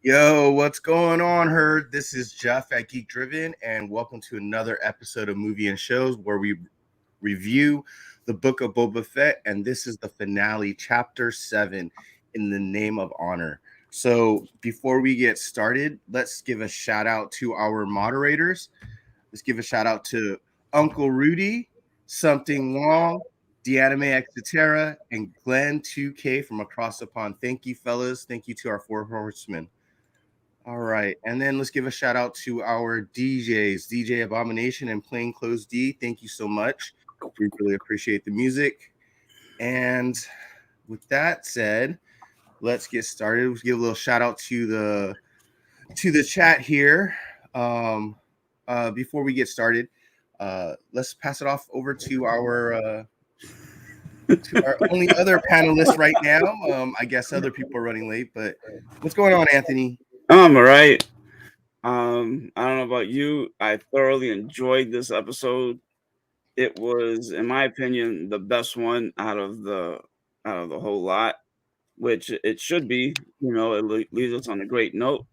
Yo, what's going on, Herd? This is Jeff at Geek Driven, and welcome to another episode of Movie and Shows where we review the Book of Boba Fett, and this is the finale, Chapter 7, In the Name of Honor. So, before we get started, let's give a shout out to our moderators. Let's give a shout out to Uncle Rudy, Something Wrong, Deanime Exeterra, and Glenn 2K from across the pond. Thank you, fellas. Thank you to our four horsemen. All right. And then let's give a shout out to our DJs, DJ Abomination and Plainclothes D. Thank you so much. We really appreciate the music. And with that said, let's get started. Let's give a little shout out to the chat here. Before we get started, let's pass it off over to our only other panelist right now. I guess other people are running late, but what's going on, Anthony? I'm all right. I don't know about you. I thoroughly enjoyed this episode. It was, in my opinion, the best one out of the whole lot, which it should be. It leaves us on a great note.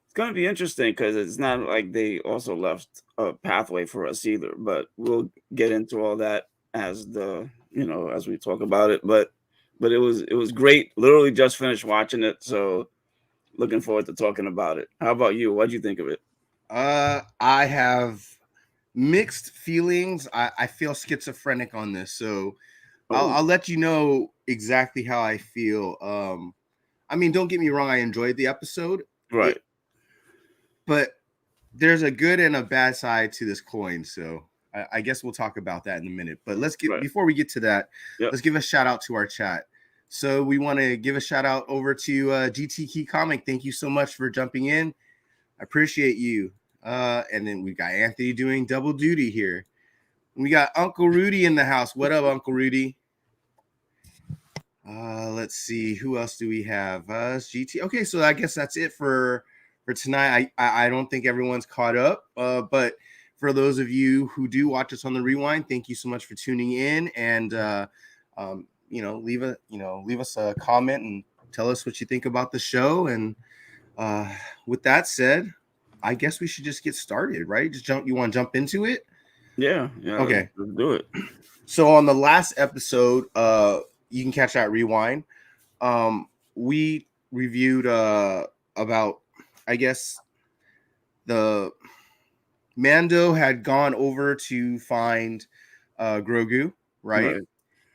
It's going to be interesting because it's not like they also left a pathway for us either. But we'll get into all that as as we talk about it. But it was great. Literally just finished watching it, so looking forward to talking about it. How about you? What'd you think of it? I have mixed feelings. I feel schizophrenic on this, so I'll let you know exactly how I feel. I mean, don't get me wrong, I enjoyed the episode, Right? But there's a good and a bad side to this coin, so I guess we'll talk about that in a minute. But let's get before we get to that, let's give a shout out to our chat. So we want to give a shout out over to GT Key Comic. Thank you so much for jumping in. I appreciate you. And then we got Anthony doing double duty here. We got Uncle Rudy in the house. What up, Uncle Rudy? Let's see. Who else do we have? GT. Okay, so I guess that's it for tonight. I don't think everyone's caught up. But for those of you who do watch us on the rewind, thank you so much for tuning in. And leave us a comment and tell us what you think about the show. And with that said, I guess we should just get started, right? You want to jump into it? Yeah. Okay. Let's do it. So on the last episode, you can catch that rewind. We reviewed about, I guess, the Mando had gone over to find Grogu, right?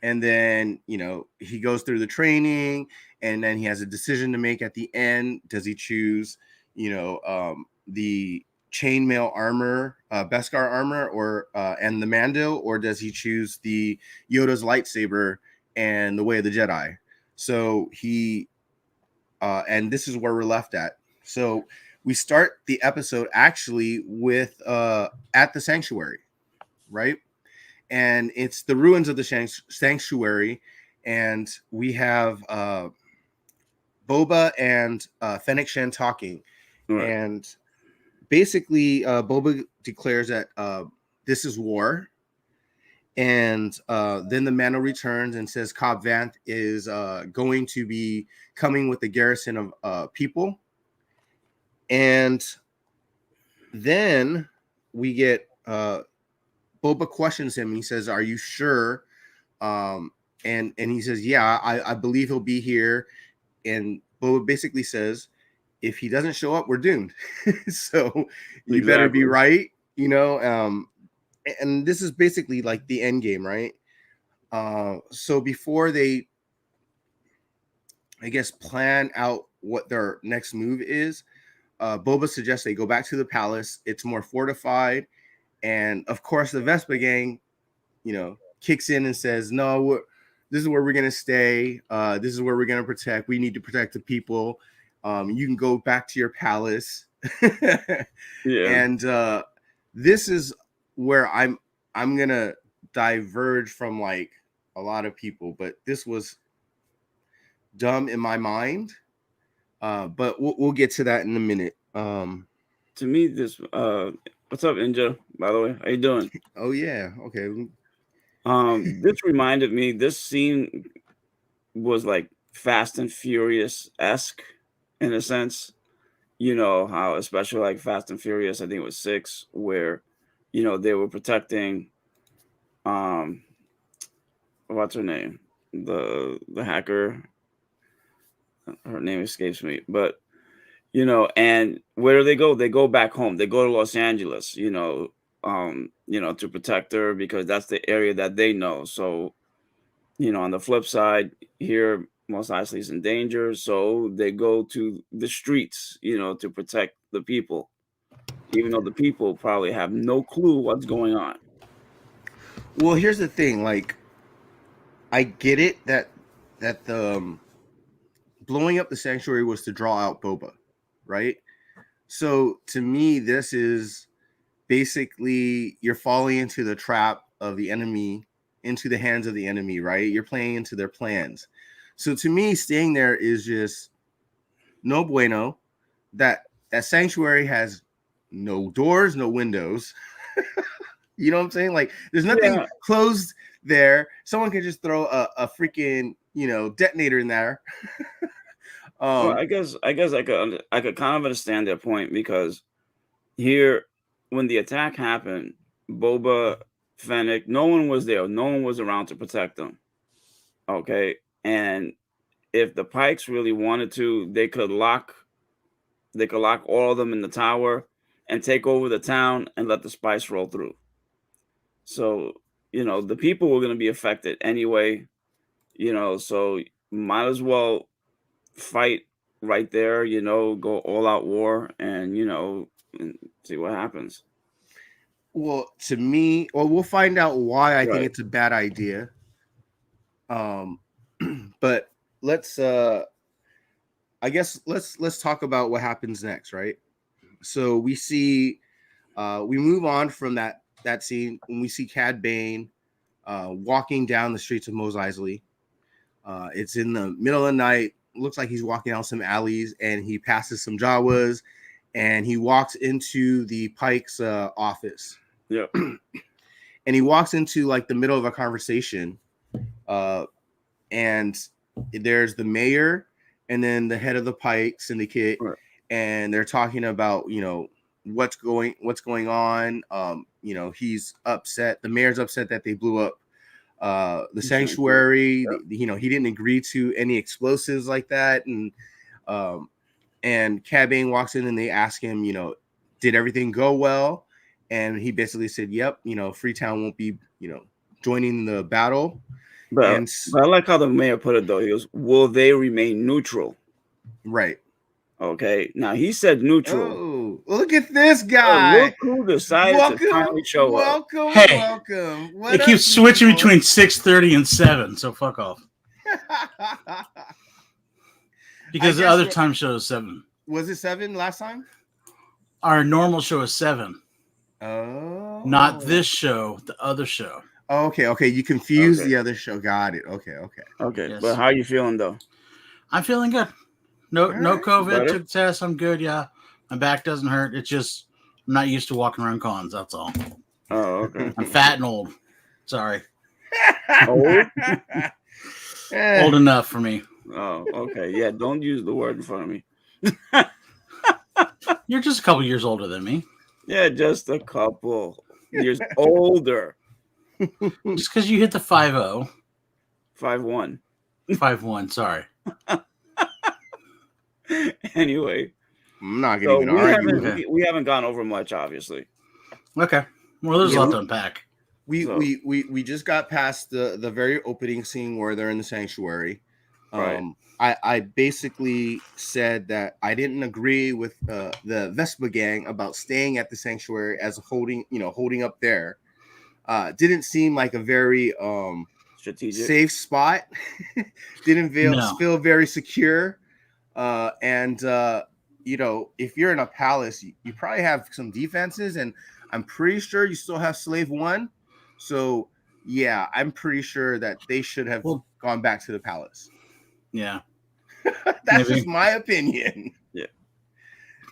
And then, he goes through the training and then he has a decision to make at the end. Does he choose, the chainmail armor, Beskar armor, or and the Mando, or does he choose the Yoda's lightsaber and the Way of the Jedi? So he, and this is where we're left at. So we start the episode actually with at the sanctuary, right? And it's the ruins of the sanctuary, and we have Boba and Fennec Shen talking, and basically Boba declares that this is war, and then the Mando returns and says Cobb Vanth is going to be coming with a garrison of people, and then we get Boba questions him. He says, "Are you sure?" And he says, "Yeah, I believe he'll be here." And Boba basically says, "If he doesn't show up, we're doomed." So you better be right, And this is basically like the end game, right? So before they, I guess, plan out what their next move is, Boba suggests they go back to the palace. It's more fortified. And of course, the Vespa gang, kicks in and says, "No, this is where we're gonna stay. This is where we're gonna protect. We need to protect the people. You can go back to your palace." And this is where I'm gonna diverge from like a lot of people, but this was dumb in my mind. But we'll get to that in a minute. To me, this what's up, Inja? By the way, how you doing? Oh yeah, okay. This reminded me. This scene was like Fast and Furious-esque in a sense. you know how, especially like Fast and Furious, I think it was 6, where they were protecting um what's her name, the hacker. Her name escapes me, but and where do they go? They go back home. They go to Los Angeles, to protect her because that's the area that they know. So, on the flip side, here Mos Eisley is in danger, so they go to the streets, to protect the people, even though the people probably have no clue what's going on. Well, here's the thing. Like, I get it that the blowing up the sanctuary was to draw out Boba, right? So to me, this is basically you're falling into the trap of the enemy, into the hands of the enemy, right? You're playing into their plans. So to me, staying there is just no bueno. That sanctuary has no doors, no windows. You know what I'm saying? Like, there's nothing Yeah. closed there. Someone can just throw a freaking detonator in there. Well, um, I could kind of understand their point because here, when the attack happened, Boba Fennec, no one was there. No one was around to protect them. Okay, and if the Pikes really wanted to, they could lock all of them in the tower and take over the town and let the spice roll through. So the people were going to be affected anyway. So might as well fight right there. Go all out war and see what happens. well, to me, well, we'll find out why I think Right. it's a bad idea. Um, but let's I guess let's talk about what happens next, right? So we see we move on from that scene when we see Cad Bane walking down the streets of Mos Eisley. It's in the middle of the night. Looks like he's walking down some alleys, and he passes some Jawas, and he walks into the Pike's office. Yeah. And he walks into like the middle of a conversation, and there's the mayor and then the head of the Pike Syndicate, Right. and they're talking about what's going on. He's upset. The mayor's upset that they blew up the sanctuary. Yeah. He didn't agree to any explosives like that, and Cad Bane walks in and they ask him, did everything go well? And he basically said, yep, Freetown won't be, joining the battle. But And but I like how the mayor put it though. He goes, "Will they remain neutral?" right. Okay. Now he said neutral. Oh, look at this But guy. look who decided to Welcome, finally show up. welcome, Hey, welcome. What it up, keeps switching people? between 6:30 and 7, so fuck off. Because the other time show is 7. Was it 7 last time? Our normal show is 7. Oh. Not this show, the other show. Oh, okay. You confused Okay. the other show. Got it. Okay. Okay. Yes. But how are you feeling though? I'm feeling good. No Alright. COVID. Better? Took the test. I'm good. Yeah. My back doesn't hurt. It's just I'm not used to walking around cons. That's all. Oh, okay. I'm fat and old. Sorry. Old? Old enough for me. Oh, okay. Yeah, don't use the word in front of me. You're just a couple years older than me. Yeah, just a couple years older. Just because you hit the 5-0. 5'1". 5'1". Sorry. Anyway, I'm not so gonna even argue. Okay. we haven't gone over much, obviously. Okay. Well, there's a Yeah, lot to unpack. We just got past the very opening scene where they're in the sanctuary. Right. I basically said that I didn't agree with the Vespa gang about staying at the sanctuary as holding up there. Didn't seem like a very Strategic. safe spot. Didn't feel very secure. And if you're in a palace, you probably have some defenses, and I'm pretty sure you still have Slave One. So yeah, I'm pretty sure that they should have gone back to the palace. Yeah. That's just my opinion. Yeah.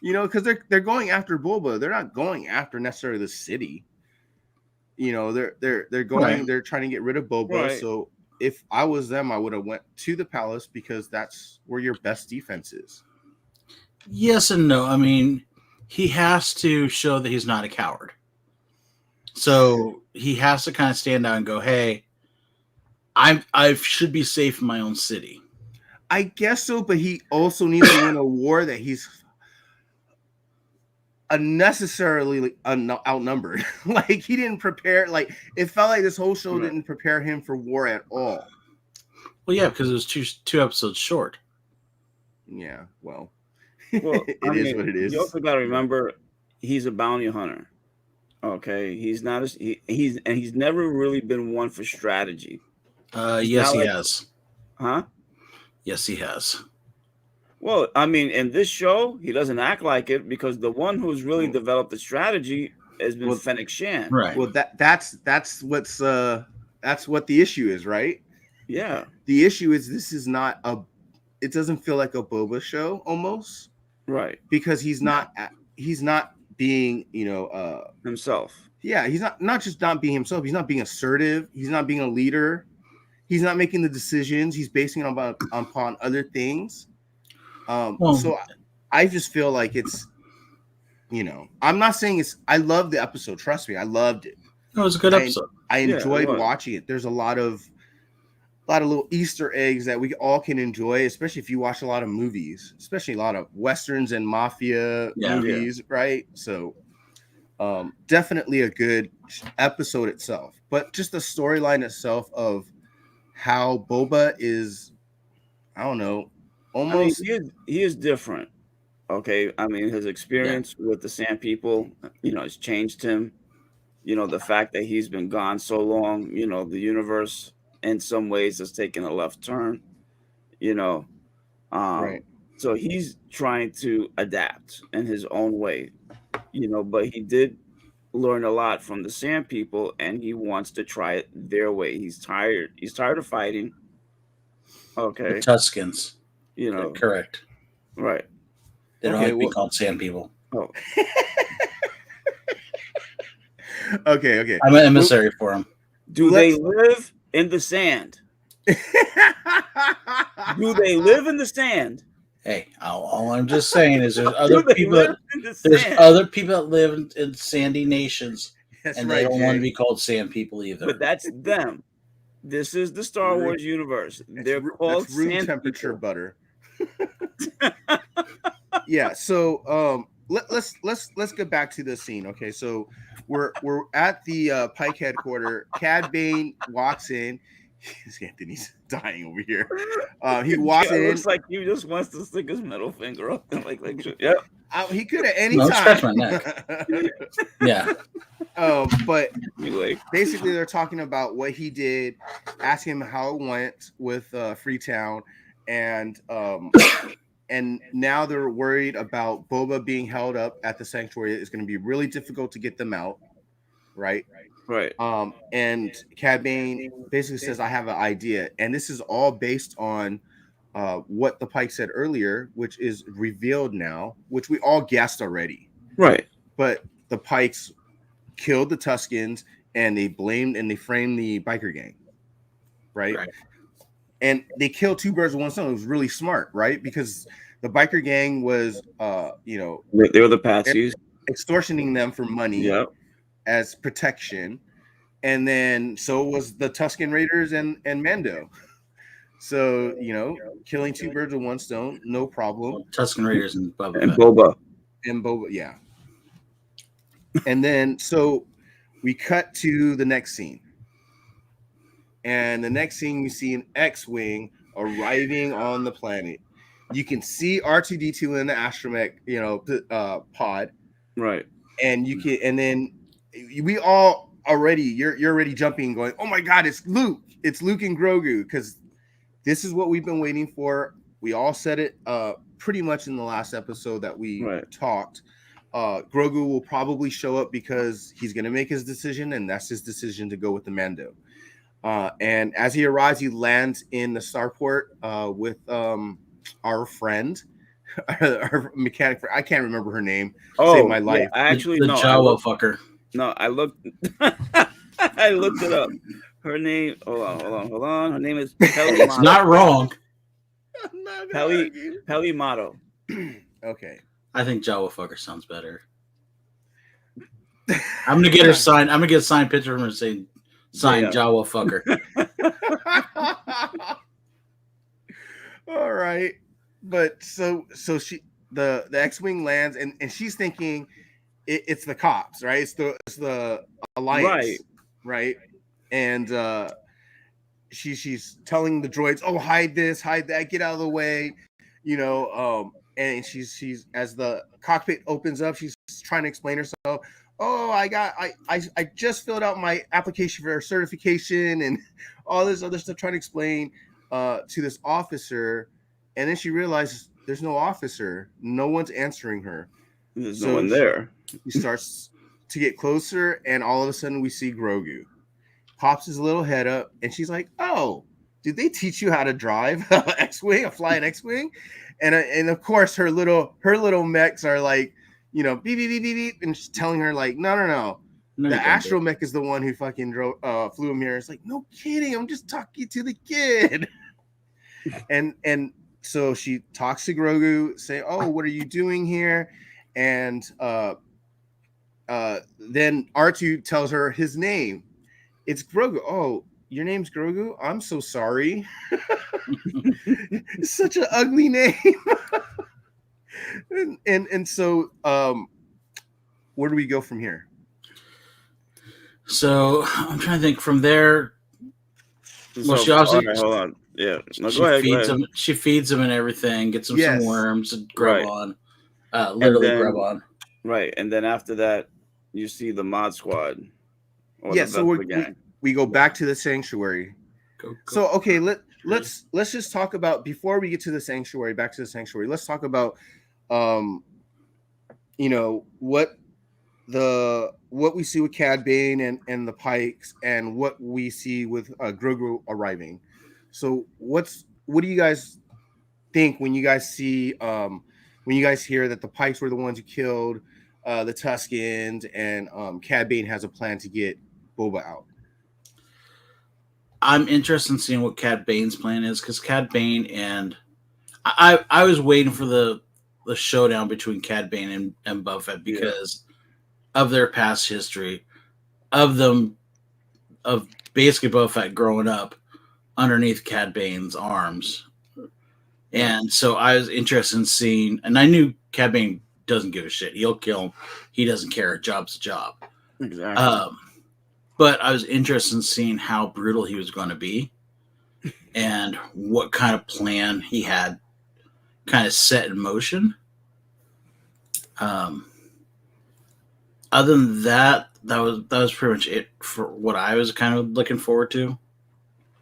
Because they're going after Boba. They're not going after necessarily the city. They're going. Right. They're trying to get rid of Boba. Right. So if I was them, I would have went to the palace because that's where your best defense is. Yes and no. I mean, he has to show that he's not a coward. So he has to kind of stand out and go, "Hey, I should be safe in my own city." I guess so, but he also needs to win a war that he's unnecessarily outnumbered. Like he didn't prepare. Like it felt like this whole show didn't prepare him for war at all. Well, yeah, because it was two episodes short. Yeah, well, it is what it is. You also got to remember, he's a bounty hunter. Okay, he's not. He's never really been one for strategy. Yes, he has. Huh? Yes, he has. Well, I mean, in this show, he doesn't act like it because the one who's really developed the strategy has been Fennec Shan. Right. Well, that's what the issue is, right? Yeah. The issue is this is not it doesn't feel like a Boba show almost. Right. Because he's not being, himself. Yeah, he's not just not being himself. He's not being assertive. He's not being a leader. He's not making the decisions. He's basing it upon other things. So I just feel like it's, I'm not saying it's. I love the episode. Trust me, I loved it. It was a good episode. I enjoyed watching it. There's a lot of little Easter eggs that we all can enjoy, especially if you watch a lot of movies, especially a lot of Westerns and mafia movies, right? So definitely a good episode itself. But just the storyline itself of how Boba is, I don't know, almost... I mean, he is different. Okay, I mean, his experience with the Sand People, has changed him. The fact that he's been gone so long, the universe in some ways has taken a left turn, right. So he's trying to adapt in his own way, but he did learn a lot from the Sand People and he wants to try it their way. He's tired of fighting. Okay. The Tuskens. Correct. Right. They don't have to be called Sand People. Oh. Okay. I'm an emissary for them. Do they live in the sand? Do they live in the sand? Hey, all I'm just saying is there's other people that live in sandy nations, and they don't want to be called Sand People either. But that's them. This is the Star Wars universe. They're called room temperature butter. Yeah. So let's get back to the scene. Okay. So we're at the Pike headquarters. Cad Bane walks in. Anthony's dying over here. He walks in. It looks like he just wants to stick his middle finger up and like yep. He could at any time. Scratch my neck. Yeah. But basically they're talking about what he did, asking him how it went with Freetown, and now they're worried about Boba being held up at the sanctuary. It's going to be really difficult to get them out, right? Right. And Cad Bane basically says, I have an idea. And this is all based on what the Pike said earlier, which is revealed now, which we all guessed already. Right. But the Pikes killed the Tuskens and they framed the biker gang. Right. And they killed two birds with one stone. It was really smart, right? Because the biker gang was, they were the patsies, extortioning them for money as protection. And then so was the Tusken Raiders and Mando. So, killing two birds with one stone, no problem. Tusken Raiders and Boba. Yeah. And then so we cut to the next scene. And the next scene, you see an X-Wing arriving on the planet. You can see R2-D2 in the astromech, pod. Right. And then we all already, you're already jumping and going, oh my God, it's Luke. It's Luke and Grogu, because this is what we've been waiting for. We all said it pretty much in the last episode that we talked. Grogu will probably show up because he's going to make his decision, and that's his decision to go with the Mando. And as he arrives, he lands in the starport with our friend, our mechanic. I can't remember her name. Saved my life. I actually the Jawa fucker. No, I looked. I looked it up. Her name. Hold on. Her name is Peli. It's not wrong. Peli Motto. Okay. I think Jawa fucker sounds better. I'm gonna get her signed. I'm gonna get a signed picture from her saying signed Jawa fucker. All right. But so she the X-wing lands and she's thinking it's the cops, right? It's the alliance, right? And she's telling the droids, "Oh, hide this, hide that, get out of the way," and she's as the cockpit opens up, she's trying to explain herself. Oh, I just filled out my application for certification and all this other stuff, trying to explain to this officer, and then she realizes there's no officer, no one's answering her. There's no one there. He starts to get closer, and all of a sudden we see Grogu. Pops his little head up, and she's like, "Oh, did they teach you how to drive X-wing, fly an X-wing?" And of course her little mechs are like, beep beep beep beep beep, and she's telling her like, no. The astromech is the one who fucking flew him here. It's like, no kidding, I'm just talking to the kid. and so she talks to Grogu, say, "Oh, what are you doing here?" And then R2 tells her his name. It's Grogu. "Oh, your name's Grogu? I'm so sorry." It's such an ugly name. and so where do we go from here? So I'm trying to think from there. Well, she obviously hold on. Yeah. No, she go ahead, feeds him. She feeds him and everything. Gets him some worms and grub on. Literally grub on. Right, and then after that, you see the mod squad. So we go back to the sanctuary. Go. So okay, let's just talk about, before we get to the sanctuary, back to the sanctuary. Let's talk about what we see with Cad Bane and the Pikes, and what we see with Grogu arriving. So what do you guys think when you guys see when you guys hear that the Pikes were the ones who killed the Tuskens, and Cad Bane has a plan to get Boba out? I'm interested in seeing what Cad Bane's plan is, because Cad Bane and I was waiting for the showdown between Cad Bane and Boba Fett because of their past history, of basically Boba Fett growing up underneath Cad Bane's arms. And so I was interested in seeing, and I knew Cad Bane doesn't give a shit. He'll kill him. He doesn't care. A job's a job. Exactly. But I was interested in seeing how brutal he was going to be and what kind of plan he had kind of set in motion. Other than that, that was pretty much it for what I was kind of looking forward to.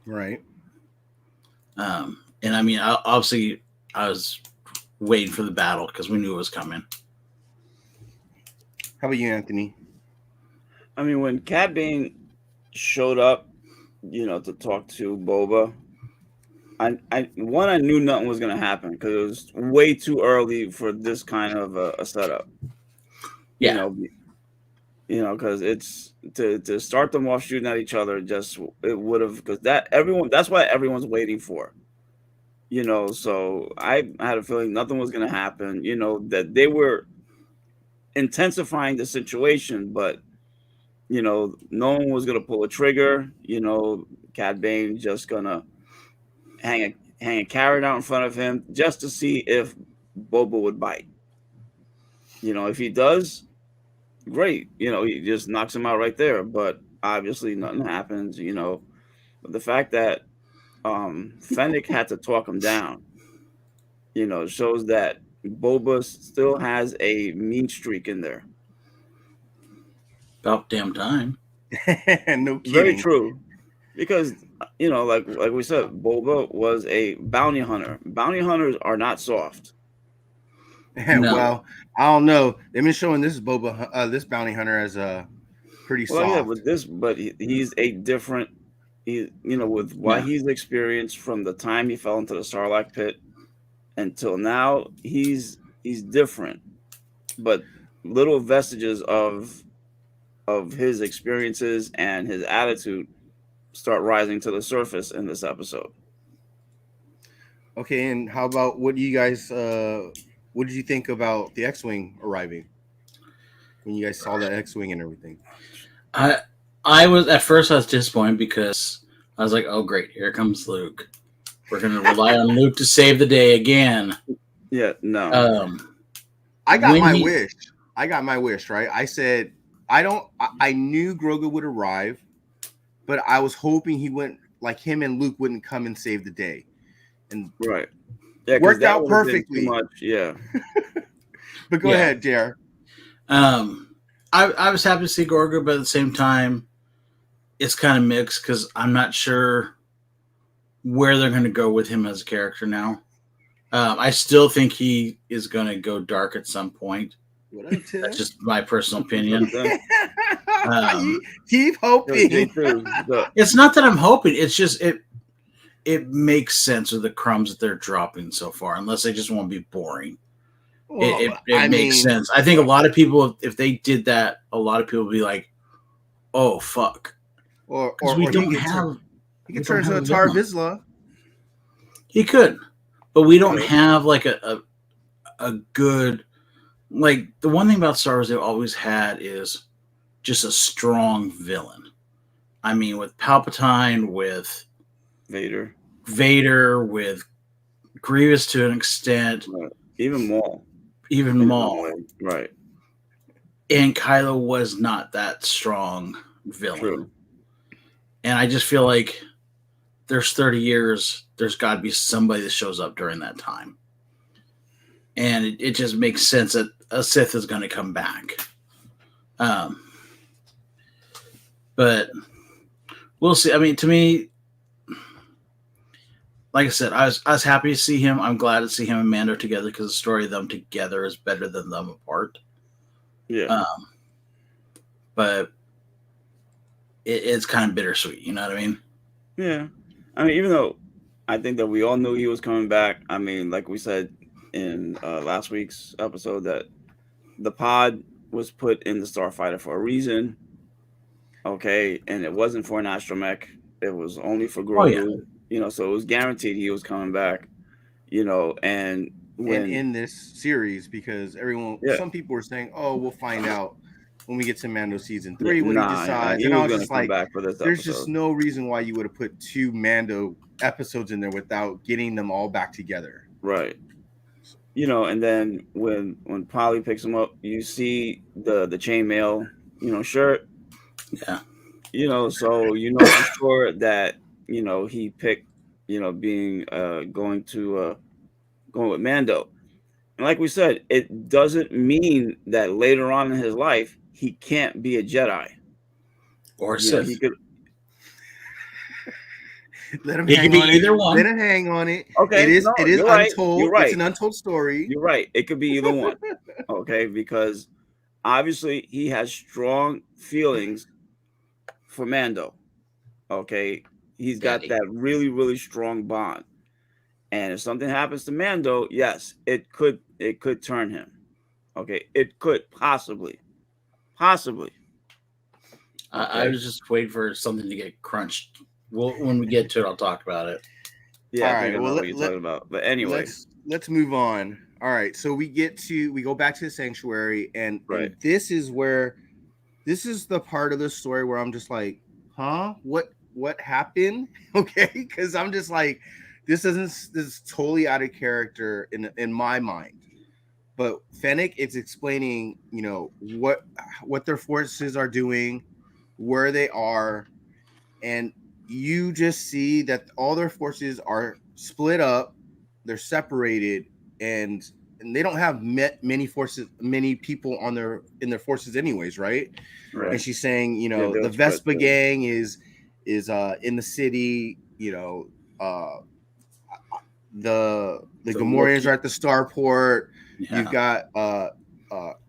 Right. And I mean, obviously, I was waiting for the battle because we knew it was coming. How about you, Anthony? I mean, when Cad Bane showed up, to talk to Boba, I knew nothing was going to happen because it was way too early for this kind of a setup. Yeah. Because it's to start them off shooting at each other, it would have, because that's what everyone's waiting for. So I had a feeling nothing was going to happen. That they were intensifying the situation, but no one was going to pull a trigger. Cad Bane just gonna hang a carrot out in front of him just to see if Boba would bite. If he does, great. He just knocks him out right there. But obviously nothing happens. But the fact that Fennec had to talk him down, shows that Boba still has a mean streak in there. About damn time. No kidding. Very true. Because, like we said, Boba was a bounty hunter. Bounty hunters are not soft. No. Well, I don't know. They've been showing this this bounty hunter as a pretty soft. Yeah, but he's a different. With what he's experienced from the time he fell into the Sarlacc pit until now, he's different. But little vestiges of his experiences and his attitude start rising to the surface in this episode. Okay, and how about what do you guys what did you think about the X-wing arriving when you guys saw the X-wing and everything? I was at first I was disappointed because I was like, oh great, here comes Luke. We're gonna rely on Luke to save the day again. Yeah, no. I got my wish. I got my wish, right? I said I knew Grogu would arrive, but I was hoping he wouldn't, like him and Luke wouldn't come and save the day. And right. Yeah, worked out perfectly. Too much, yeah. But go ahead, JR. I was happy to see Grogu, but at the same time, it's kind of mixed because I'm not sure where they're going to go with him as a character now. I still think he is going to go dark at some point. That's just my personal opinion. Keep hoping. It's not that I'm hoping. It's just it makes sense with the crumbs that they're dropping so far, unless they just want to be boring. Well, it makes sense. I think a lot of people, if they did that, a lot of people would be like, "Oh fuck!" Or we don't have. He could turn into a Tar Vizsla. He could, but we don't have like a good, like the one thing about Star Wars they've always had is just a strong villain. I mean, with Palpatine, with Vader, with Grievous to an extent, right. Even Maul, right? And Kylo was not that strong villain. True. And I just feel like there's 30 years, there's got to be somebody that shows up during that time. And it just makes sense that a Sith is going to come back. But we'll see. I mean, to me, like I said, I was happy to see him. I'm glad to see him and Mando together because the story of them together is better than them apart. Yeah. But it's kind of bittersweet. You know what I mean? Yeah. I mean, even though I think that we all knew he was coming back. I mean, like we said in last week's episode, that the pod was put in the Starfighter for a reason. Okay. And it wasn't for an astromech. It was only for Grogu. Oh, yeah. You know, so it was guaranteed he was coming back, you know, and in this series, because some people were saying, oh, we'll find out when we get to Mando season 3 when he decides. And I was just like, there's just no reason why you would have put 2 Mando episodes in there without getting them all back together. Right. You know, and then when Polly picks him up, you see the chainmail, you know, shirt. Yeah. You know, so you know for sure that, you know, he picked, you know, being going with Mando. And like we said, it doesn't mean that later on in his life he can't be a Jedi or Sith. He could. Let him hang on either one. Let him hang on it. Okay, it is untold. You're right. It's an untold story. You're right. It could be either one. Okay, because obviously he has strong feelings for Mando. Okay. He's got that really, really strong bond. And if something happens to Mando, yes, it could turn him. Okay. It could possibly. I was just waiting for something to get crunched. When we get to it, I'll talk about it. Yeah. All right. Well, what you're talking about. But anyway, let's move on. All right. So we go back to the sanctuary, and this is the part of the story where I'm just like, huh? What happened? Okay, because I'm just like, this is totally out of character in my mind. But Fennec is explaining, you know, what their forces are doing, where they are, and you just see that all their forces are split up, they're separated, and they don't have many people in their forces anyways, right? And she's saying, you know, the Vespa gang is in the city, you know, the Gamorreans are at the starport. Yeah. You've got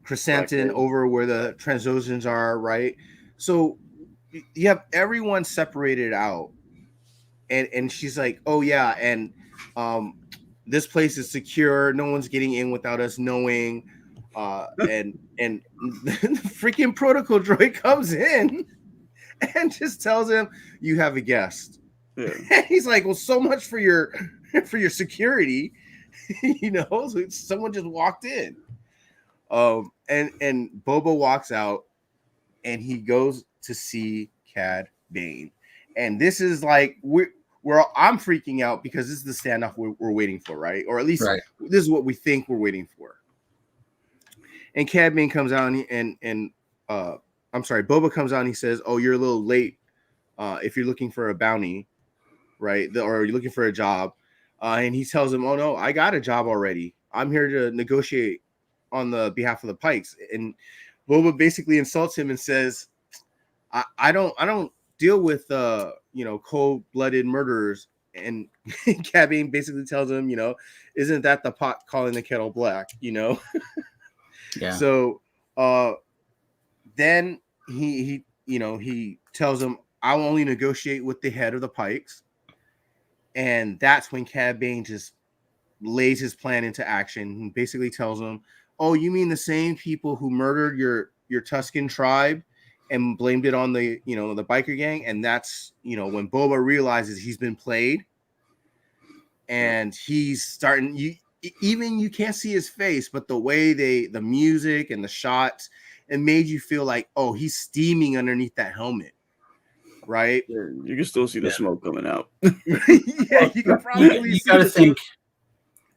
Chrysanthemum over where the Transoceans are, right? So you have everyone separated out, and she's like, oh yeah, and this place is secure, no one's getting in without us knowing, and the freaking protocol droid comes in and just tells him, you have a guest. Yeah. And he's like, well, so much for your security. So someone just walked in. And Boba walks out, and he goes to see Cad Bane, and this is like I'm freaking out because this is the standoff we're waiting for, right? Or at least this is what we think we're waiting for. And Cad Bane comes out Boba comes out and he says, "Oh, you're a little late. If you're looking for a bounty, right? Or you're looking for a job." And he tells him, "Oh no, I got a job already. I'm here to negotiate on the behalf of the Pikes." And Boba basically insults him and says, I don't deal with cold-blooded murderers." And Cad Bane basically tells him, "Isn't that the pot calling the kettle black?" Yeah. So then he tells him, "I'll only negotiate with the head of the Pikes." And that's when Cad Bane just lays his plan into action. He basically tells him, "Oh, you mean the same people who murdered your Tusken tribe and blamed it on the biker gang?" And that's when Boba realizes he's been played, and he's starting. You can't see his face, but the way the music and the shots, it made you feel like, oh, he's steaming underneath that helmet, right? Yeah, you can still see the smoke coming out. Yeah, you can probably. You got to think.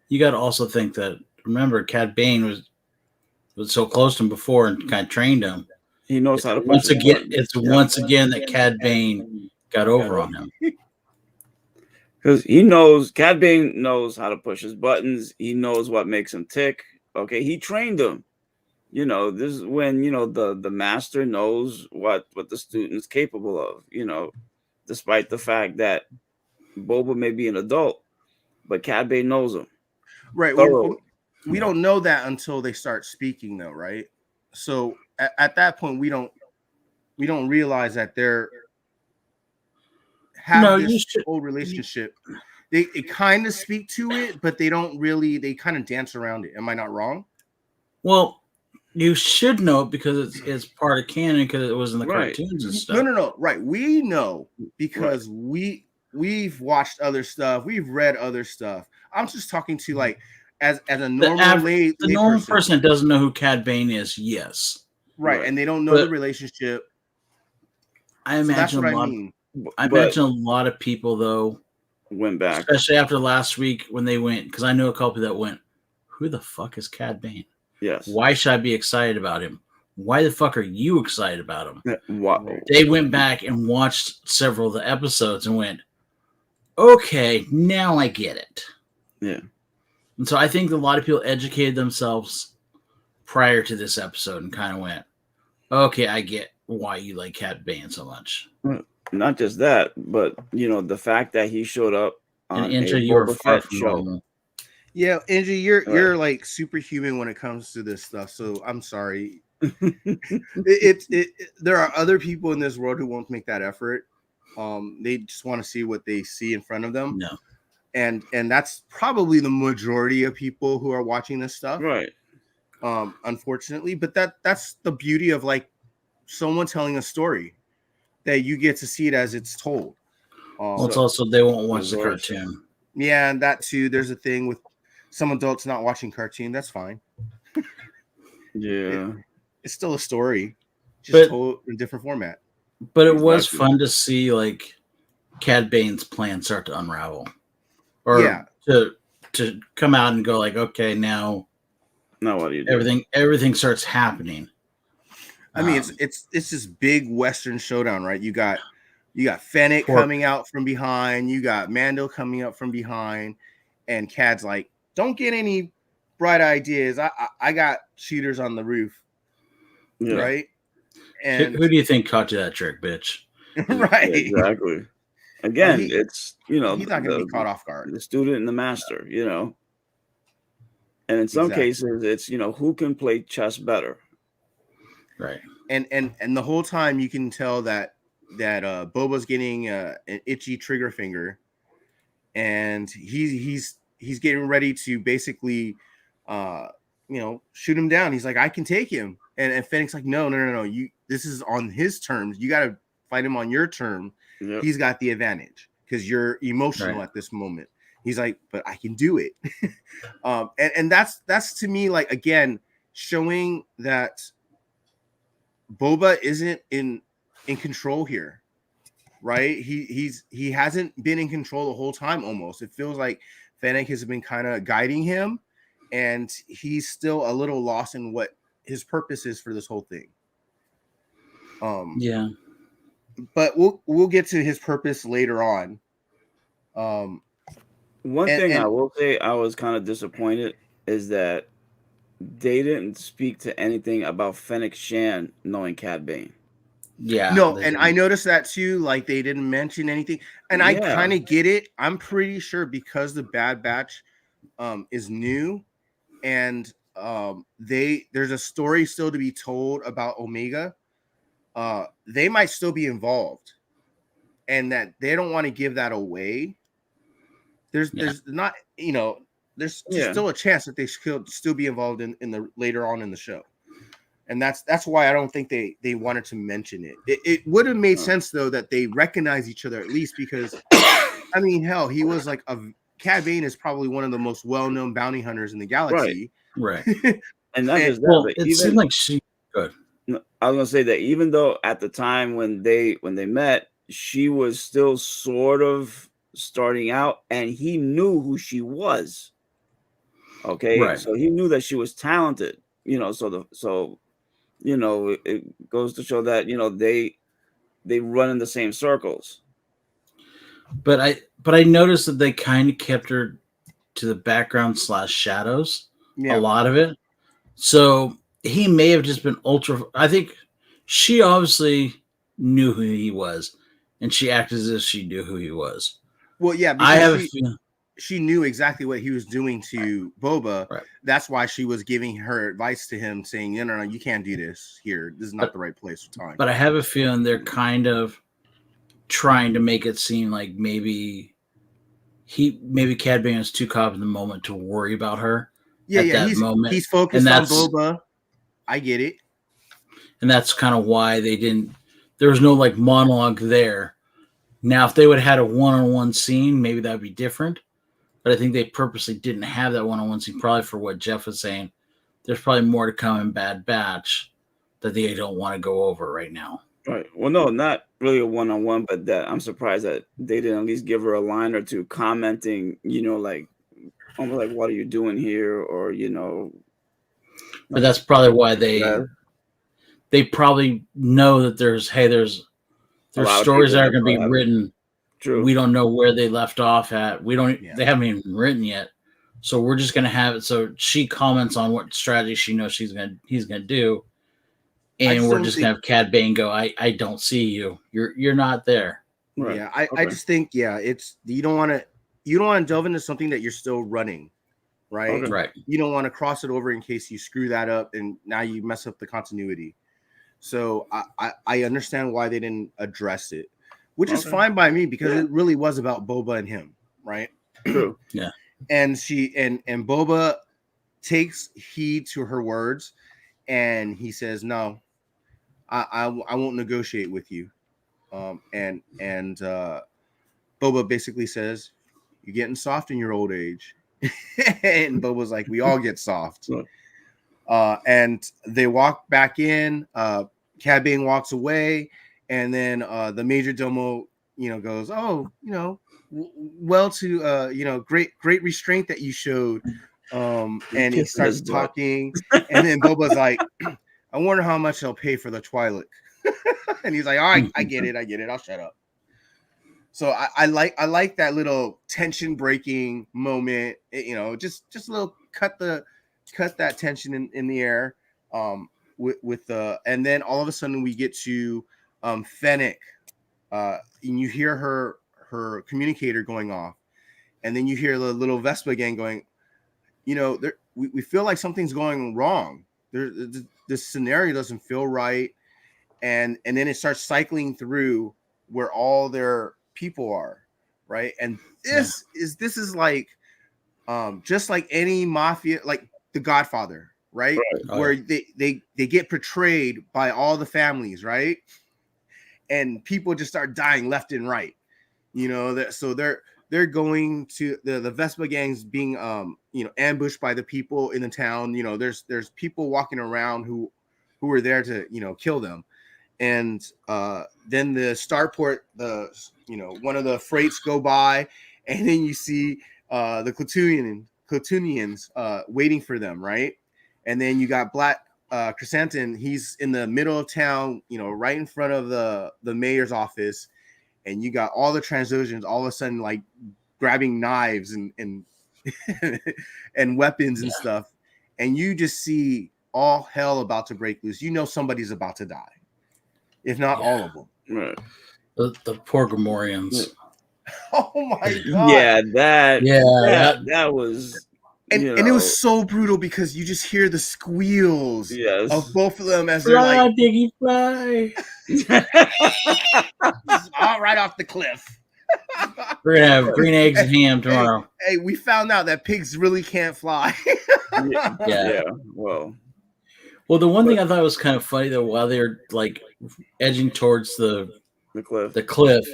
You got to also think that, remember, Cad Bane was so close to him before and kind of trained him. He knows how to push once again. It's once again that Cad Bane got over on him. Because Cad Bane knows how to push his buttons. He knows what makes him tick. Okay, he trained him. This is when the master knows what the student's capable of. Despite the fact that Boba may be an adult, but Cad Bane knows him. Right. Well, we don't know that until they start speaking, though, right? So at that point, we don't realize that they're this old relationship. They kind of speak to it, but they don't really. They kind of dance around it. Am I not wrong? Well, you should know because it's part of canon because it was in the cartoons and stuff. No. Right. We know because we've watched other stuff. We've read other stuff. I'm just talking to like as a normal the normal person that doesn't know who Cad Bane is. Yes. Right. And they don't know the relationship. I imagine I imagine a lot of people though went back, especially after last week when they went, because I know a couple that went, "Who the fuck is Cad Bane? Yes. Why should I be excited about him? Why the fuck are you excited about him?" Wow. They went back and watched several of the episodes and went, "Okay, now I get it." Yeah. And so I think a lot of people educated themselves prior to this episode and kind of went, "Okay, I get why you like Cad Bane so much." Not just that, but the fact that he showed up on a Boba Fett show. Yeah, Angie, you're like superhuman when it comes to this stuff. So I'm sorry. There are other people in this world who won't make that effort. They just want to see what they see in front of them. No. And that's probably the majority of people who are watching this stuff. Right. Unfortunately, but that's the beauty of like someone telling a story that you get to see it as it's told. It's also they won't watch the cartoon. Yeah, and that too. There's a thing with some adults not watching cartoon. That's fine. Yeah, it's still a story, just told in a different format. But it was fun to see like Cad Bane's plan start to unravel, or to come out and go like, okay, now what do you do? Everything starts happening. I mean, it's this big Western showdown, right? You got Fennec coming out from behind, you got Mando coming up from behind, and Cad's like, "Don't get any bright ideas. I got shooters on the roof." Yeah. Right? And who do you think caught you that trick, bitch? Right. Exactly. Again, it's he's not gonna be caught off guard. The student and the master, And in some cases it's who can play chess better. Right. And the whole time you can tell that Boba's getting an itchy trigger finger, and he's getting ready to basically shoot him down. He's like, "I can take him." And Fennec's like, no, this is on his terms. You got to fight him on your term. Yep. He's got the advantage because you're emotional at this moment. He's like, but I can do it. And that's to me, like, again, showing that Boba isn't in control here, right? He hasn't been in control the whole time. Almost, it feels like Fennec has been kind of guiding him, and he's still a little lost in what his purpose is for this whole thing. Yeah. But we'll get to his purpose later on. One thing I will say, I was kind of disappointed is that they didn't speak to anything about Fennec Shan knowing Cad Bane. Yeah. No, and I noticed that too. Like, they didn't mention anything, and I kind of get it. I'm pretty sure because the Bad Batch is new, and there's a story still to be told about Omega. They might still be involved, and that they don't want to give that away. There's not, there's still a chance that they could still be involved in the later on in the show. And that's why I don't think they wanted to mention it. It would have made sense though that they recognize each other at least, because I mean, hell, he was like Cad Bane is probably one of the most well-known bounty hunters in the galaxy. Right. And not just that, but it seemed like she good. I was gonna say that even though at the time when they met, she was still sort of starting out, and he knew who she was. Okay, right. So he knew that she was talented. So it goes to show that they run in the same circles. But I noticed that they kind of kept her to the background / shadows. A lot of it. So he may have just been I think she obviously knew who he was, and she acted as if she knew who he was. Well, yeah, because she knew exactly what he was doing to Boba. Right. That's why she was giving her advice to him, saying, no, you can't do this here. This is not the right place or time. But I have a feeling they're kind of trying to make it seem like maybe Cad Bane is too caught up in the moment to worry about her. He's focused on Boba. I get it. And that's kind of why there was no like monologue there. Now, if they would have had a one-on-one scene, maybe that would be different. But I think they purposely didn't have that one-on-one scene, probably for what Jeff was saying. There's probably more to come in Bad Batch that they don't want to go over right now. Right. Well, no, not really a one-on-one, but that I'm surprised that they didn't at least give her a line or two commenting, like, almost like, what are you doing here? Or, But that's probably why they probably know that there's stories that are going to be written. True. We don't know where they left off at. They haven't even written yet. So we're just going to have it. So she comments on what strategy she knows he's going to do. And we're just going to have Cad Bane go, I don't see you. You're not there. Right. Yeah. I just think, it's, you don't want to delve into something that you're still running. Right. Okay. Right. You don't want to cross it over in case you screw that up and now you mess up the continuity. So I understand why they didn't address it, which is fine by me, because it really was about Boba and him, right? True. Yeah. And and Boba takes heed to her words, and he says, "No, I won't negotiate with you." And Boba basically says, "You're getting soft in your old age," and Boba's like, "We all get soft." And they walk back in. Cad Bane walks away, and then the major domo, goes, "Oh, well to great restraint that you showed." And he starts talking, and then Boba's like, "I wonder how much they'll pay for the Twi'lek." And he's like, "All right, I get it. I'll shut up." So I like that little tension breaking moment. Just a little cut that tension in the air. With and then all of a sudden we get to Fennec, and you hear her communicator going off, and then you hear the little Vespa gang going, we feel like something's going wrong. This scenario doesn't feel right, and then it starts cycling through where all their people are, right? And this is like just like any mafia, like The Godfather. Right? Where they get portrayed by all the families, right? And people just start dying left and right. So they're they're going to the Vespa gang's being ambushed by the people in the town. There's people walking around who are there to kill them. And then the starport, one of the freights go by, and then you see the Clatoonians waiting for them, right? And then you got Black Chrysanthemum. He's in the middle of town, right in front of the mayor's office, and you got all the Transoceans all of a sudden like grabbing knives and and weapons and stuff, and you just see all hell about to break loose. Somebody's about to die, if not all of them. Right. The poor Gamorreans. Oh my god! Yeah, that was. And it was so brutal because you just hear the squeals of both of them as they're like, Diggy, fly. all right off the cliff. We're gonna have green eggs and ham tomorrow. Hey, we found out that pigs really can't fly. Yeah. Well, the one thing I thought was kind of funny though, while they're like edging towards the cliff,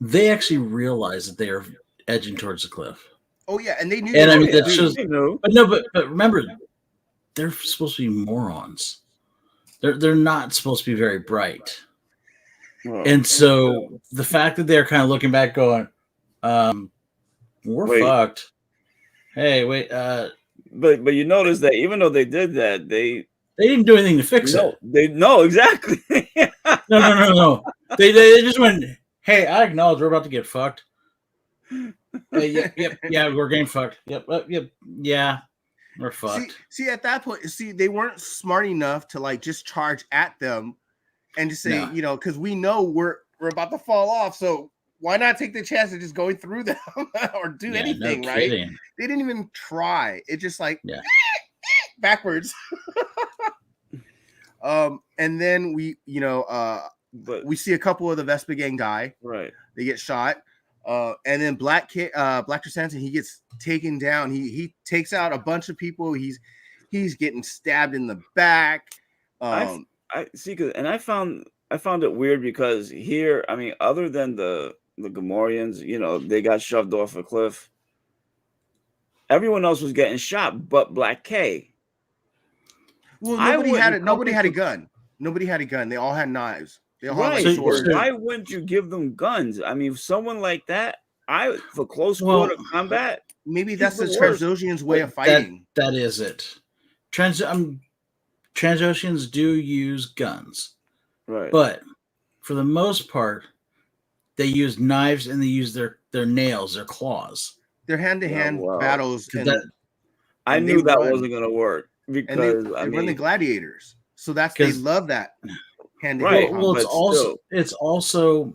they actually realized that they are edging towards the cliff. Oh yeah, and they knew. And I mean that shows. But no, but remember, they're supposed to be morons. They're not supposed to be very bright. And so the fact that they're kind of looking back, going, "We're fucked." Hey, wait. But you notice that even though they did that, they didn't do anything to fix it. No, exactly. No. They just went, "Hey, I acknowledge we're about to get fucked." Yeah, we're getting fucked. Yep, yeah, we're fucked. See, at that point, they weren't smart enough to like just charge at them and just say, because we know we're about to fall off, so why not take the chance of just going through them or do anything, right? They didn't even try. It just like backwards. And then we see a couple of the Vespa gang die. Right. They get shot. And then Black Chrysanthemum, he gets taken down. He takes out a bunch of people. He's getting stabbed in the back. I see, and I found it weird because here, I mean, other than the Gamorreans, they got shoved off a cliff. Everyone else was getting shot, but Black K. Well, nobody had a gun. Nobody had a gun. They all had knives. They all had like swords. Why wouldn't you give them guns? I mean, someone like that, for close quarter combat. Maybe that's the Transoceans' way of fighting. That is it. Transoceans do use guns, right? But for the most part, they use knives and they use their nails, their claws. They're hand-to-hand battles. I knew that wasn't going to work because they run the gladiators. So they love that hand-to-hand. Right. Well, it's also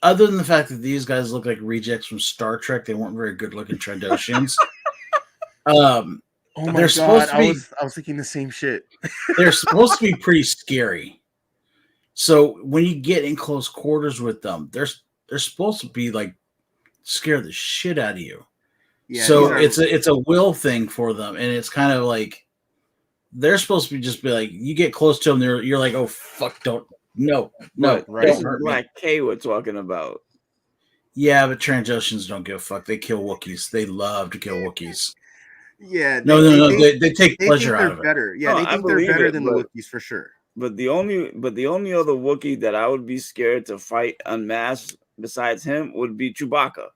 other than the fact that these guys look like rejects from Star Trek, they weren't very good-looking Trandoshans. Oh my god! I was thinking the same shit. They're supposed to be pretty scary. So when you get in close quarters with them, they're supposed to be like scare the shit out of you. Yeah, so it's a will thing for them, and it's kind of like they're supposed to be like you get close to them, you're like, oh fuck, don't right. Don't hurt Black K we're talking about. Yeah, but Transoceans don't give a fuck. They kill Wookiees. They love to kill Wookiees. Yeah, they take pleasure out of it. Better. Yeah, they think they're better than the Wookiees for sure. But the only other Wookiee that I would be scared to fight en masse besides him would be Chewbacca.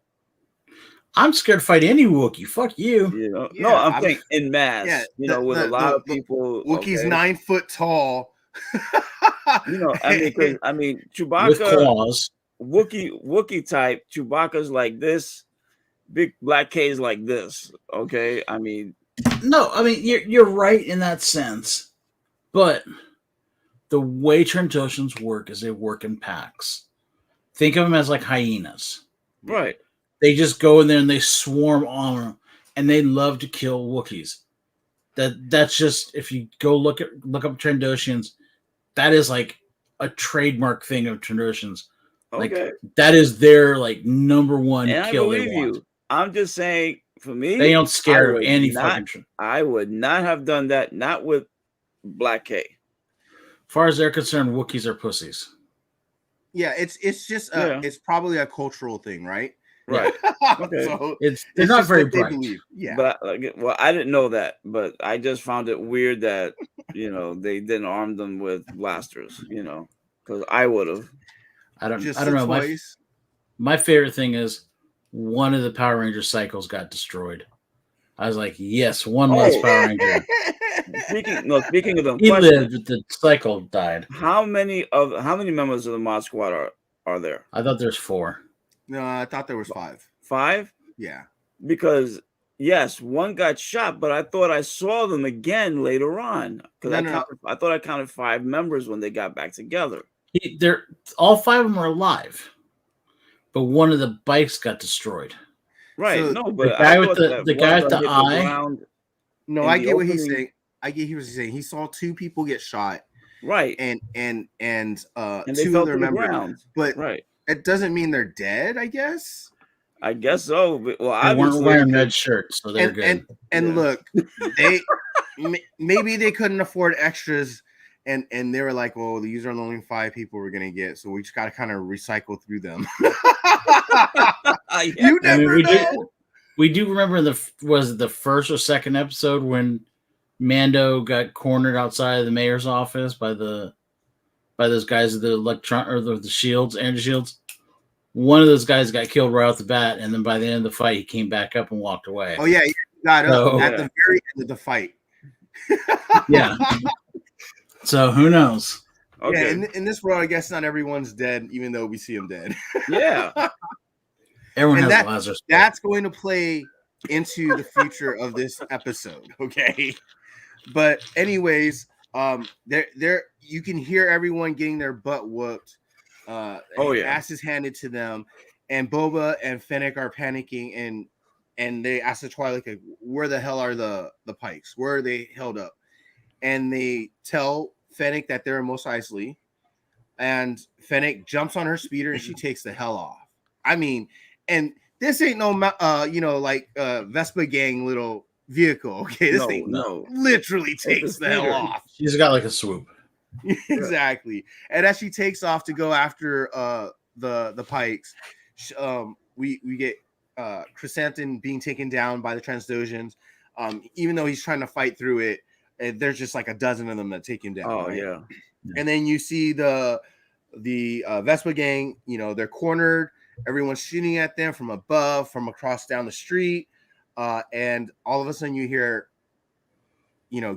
I'm scared to fight any Wookiee. Fuck you. No, I'm saying en masse. Yeah, with a lot of people. Wookiee's 9 foot tall. I mean, Chewbacca with claws. Wookiee type. Chewbacca's like this. Big Black K is like this. Okay, I mean, you're right in that sense, but the way Trandoshans work is they work in packs. Think of them as like hyenas, right? They just go in there and they swarm on them, and they love to kill Wookiees. That's just if you go look up Trandoshans, that is like a trademark thing of Trandoshans. Okay. Like that is their like number one and kill. I believe they want. I'm just saying, for me, they don't scare any fucking. I would not have done that. Not with Black K. As far as they're concerned, Wookiees are pussies. Yeah, it's just it's probably a cultural thing, right? Right. Okay. So They're not just very what they bright. believe. Yeah. But I didn't know that, but I just found it weird that they didn't arm them with blasters, because I would have. I don't Just know. the toys. My favorite thing is one of the Power Ranger cycles got destroyed. I was like, yes, one less Power Ranger. Speaking of them, He lived, but the cycle died. how many members of the Mod Squad are there? I thought there's 4. No, I thought there was 5. 5? Yeah. Because yes, one got shot, but I thought I saw them again later on. Because I thought I counted 5 members when they got back together. They're all 5 of them are alive, but one of the bikes got destroyed. Right. So no, but the guy with the guy with the eye. No, I get what he's saying. I get what he's saying. He saw 2 people get shot. Right. And 2 of their members. But right. It doesn't mean they're dead, I guess. I guess so. But, well, they weren't wearing red shirts, so they're good. And look, they maybe they couldn't afford extras, and they were like, "Well, these are the only 5 people we're gonna get, so we just got to kind of recycle through them." You never know. We do remember was it the first or second episode when Mando got cornered outside of the mayor's office by those guys with the electron or the shields, energy shields. One of those guys got killed right off the bat, and then by the end of the fight, he came back up and walked away. Oh yeah, he got up at the very end of the fight. Yeah. So who knows? Okay. Yeah, in this world, I guess not everyone's dead, even though we see them dead. Yeah. Everyone has Lazarus. That's going to play into the future of this episode, okay? But anyways, there you can hear everyone getting their butt whooped. Asses handed to them, and Boba and Fennec are panicking, and they ask the Twilight, like, where the hell are the Pikes? Where are they held up? And they tell Fennec that they're in Mos Eisley, and Fennec jumps on her speeder and she takes the hell off. I mean, and this ain't no Vespa gang little vehicle, okay? This thing literally takes the hell off. She's got like a swoop. Exactly. And as she takes off to go after the Pikes, we get Chrysanthemum being taken down by the Transdosions. Even though he's trying to fight through it, there's just like a dozen of them that take him down. Oh, right? yeah. And then you see the Vespa gang, they're cornered. Everyone's shooting at them from above, from across down the street. And all of a sudden you hear,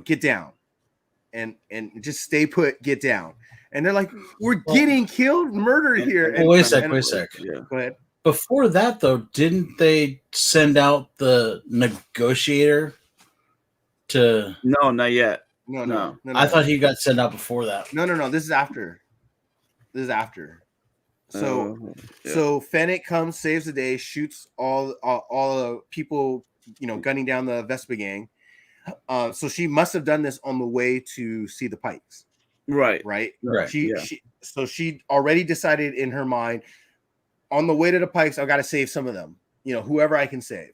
get down. And just stay put, get down. And they're like, we're getting killed, murdered here. Wait a sec. Yeah. Go ahead. Before that, though, didn't they send out the negotiator to... No, not yet. No. I thought he got sent out before that. No. This is after. So Fennec comes, saves the day, shoots all the people, gunning down the Vespa gang. So she must have done this on the way to see the Pikes. Right. She already decided in her mind, on the way to the Pikes, I got to save some of them. Whoever I can save.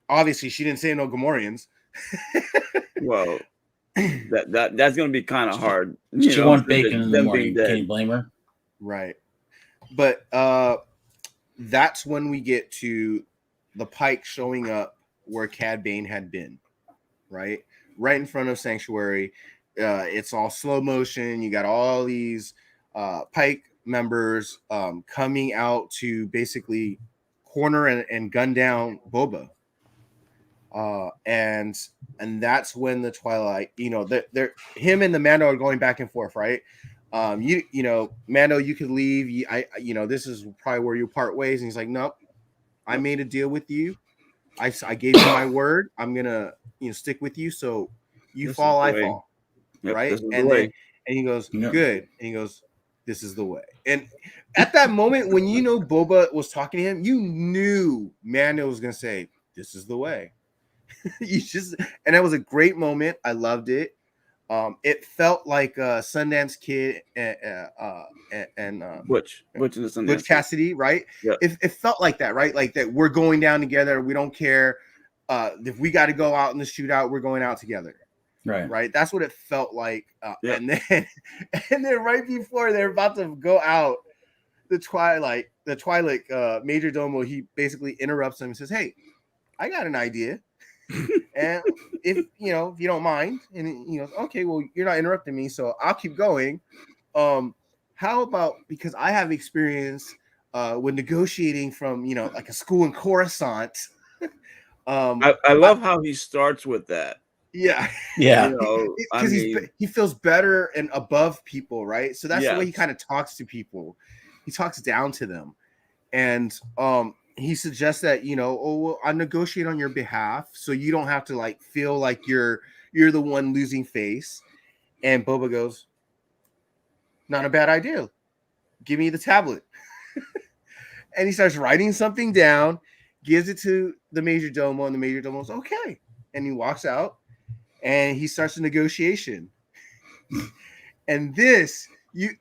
Obviously, she didn't save no Gamorreans. Well, that's going to be kind of hard. She wanted bacon in the morning. Can you blame her? Right. But that's when we get to the Pike showing up where Cad Bane had been, right in front of Sanctuary. It's all slow motion. You got all these Pike members coming out to basically corner and gun down Boba. And that's when the Twilight, they're him and the Mando are going back and forth, right? Mando, you could leave. This is probably where you part ways. And he's like, nope, I made a deal with you. I gave you my word. I'm gonna, stick with you. So you fall, I fall, right? And he goes, good. And he goes, this is the way. And at that moment, when Boba was talking to him, you knew Mando was gonna say, this is the way. And that was a great moment. I loved it. It felt like Sundance Kid and Butch Cassidy, right? Yeah. It felt like that, right? Like that we're going down together. We don't care if we got to go out in the shootout. We're going out together, right? That's what it felt like. And then right before they're about to go out, the Twilight Major Domo, he basically interrupts him and says, "Hey, I got an idea, and if you don't mind," and he goes, "Okay, well, you're not interrupting me, so I'll keep going. How about, because I have experience with negotiating from like a school in Coruscant." I love how he starts with that. Yeah, Yeah. I because mean, he feels better and above people, right? So that's the way he yes. kind of talks to people. He talks down to them, and he suggests that oh well, I negotiate on your behalf, so you don't have to like feel like you're the one losing face. And Boba goes, "Not a bad idea. Give me the tablet." And he starts writing something down, gives it to the Major Domo, and the Major Domo's okay, and he walks out, and he starts a negotiation. And this, you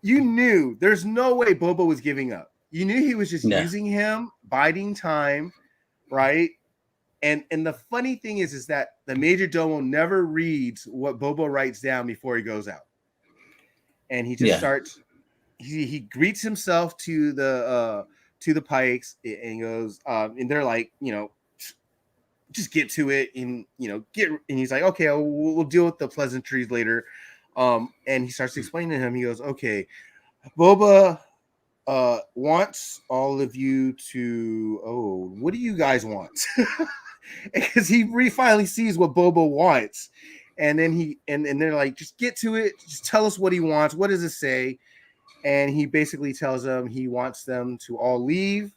knew there's no way Boba was giving up. You knew he was just using him, biding time, right? And the funny thing is that the Major Domo never reads what Boba writes down before he goes out, and he just starts. He greets himself to the Pikes and goes, and they're like, just get to it, and and he's like, okay, we'll deal with the pleasantries later. And he starts explaining to him. He goes, okay, Boba wants all of you to, what do you guys want? Because he finally sees what Boba wants, and then and they're like, just get to it, just tell us what he wants. What does it say? And he basically tells them he wants them to all leave,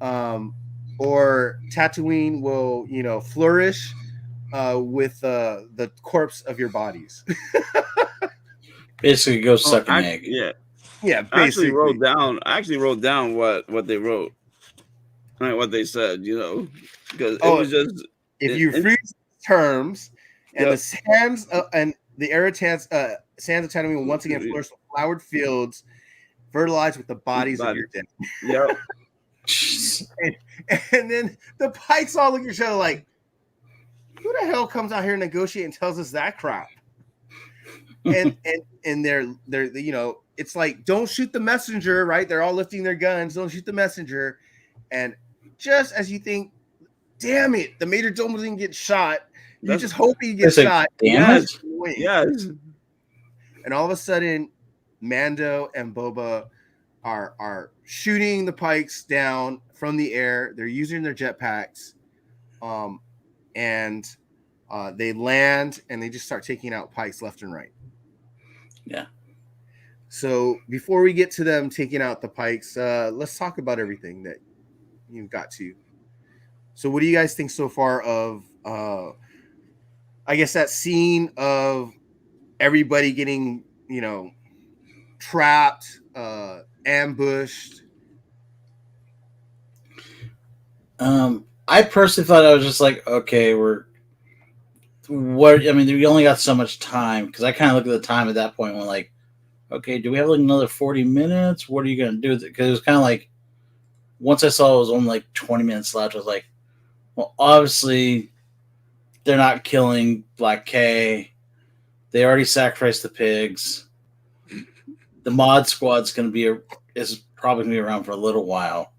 or Tatooine will flourish with the corpse of your bodies. Basically, go suck an egg. Yeah. Yeah, I basically. actually wrote down what they wrote, like what they said, because it was just, if you freeze terms, and the sands and the arid sands of Tatooine will once again flourish with flowered fields, fertilized with the bodies of your dead. Yep. and then the Pikes all look at each other like, who the hell comes out here and negotiate and tells us that crap? And they're it's like, don't shoot the messenger, right? They're all lifting their guns, don't shoot the messenger. And just as you think, damn it, the Major Domo didn't get shot, you just hope he gets shot. Yes. And all of a sudden, Mando and Boba are shooting the Pikes down from the air. They're using their jetpacks, and they land, and they just start taking out Pikes left and right. Yeah. So before we get to them taking out the Pikes, let's talk about everything that you've got to. So what do you guys think so far of, I guess, that scene of everybody getting, trapped, ambushed? I personally thought, I was just like, okay, we only got so much time, because I kind of looked at the time at that point when, like, okay, do we have like another 40 minutes? What are you going to do with it? Because it was kind of like, once I saw it was only like 20 minutes left, I was like, well, obviously they're not killing Black K. They already sacrificed the pigs. The mod squad's is probably going to be around for a little while.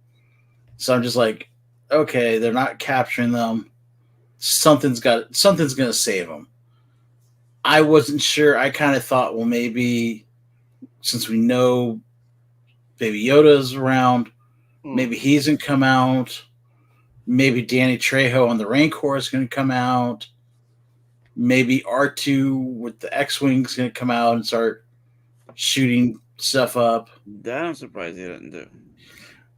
So I'm just like, okay, they're not capturing them. Something's going to save them. I wasn't sure. I kind of thought, well, maybe since we know Baby Yoda's around, maybe he's going to come out. Maybe Danny Trejo on the Rancor is going to come out. Maybe R2 with the X-Wing is going to come out and start shooting stuff up. That I'm surprised he didn't do.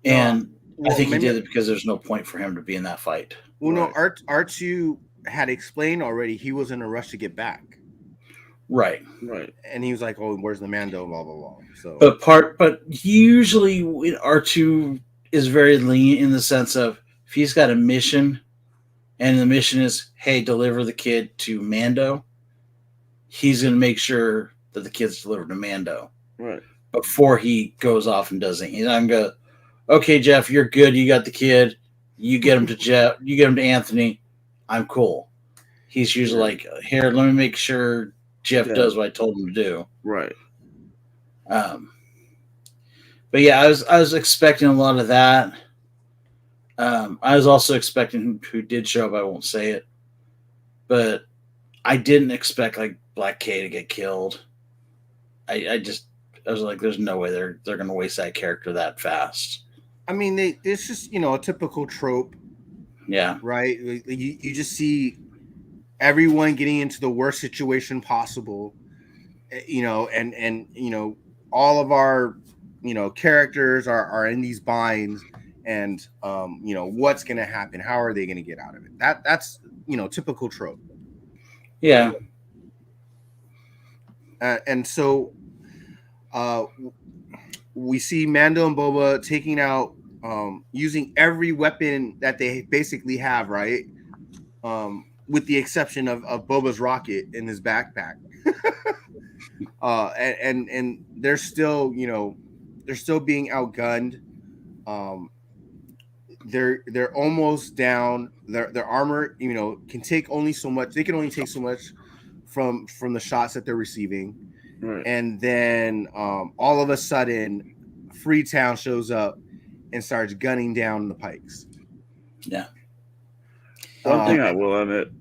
And I think he did it because there's no point for him to be in that fight. Well, no, R2 had explained already he was in a rush to get back. Right. And he was like, "Oh, where's the Mando?" Blah blah blah. So, but usually R2 is very lean in the sense of, if he's got a mission, and the mission is, hey, deliver the kid to Mando, he's going to make sure that the kid's delivered to Mando. Right. Before he goes off and does it. He's not going to go, okay, Jeff, you're good. You got the kid. You get him to Jeff. You get him to Anthony. I'm cool. He's usually like, here, let me make sure Jeff does what I told him to do. Right. But yeah, I was expecting a lot of that. I was also expecting who did show up. I won't say it, but I didn't expect like Black K to get killed. I was like, there's no way they're going to waste that character that fast. I mean, it's just a typical trope, Yeah, right? You just see everyone getting into the worst situation possible, and all of our characters are in these binds, and what's going to happen? How are they going to get out of it? That's typical trope. yeah. And so we see Mando and Boba taking out, using every weapon that they basically have, right? With the exception of Boba's rocket in his backpack. And they're still being outgunned. They're almost down. Their armor, can take only so much. They can only take so much from the shots that they're receiving. Right. And then all of a sudden, Freetown shows up and starts gunning down the Pikes. Yeah. One thing I will admit,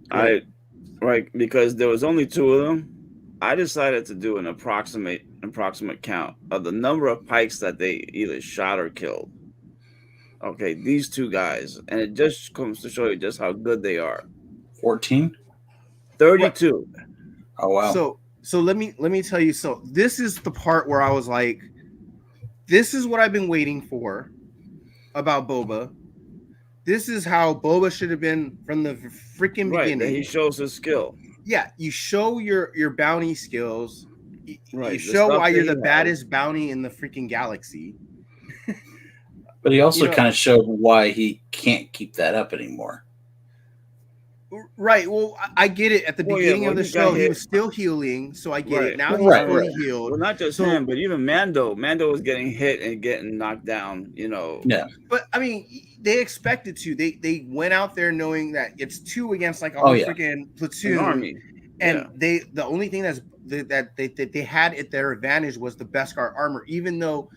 because there was only two of them, I decided to do an approximate count of the number of Pikes that they either shot or killed. Okay, these two guys, and it just comes to show you just how good they are. 14? 32. Oh wow. So let me tell you. So this is the part where I was like, this is what I've been waiting for about Boba. This is how Boba should have been from the freaking beginning. That he shows his skill. Yeah, you show your bounty skills. Right. You show why you're the baddest bounty in the freaking galaxy. But he also kind of showed why he can't keep that up anymore. Right. Well, I get it. At the beginning of the show, he was still healing, so I get it. Now he's fully healed. Well, not just him, but even Mando. Mando was getting hit and getting knocked down, Yeah. But I mean, they expected to. They went out there knowing that it's two against like a whole freaking platoon. An army. And the only thing that they had at their advantage was the Beskar armor, even though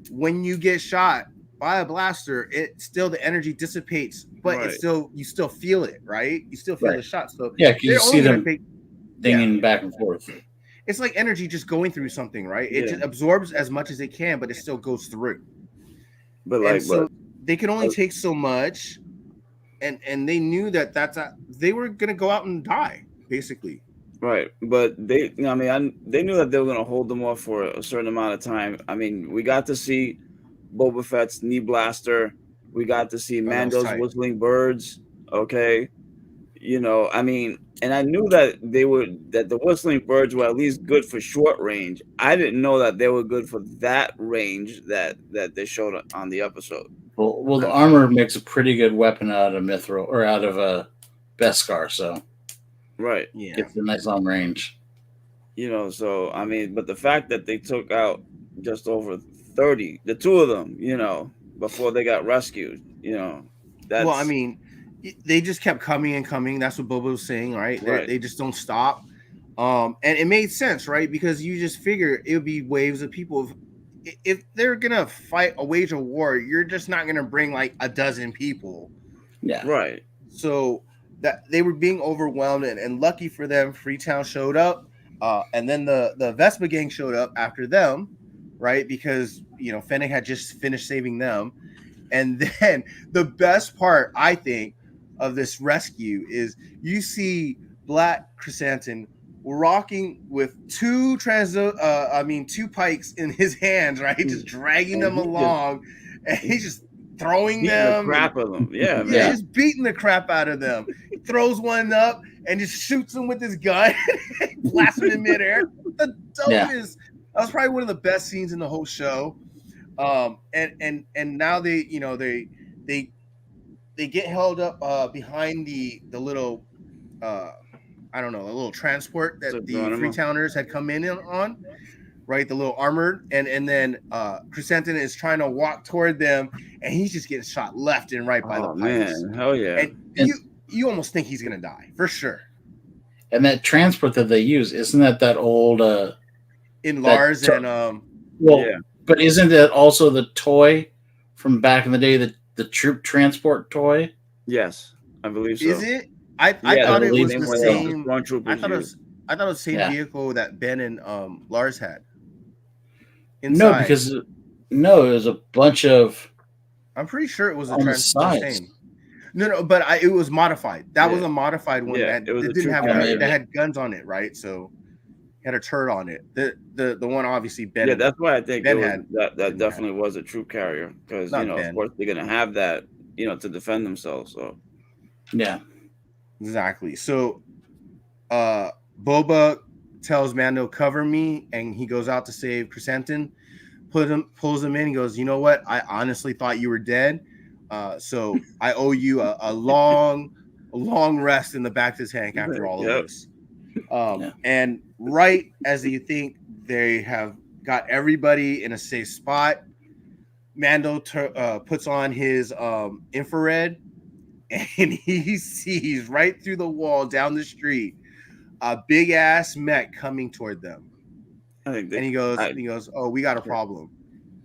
when you get shot by a blaster, it still, the energy dissipates, but it's still, you still feel it, right? You still feel the shot. So yeah, you see them dinging back and forth. It's like energy just going through something, right? It just absorbs as much as it can, but it still goes through. But they can only take so much, and they knew that they were gonna go out and die, basically. Right, but they knew that they were gonna hold them off for a certain amount of time. I mean, we got to see Boba Fett's knee blaster. We got to see Mando's whistling birds. Okay, and I knew that the whistling birds were at least good for short range. I didn't know that they were good for that range that they showed on the episode. Well, the armor makes a pretty good weapon out of Mithril or out of a Beskar, so it's a nice long range. So but the fact that they took out just over 30, the two of them, before they got rescued, that's... Well, they just kept coming and coming. That's what Boba was saying, right? They just don't stop. And it made sense, right? Because you just figure it would be waves of people. If they're gonna fight a wage of war, you're just not gonna bring like a dozen people. Yeah. Right. So that they were being overwhelmed, and lucky for them, Freetown showed up, and then the Vespa gang showed up after them, right? Because Fennec had just finished saving them. And then the best part, I think, of this rescue is you see Black Chrysanthemum rocking with two pikes in his hands, right? Just dragging them along, and he's just throwing them, the crap of them. Yeah, man. Just beating the crap out of them. He throws one up and just shoots them with his gun, blasts them in midair. The dopest. That was probably one of the best scenes in the whole show. And now they get held up behind the little the little transport that the Freetowners had come in on, right? The little armored, and then Chrysanthemum is trying to walk toward them, and he's just getting shot left and right by the Pikes. Man, hell yeah! And you almost think he's gonna die for sure. And that transport that they use, isn't that old? In Lars but But isn't it also the toy from back in the day, the troop transport toy? Yes, I believe so. Is it? I Yeah, thought I it was believe the so. same. Stormtroopers I thought it used. was. I thought it was the same Yeah. vehicle that Ben and Lars had. No, Inside. because no, it was a bunch of I'm pretty sure it was on the the sides. same. No, but it was modified. That was Yeah. a modified one. Yeah, that it was a didn't troop have carrier. that had guns on it, right? So it had a turret on it. The one obviously Ben. Yeah, that's why I think Ben it was, had that didn't definitely was a troop carrier, because Not of Ben. course they're gonna have that, to defend themselves. So Yeah. Exactly. So Boba tells Mando, cover me, and he goes out to save Chrysanthemum, pulls him in, he goes, you know what? I honestly thought you were dead. So I owe you a long rest in the back of his tank after all Yep. of this. And right as you think they have got everybody in a safe spot, Mando puts on his infrared, and he sees right through the wall down the street a big ass mech coming toward them. I think And he goes, oh, we got a problem.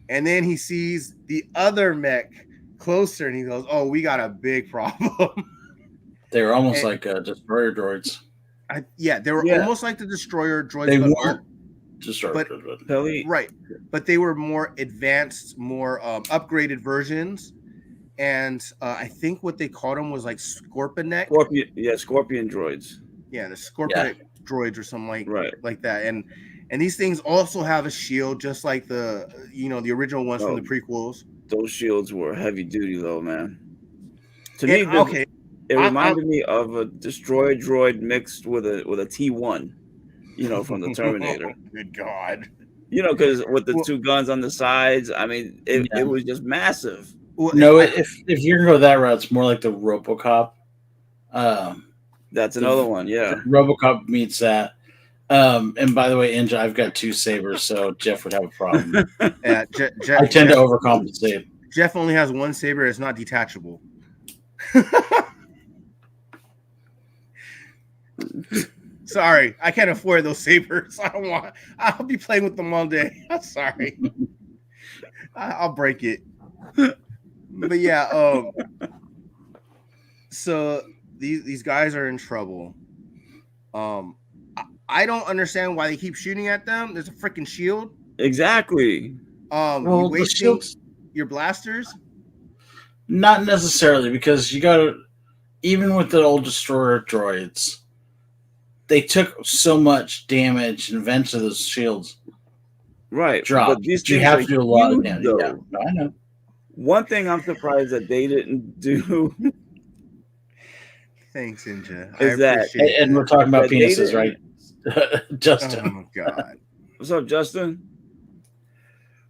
And then he sees the other mech closer, and he goes, oh, we got a big problem. They were almost like destroyer droids. They were almost like the destroyer droids. They but weren't destroyer droids. Right. But they were more advanced, more upgraded versions. And I think what they called them was like Scorpion droids. Yeah, the Scorpion droids or something like that. And these things also have a shield, just like the original ones from the prequels. Those shields were heavy duty though, man. To me, it reminded me of a destroyer droid mixed with a T1, from the Terminator. Good God. Because with the two guns on the sides, I mean, it was just massive. Well, no, if you're gonna go that route, it's more like the RoboCop. That's another one, yeah. RoboCop meets that. And by the way, Inja, I've got 2 sabers, so Jeff would have a problem. I tend to overcompensate. Jeff only has 1 saber; it's not detachable. Sorry, I can't afford those sabers. I'll be playing with them all day. I'm sorry. I'll break it. But yeah, so these guys are in trouble. I don't understand why they keep shooting at them. There's a freaking shield. Exactly. You wasting your blasters? Not necessarily, because you got to, even with the old destroyer droids, they took so much damage, and eventually those shields dropped. But you have to do a lot of damage. Yeah, I know. One thing I'm surprised that they didn't do. Thanks, Inja. Is that, and we're talking about penises, right? Justin. Oh God. What's up, Justin?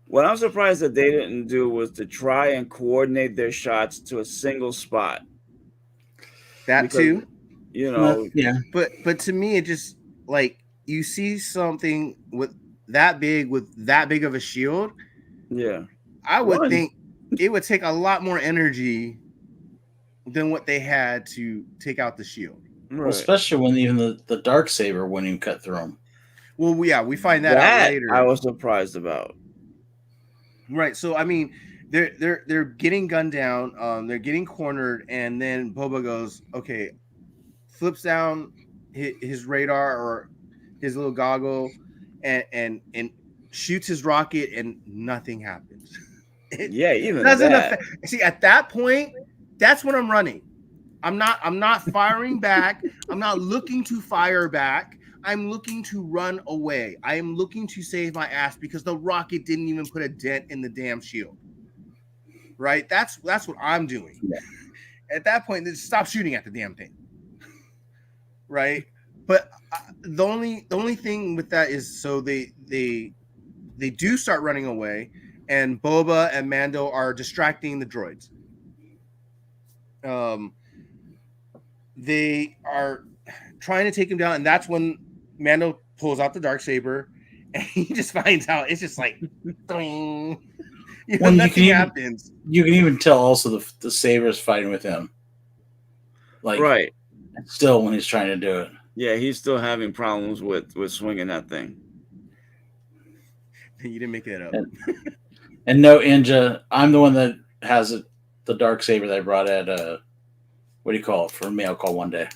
What I'm surprised that they didn't do was to try and coordinate their shots to a single spot. Too. Yeah. But to me, it just like you see something with that big of a shield. Yeah. I would think it would take a lot more energy than what they had to take out the shield. Right. Well, especially when even the dark saber wouldn't even cut through them. Well, yeah, we find that out later. I was surprised about. Right. So I mean, they're getting gunned down, they're getting cornered, and then Boba goes, okay, flips down his radar or his little goggle and shoots his rocket, and nothing happens. Even doesn't that. See, at that point, that's when I'm running. I'm not firing back. I'm not looking to fire back. I'm looking to run away. I am looking to save my ass because the rocket didn't even put a dent in the damn shield. Right? That's what I'm doing. Yeah. At that point, just stop shooting at the damn thing. Right? But the only thing with that is, so they do start running away, and Boba and Mando are distracting the droids. They are trying to take him down, and that's when Mando pulls out the darksaber, and he just finds out it's just like, nothing happens. You can even tell also the saber's fighting with him, like right. Still, when he's trying to do it, yeah, he's still having problems with swinging that thing. You didn't make that up. And no, Inja, I'm the one that has the dark saber that I brought at what do you call it for mail call one day.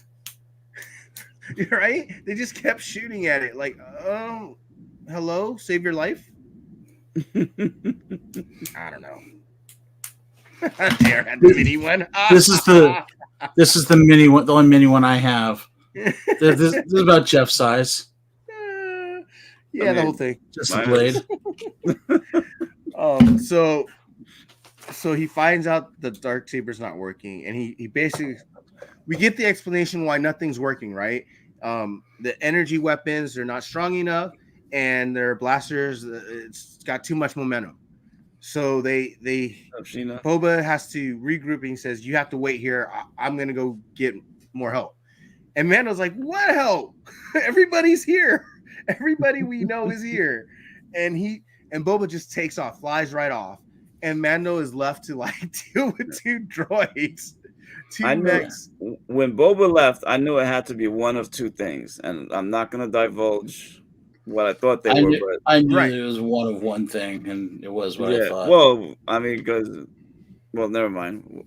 Right? They just kept shooting at it. Like, hello, save your life. I don't know. Dare had the mini one. This is the mini one, the only mini one I have. This is about Jeff's size. Yeah, the whole thing. Just a blade. So he finds out the dark saber's not working, and he basically, we get the explanation why nothing's working, right? The energy weapons, they're not strong enough, and their blasters, it's got too much momentum. So Boba has to regroup, and he says, "You have to wait here. I'm gonna go get more help." And Mando's like, "What help? Everybody's here. Everybody we know is here." And Boba just takes off, flies right off, and Mando is left to like deal with two droids, mechs. When Boba left, I knew it had to be one of two things, and I'm not going to divulge what I thought they were. But I knew it was one of one thing, and it was what I thought. Well, I mean, never mind.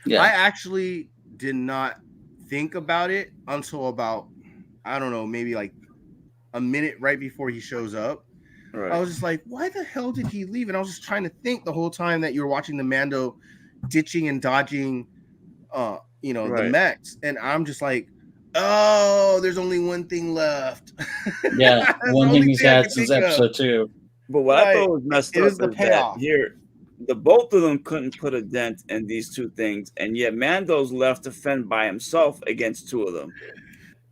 Yeah, I actually did not think about it until about, I don't know, maybe like a minute right before he shows up. Right. I was just like, why the hell did he leave? And I was just trying to think the whole time that you were watching the Mando ditching and dodging, the mechs. And I'm just like, oh, there's only one thing left. Yeah, one thing he's had since episode 2. But what I thought was messed up is the payoff. Here, both of them couldn't put a dent in these two things, and yet Mando's left to fend by himself against two of them.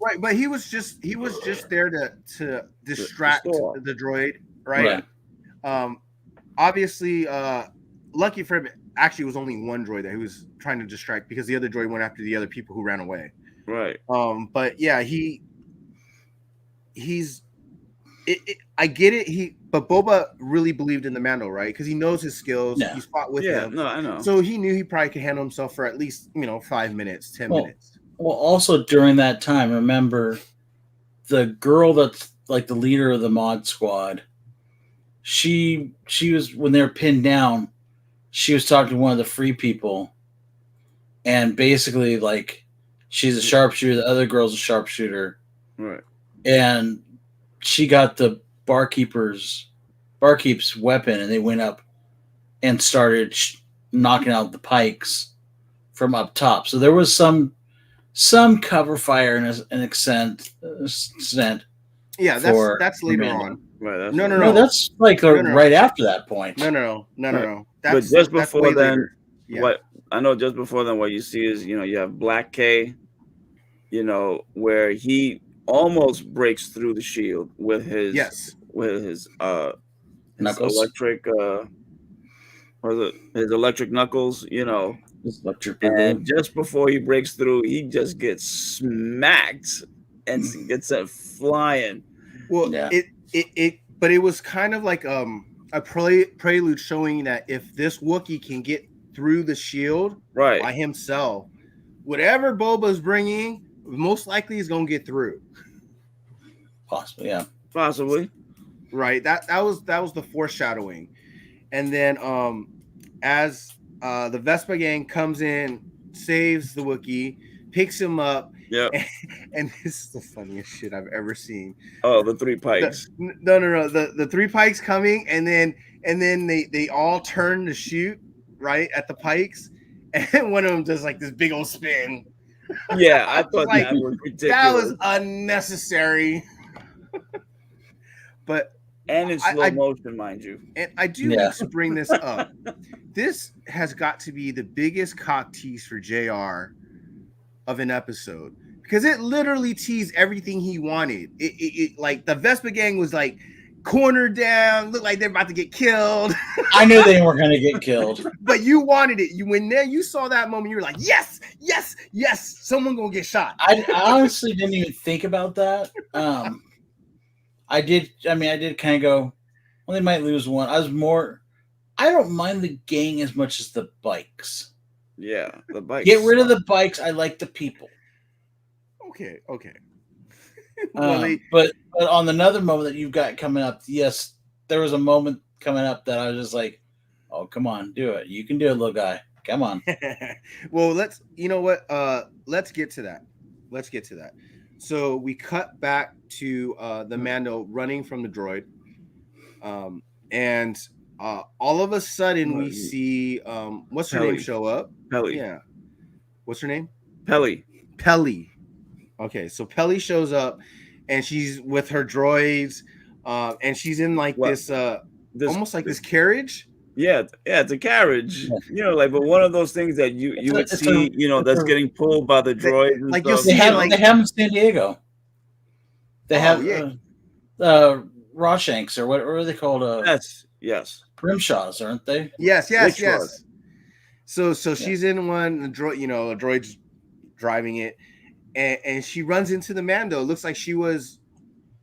Right, but he was just there to distract the droid, right? Obviously, lucky for him, actually, it was only one droid that he was trying to distract because the other droid went after the other people who ran away. Right. But yeah, I get it. But Boba really believed in the Mando, right? Because he knows his skills. Yeah. He's fought with him. No, I know. So he knew he probably could handle himself for at least 5 minutes, 10 minutes. Well, also during that time, remember the girl that's like the leader of the mod squad. She was, when they were pinned down, she was talking to one of the free people, and basically like she's a sharpshooter, the other girl's a sharpshooter, right? And she got the barkeep's weapon, and they went up and started knocking out the pikes from up top. So there was some cover fire in an extent. Yeah, that's later on. Right, no, that's like right after that point. No. But just before then, what I know, just before then, what you see is you have Black K, where he almost breaks through the shield with his knuckles, electric his electric knuckles, and then just before he breaks through, he just gets smacked and gets sent flying. Well, yeah. But it was kind of like a prelude showing that if this Wookiee can get through the shield by himself, whatever Boba's bringing, most likely is going to get through. Possibly, yeah. Possibly. Right. That was the foreshadowing. And then as the Vespa gang comes in, saves the Wookiee, picks him up. Yep. And this is the funniest shit I've ever seen. Oh, the 3 pikes. No. The 3 pikes coming, and then they all turn to shoot right at the pikes, and one of them does like this big old spin. Yeah, I thought that was ridiculous. That was unnecessary. But and in slow motion, mind you. And I do need to bring this up. This has got to be the biggest cock tease for JR of an episode, because it literally teased everything he wanted. It like the Vespa gang was like cornered down, looked like they're about to get killed. I knew they weren't going to get killed, but you wanted it. You saw that moment, you were like, yes, someone gonna get shot. I honestly didn't even think about that. I did kind of go, well, they might lose one. I don't mind the gang as much as the bikes. Yeah, the bikes. Get rid of the bikes. I like the people. Okay. But on another moment that you've got coming up, yes, there was a moment coming up that I was just like, Oh, come on, do it. You can do it, little guy. Come on. Well, let's get to that. Let's get to that. So we cut back to the Mando running from the droid. And all of a sudden we see what's her name show up? Pelly. Yeah. What's her name? Pelly. Okay, so Pelly shows up and she's with her droids, and she's in like this almost like this carriage. Yeah, it's a carriage. Yeah. But one of those things that you would see, that's getting pulled by the droids. And like stuff. you'll see, they have them in San Diego. They have Rawshanks, or what are they called? Yes. Grimshaws, aren't they? Yes. So she's in one, the droid, a droid's driving it, and she runs into the Mando. It looks like she was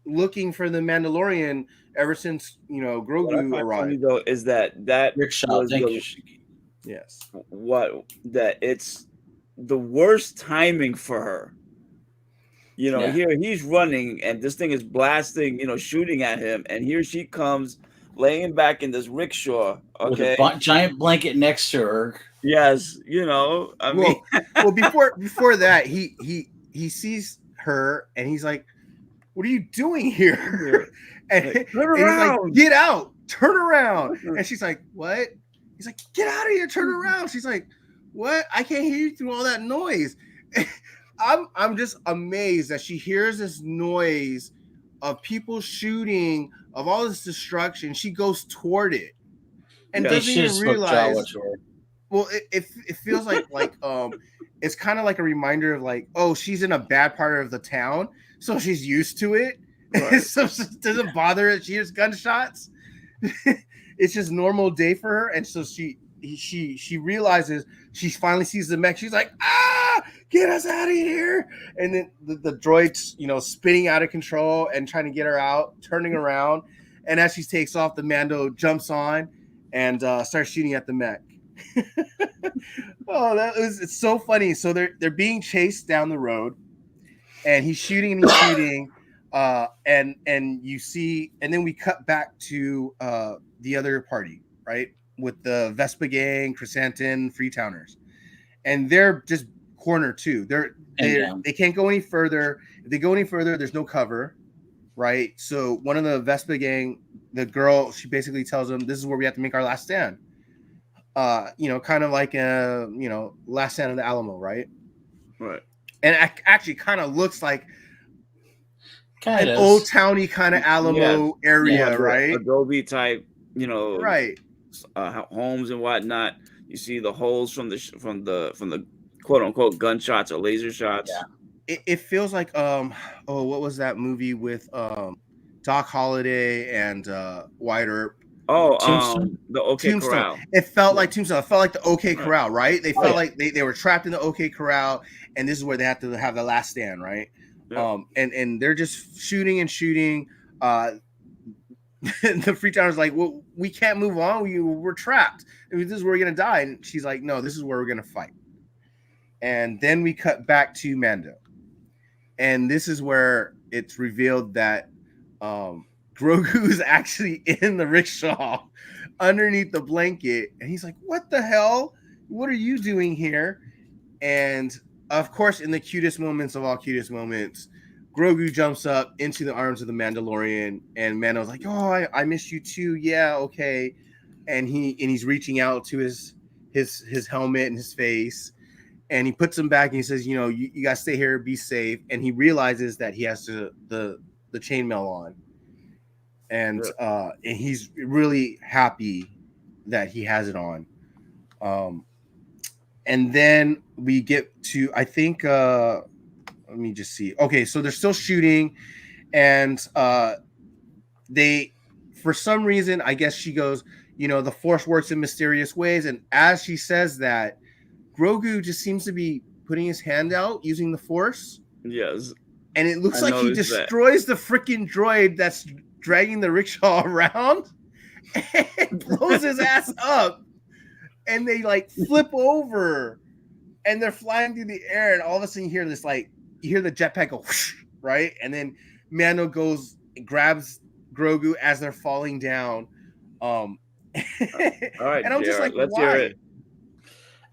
looking for the Mandalorian ever since Grogu arrived. Funny though is that rickshaw. Thank you. Yes. That it's the worst timing for her. Here he's running and this thing is blasting, shooting at him, and here she comes laying back in this rickshaw, okay, with a giant blanket next to her. Yes, I mean, well, before that, he sees her and he's like, "What are you doing here?" and turn around. He's like, "Get out, turn around." And she's like, "What?" He's like, "Get out of here, turn around." She's like, "What? I can't hear you through all that noise." I'm just amazed that she hears this noise of people shooting, of all this destruction. She goes toward it and doesn't even realize. Well, it feels like it's kind of like a reminder of like, oh, she's in a bad part of the town, so she's used to it. Right. So it doesn't bother her. She hears gunshots. It's just normal day for her, and so she realizes, she finally sees the mech. She's like, get us out of here. And then the droid's spinning out of control and trying to get her out, turning around, and as she takes off, the Mando jumps on and starts shooting at the mech. It's so funny. So they're being chased down the road, and he's shooting and you see, and then we cut back to the other party, right, with the Vespa gang, Chrysanthemum, Freetowners, and they're just cornered too. They can't go any further. If they go any further, there's no cover, right? So one of the Vespa gang, the girl, she basically tells them, "This is where we have to make our last stand." Kind of like Last Stand of the Alamo, right? Right. And actually kind of looks like an old towny kind of Alamo area, right? Adobe type, right. Homes and whatnot. You see the holes from the quote unquote gunshots or laser shots. Yeah. It feels like what was that movie with Doc Holliday and Wyatt Earp? The OK Tombstone. Corral. It felt like Tombstone. It felt like the OK Corral, right? They felt like they were trapped in the OK Corral, and this is where they have to have the last stand, right? Yeah. And they're just shooting. The Freetowners like, well, we can't move on. We're trapped. This is where we're gonna die. And she's like, no, this is where we're gonna fight. And then we cut back to Mando, and this is where it's revealed that Grogu is actually in the rickshaw underneath the blanket, and he's like, what the hell? What are you doing here? And of course, in the cutest moments of all cutest moments, Grogu jumps up into the arms of the Mandalorian, and Mando's like, oh, I missed you too. Yeah, okay. And he's reaching out to his helmet and his face, and he puts him back, and he says, you guys stay here, be safe. And he realizes that he has the chainmail on. And he's really happy that he has it on. And then we get to, I think, let me just see. Okay, so they're still shooting, and they, for some reason, I guess she goes, the Force works in mysterious ways. And as she says that, Grogu just seems to be putting his hand out using the Force. Yes. And it looks like he destroys the freaking droid that's dragging the rickshaw around and blows his ass up. And they like flip over, and they're flying through the air, and all of a sudden you hear this, like, you hear the jetpack go whoosh, right? And then Mando goes and grabs Grogu as they're falling down. All right, And I'm just like, Jared, let's hear why? it.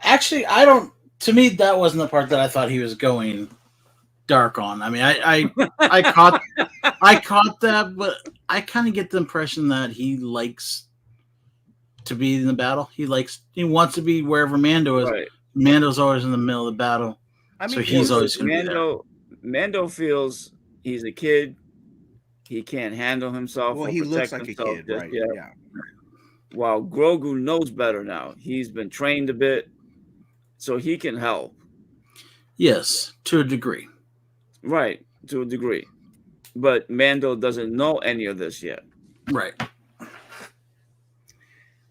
Actually, I don't. To me, that wasn't the part that I thought he was going dark on. I mean, I caught that, but I kind of get the impression that he likes to be in the battle. He wants to be wherever Mando is. Right. Mando's always in the middle of the battle, I so mean, he's Well, always because going to be there. Mando feels he's a kid. He can't handle himself well, or he looks protect like a himself kid, just right? yet. Yeah. While Grogu knows better now. He's been trained a bit, so he can help. Yes, to a degree. Right, to a degree. But Mando doesn't know any of this yet. Right.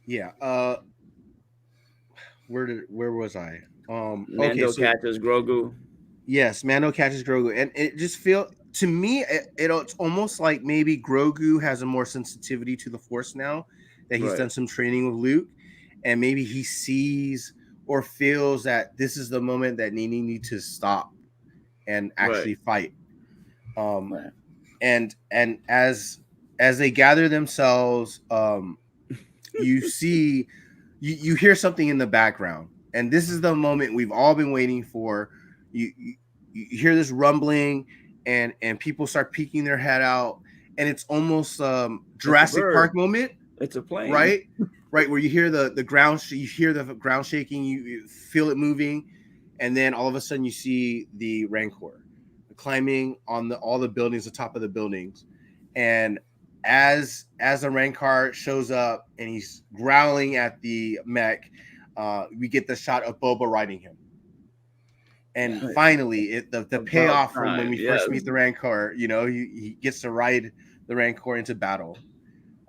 Yeah. Where was I? Okay, Mando so catches Grogu. yes, Mando catches Grogu, and it just feel to me it's almost like maybe Grogu has a more sensitivity to the Force now that he's Right. done some training with Luke, and maybe he sees or feels that this is the moment that Nini needs to stop and actually fight. Right. And as they gather themselves, you see you hear something in the background, and this is the moment we've all been waiting for. You hear this rumbling, and people start peeking their head out, and it's almost Jurassic Park moment. It's a plane, right? Right, where you hear the ground, you hear the ground shaking, you feel it moving, and then all of a sudden you see the Rancor climbing on all the buildings, the top of the buildings, and as the Rancor shows up and he's growling at the mech, we get the shot of Boba riding him. And finally, the payoff from when we first meet the Rancor, he gets to ride the Rancor into battle.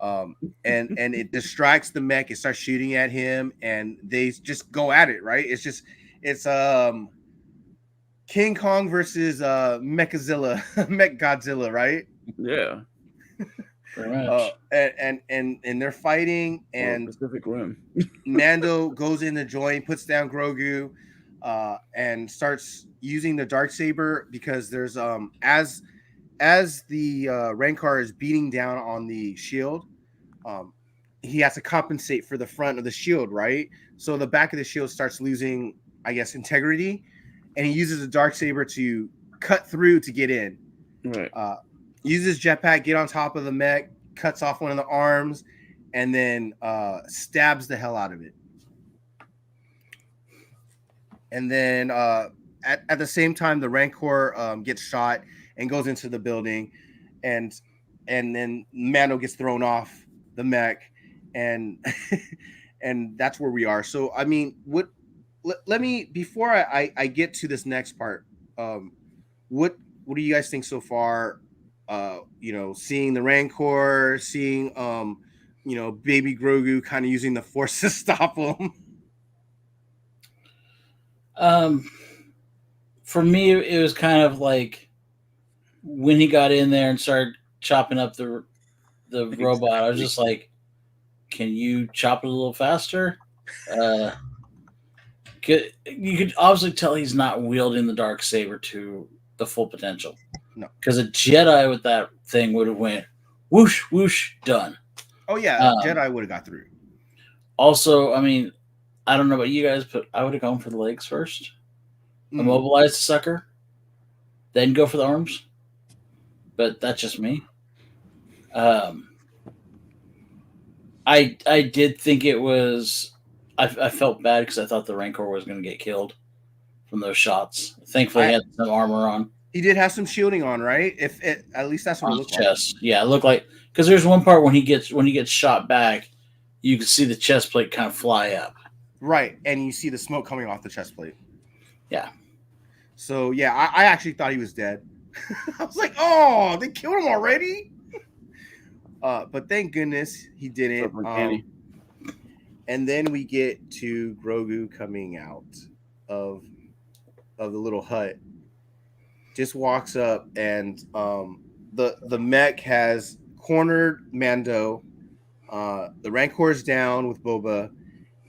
And it distracts the mech. It starts shooting at him, and they just go at it. Right? It's King Kong versus Mechazilla, Mech Godzilla, right? Yeah. Very much. And they're fighting, and Pacific Rim. Mando goes in the joint, puts down Grogu, and starts using the Darksaber because there's as the Rancor is beating down on the shield, he has to compensate for the front of the shield, right? So the back of the shield starts losing, I guess, integrity, and he uses the Darksaber to cut through to get in. Right. Uses jetpack, get on top of the mech, cuts off one of the arms, and then stabs the hell out of it. And then at the same time, the Rancor gets shot and goes into the building, and then Mando gets thrown off the mech, and and that's where we are. So I mean, let me before I get to this next part, what do you guys think so far? Seeing the Rancor, seeing baby Grogu kind of using the Force to stop him. For me, it was kind of like when he got in there and started chopping up the robot. I was just like, "Can you chop it a little faster?" You could obviously tell he's not wielding the Darksaber to the full potential. No, because a Jedi with that thing would have went whoosh whoosh done. Oh yeah, Jedi would have got through. Also, I mean, I don't know about you guys, but I would have gone for the legs first, immobilize the sucker, then go for the arms. But that's just me. I did think it was. I felt bad because I thought the Rancor was going to get killed from those shots. Thankfully, he had some armor on. He did have some shielding on, right? At least that's what it looked chest. Like. Yeah, it looked like because there's one part when he gets shot back, you can see the chest plate kind of fly up. Right, and you see the smoke coming off the chest plate. Yeah. So yeah, I actually thought he was dead. I was like, oh, they killed him already. But thank goodness he didn't. And then we get to Grogu coming out of the little hut. Just walks up, and the mech has cornered Mando. The Rancor's down with Boba,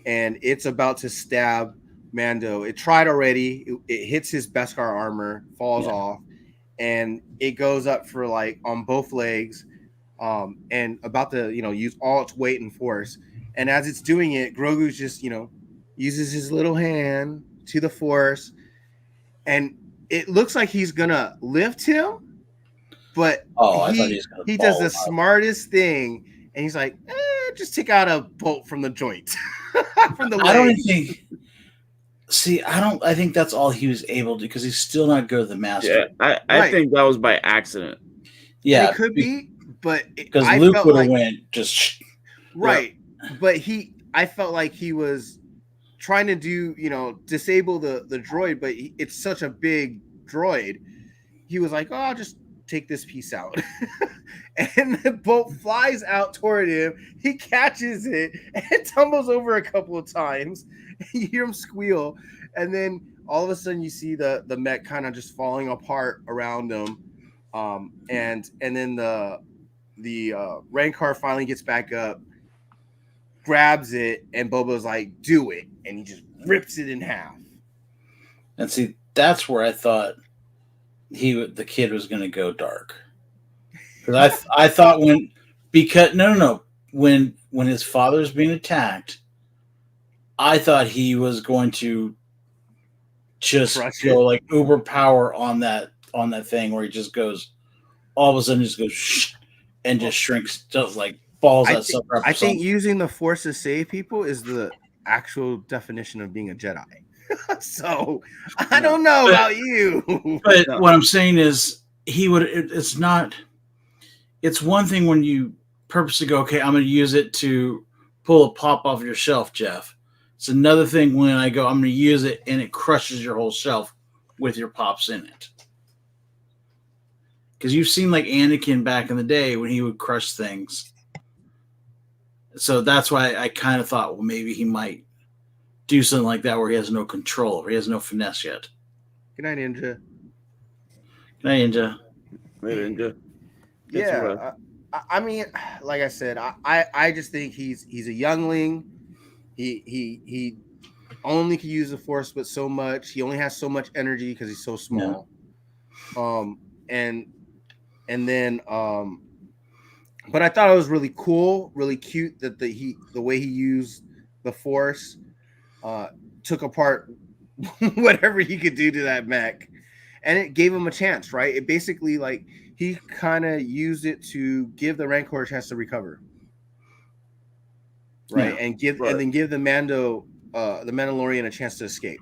and it's about to stab Mando. It tried already. It hits his Beskar armor, falls off, and it goes up for like on both legs, and about to use all its weight and force. And as it's doing it, Grogu's just, uses his little hand to the Force, and it looks like he's gonna lift him, but I thought he was going to he does ball the him up. smartest thing, and he's like, just take out a bolt from the joint, from the leg. I don't even think. See, I think that's all he was able to, because he's still not good at the master. Yeah, I think that was by accident. Yeah, it could be, but because I Luke felt would have like, went just right. But I felt like he was trying to do, disable the droid, but it's such a big droid. He was like, I'll just take this piece out. And the bolt flies out toward him. He catches it and tumbles over a couple of times. You hear him squeal, and then all of a sudden you see the mech kind of just falling apart around him. And then the Rancor finally gets back up, grabs it, and Boba's like, do it, and he just rips it in half. And see, that's where I thought the kid was going to go dark. Because I thought when his father's being attacked, I thought he was going to just go like uber power on that thing, where he just goes, all of a sudden just goes shh, and just shrinks, just like balls that stuff up. I think using the Force to save people is the actual definition of being a Jedi. So I don't know about you, but what I'm saying is it's one thing when you purposely go, okay, I'm going to use it to pull a pop off your shelf, Jeff. It's another thing when I go, I'm going to use it and it crushes your whole shelf with your pops in it. Because you've seen like Anakin back in the day when he would crush things. So that's why I kind of thought, well, maybe he might do something like that where he has no control, or he has no finesse yet. Good night, Ninja. Good night, Ninja. Ninja. Yeah, I mean, like I said, I just think he's a youngling. He only can use the Force, but so much. He only has so much energy because he's so small. Yeah. And then but I thought it was really cool, really cute that the way he used the Force took apart whatever he could do to that mech, and it gave him a chance, right? It basically, like, he kind of used it to give the Rancor a chance to recover, right? Yeah. And then give the Mandalorian a chance to escape.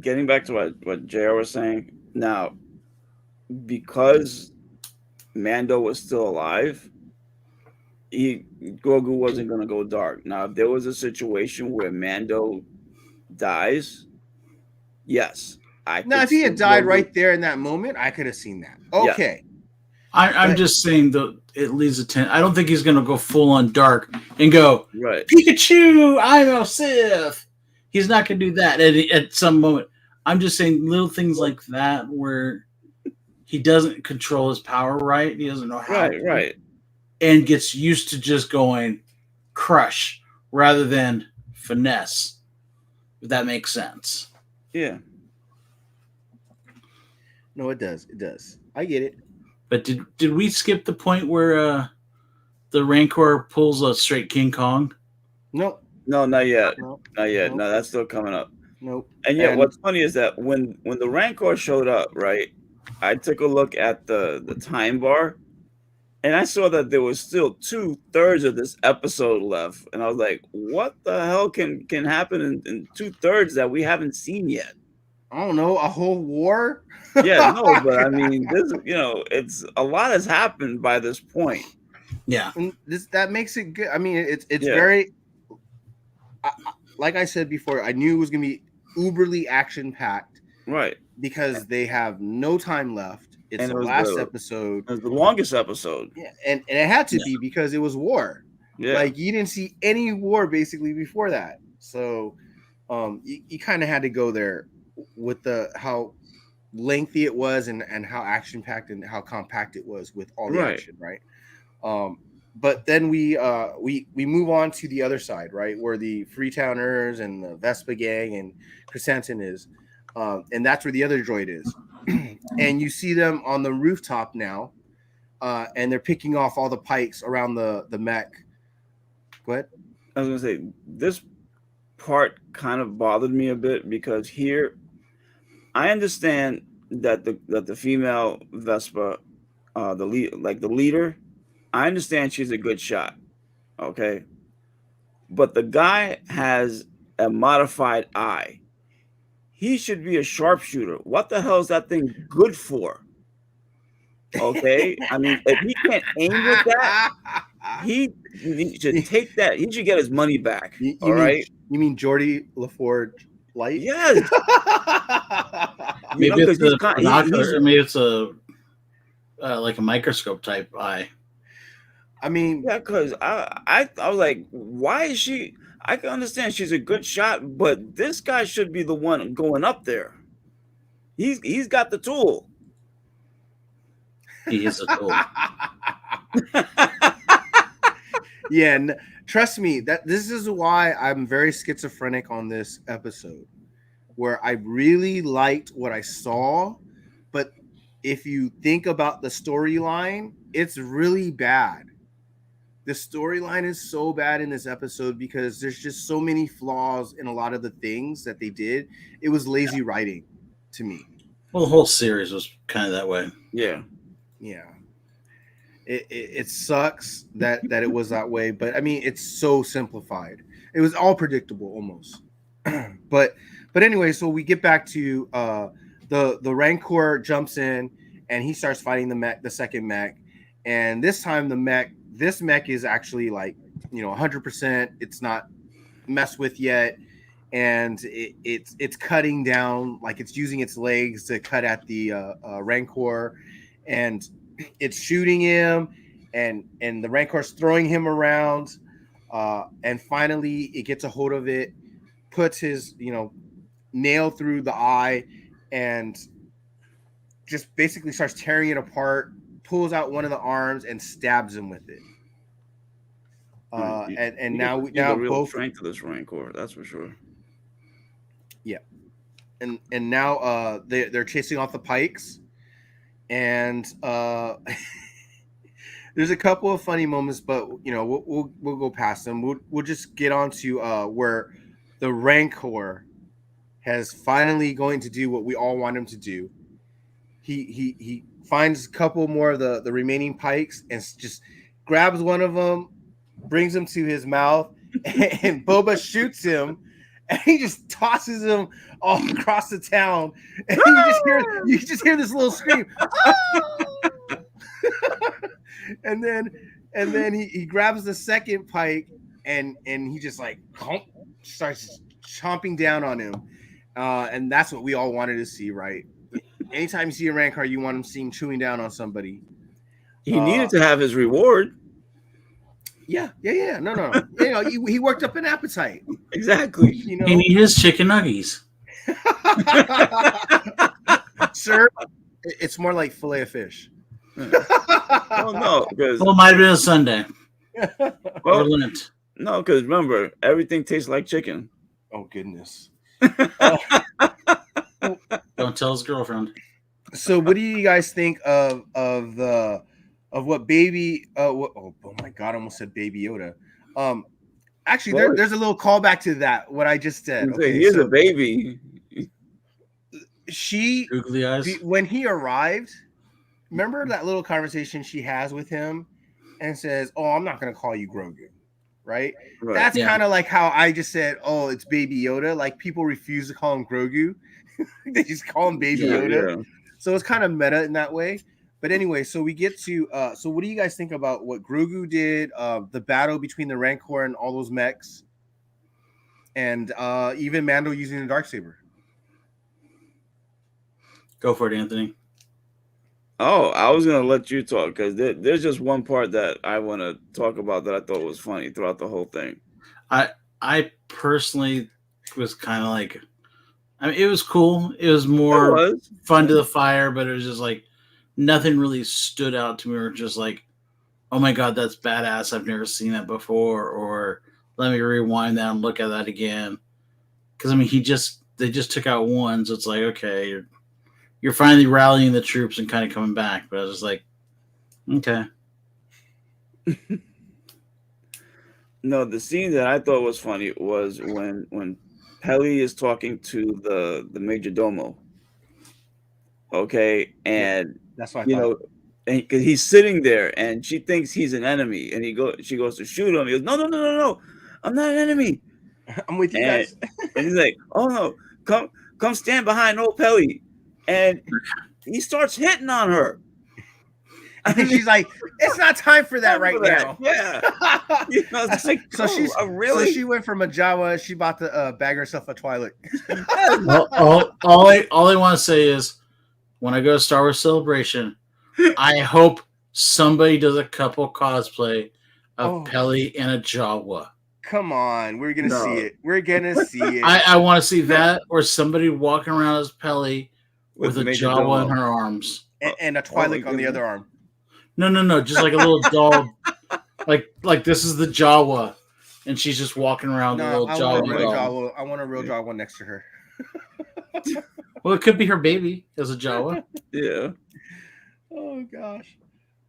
Getting back to what JR was saying, now, because Mando was still alive, Grogu wasn't going to go dark. Now, if there was a situation where Mando dies, yes. Now, if he had died right there in that moment, I could have seen that. Okay. Yeah. I'm just saying that it leaves a 10. I don't think he's going to go full on dark and go, right, Pikachu, I'm a Sith. He's not going to do that at some moment. I'm just saying little things like that where he doesn't control his power right. He doesn't know how to. Right. And gets used to just going crush rather than finesse. If that makes sense. Yeah. No, it does. It does. I get it. But did we skip the point where the Rancor pulls a straight King Kong? Nope. No, not yet. Nope. Not yet. Nope. No, that's still coming up. Nope. And yet, what's funny is that when the Rancor showed up, right, I took a look at the time bar, and I saw that there was still 2/3 of this episode left. And I was like, what the hell can happen in 2/3 that we haven't seen yet? I don't know, a whole war? Yeah, no, but I mean, this, it's a lot has happened by this point. Yeah. And that makes it good. I mean, it's very, like I said before, I knew it was going to be uberly action-packed. Right. Because they have no time left. It's the last episode. It was the longest episode. Yeah, and it had to be because it was war. Yeah. Like, you didn't see any war basically before that. So you kind of had to go there with how lengthy it was and how action-packed and how compact it was with all the action, right? But then we move on to the other side, right, where the Freetowners and the Vespa gang and Chrysanthemum is, and that's where the other droid is. And you see them on the rooftop now, and they're picking off all the pikes around the mech. Go ahead. I was gonna say this part kind of bothered me a bit because here I understand that the female Vespa, the leader, I understand she's a good shot, okay, but the guy has a modified eye. He should be a sharpshooter. What the hell is that thing good for? Okay, I mean, if he can't aim with that, he should take that. He should get his money back. All right. You mean Geordie LaForge light? Yes. Maybe Because it's a binocular. Maybe it's a like a microscope type eye. I mean, yeah, because I was like, why is she? I can understand she's a good shot, but this guy should be the one going up there. He's got the tool. He is a tool. Yeah, trust me, that this is why I'm very schizophrenic on this episode, where I really liked what I saw, but if you think about the storyline, it's really bad. The storyline is so bad in this episode because there's just so many flaws in a lot of the things that they did. It was lazy writing to me. Well, the whole series was kind of that way. Yeah. It sucks that it was that way, but I mean, it's so simplified. It was all predictable almost. but anyway, so we get back to the Rancor jumps in and he starts fighting the second mech, and this time this mech is actually like 100%. It's not messed with yet, and it's cutting down, like it's using its legs to cut at the Rancor, and it's shooting him, and the Rancor's throwing him around, and finally it gets a hold of it, puts his nail through the eye, and just basically starts tearing it apart, pulls out one of the arms and stabs him with it. Now the real both strength of this Rancor, that's for sure. Yeah, and now they're chasing off the Pikes, and there's a couple of funny moments, but we'll go past them. We'll just get on to where the Rancor has finally going to do what we all want him to do. He finds a couple more of the remaining Pikes and just grabs one of them, brings him to his mouth, and Boba shoots him, and he just tosses him all across the town, and you just hear this little scream. and then he grabs the second Pike, and he just like starts chomping down on him, and that's what we all wanted to see, right? Anytime you see a Rancor, you want him seen chewing down on somebody. He needed to have his reward. Yeah. No. He worked up an appetite. Exactly. He needed his chicken nuggets. Sir, it's more like fillet of fish. Oh no, because it might have been a Sunday. Or Lent. No, because remember, everything tastes like chicken. Oh goodness. Don't tell his girlfriend. So, what do you guys think of what Baby? Oh my God! I almost said Baby Yoda. Actually, there's a little callback to that. What I just said. Okay, he is a baby. Googly eyes. When he arrived, remember that little conversation she has with him, and says, "Oh, I'm not going to call you Grogu." Right? That's kind of like how I just said, "Oh, it's Baby Yoda." Like people refuse to call him Grogu. They just call him Baby Yoda. Yeah. So it's kind of meta in that way. But anyway, so we get to so what do you guys think about what Grogu did, the battle between the Rancor and all those mechs, and even Mando using the Darksaber? Go for it, Anthony. Oh, I was going to let you talk because there's just one part that I want to talk about that I thought was funny throughout the whole thing. I personally was kind of like, I mean, it was cool. It was more fun to the fire, but it was just like nothing really stood out to me. Or just like, oh my God, that's badass. I've never seen that before. Or let me rewind that and look at that again. Because I mean, they just took out one, so it's like, okay, you're finally rallying the troops and kind of coming back. But I was just like, okay. No, the scene that I thought was funny was when Pelly is talking to the major domo. Okay, Yep, and that's what I you thought. know, and because he's sitting there and she thinks he's an enemy, and she goes to shoot him. He goes, no, no, no, no, no, I'm not an enemy. I'm with you And guys. and he's like, oh no, come stand behind old Pelly, and he starts hitting on her. I And mean, she's like, "It's not time for that time right for that, now." yeah. You know, it's like, so oh, so really? she went from a Jawa. She bought to bag herself a Twilight. Yes. All I want to say is, when I go to Star Wars Celebration, I hope somebody does a couple cosplay of Oh, Pelly and a Jawa. come on, we're gonna see No, it. We're gonna see it. I want to see that, or somebody walking around as Pelly with with the a major Jawa in domo. her arms. And a Oh my Twilight on the goodness. other arm. No, just like a little doll, like this is the Jawa, and she's just walking around the No, little I want a Oh Jawa my real doll. Jawa. I want a real Yeah. Jawa next to her. Well, it could be her baby as a Jawa. Yeah. Oh gosh.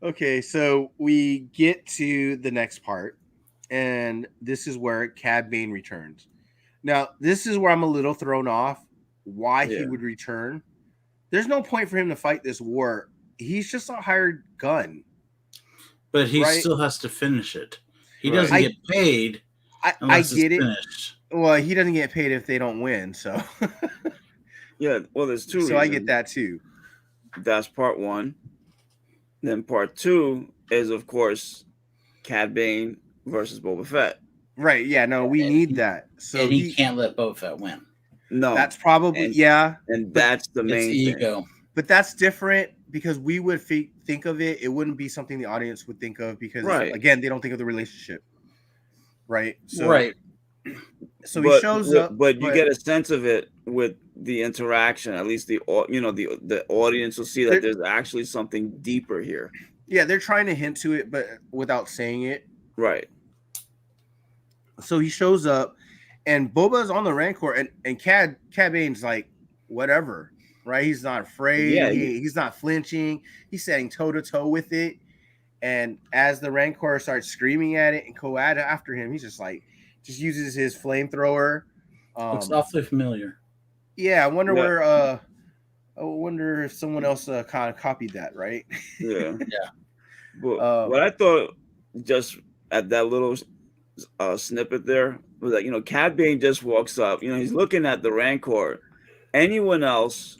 Okay, so we get to the next part, and this is where Cad Bane returns. Now, this is where I'm a little thrown off why he Yeah. would return. There's no point for him to fight this war. He's just a hired gun. But he Right. still has to finish it. He Right. doesn't I- get paid I unless get it's it. finished. Well, he doesn't get paid if they don't win, so Yeah. Well, there's two so reasons. I get that too. That's part one. Then part two is, of course, Cad Bane versus Boba Fett. Right? Yeah. No, we And need he- that. So And he can't let Boba Fett win. No, that's probably and, yeah, and but that's the It's main thing. ego. but that's different because we would think of it. It wouldn't be something the audience would think of because Right. again, they don't think of the relationship. Right. So Right. So he shows up, but you get a sense of it with the interaction. At least the audience will see that There- there's actually something deeper here. Yeah, they're trying to hint to it, but without saying it. Right. So he shows up, and Boba's on the Rancor, and Cad Bane's like, whatever, right? He's not afraid. Yeah, He's not flinching. He's standing toe to toe with it. And as the Rancor starts screaming at it and Coad after him, he's just uses his flamethrower. Looks awfully familiar. Yeah, I wonder Yeah. where. I wonder if someone else kind of copied that, right? Yeah. Yeah. But what I thought just at that little snippet there was that, Cad Bane just walks up. He's looking at the Rancor. Anyone else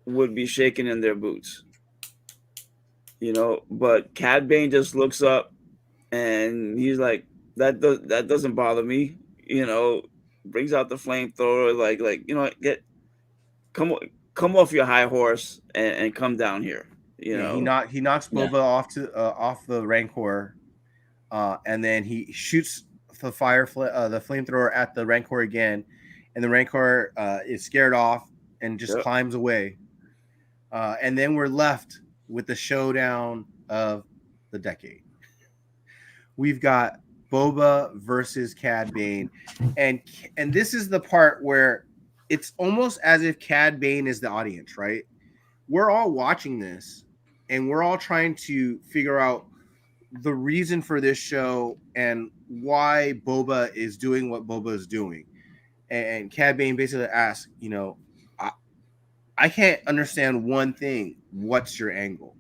would be shaking in their boots. But Cad Bane just looks up and he's like, that doesn't bother me. Brings out the flamethrower, come off your high horse and come down here. He knocks Boba off the Rancor, and then he shoots the the flamethrower at the Rancor again, and the Rancor is scared off and just climbs away. And then we're left with the showdown of the decade. We've got Boba versus Cad Bane, and this is the part where it's almost as if Cad Bane is the audience, right? We're all watching this, and we're all trying to figure out the reason for this show and why Boba is doing what Boba is doing. And Cad Bane basically asks, I can't understand one thing. What's your angle?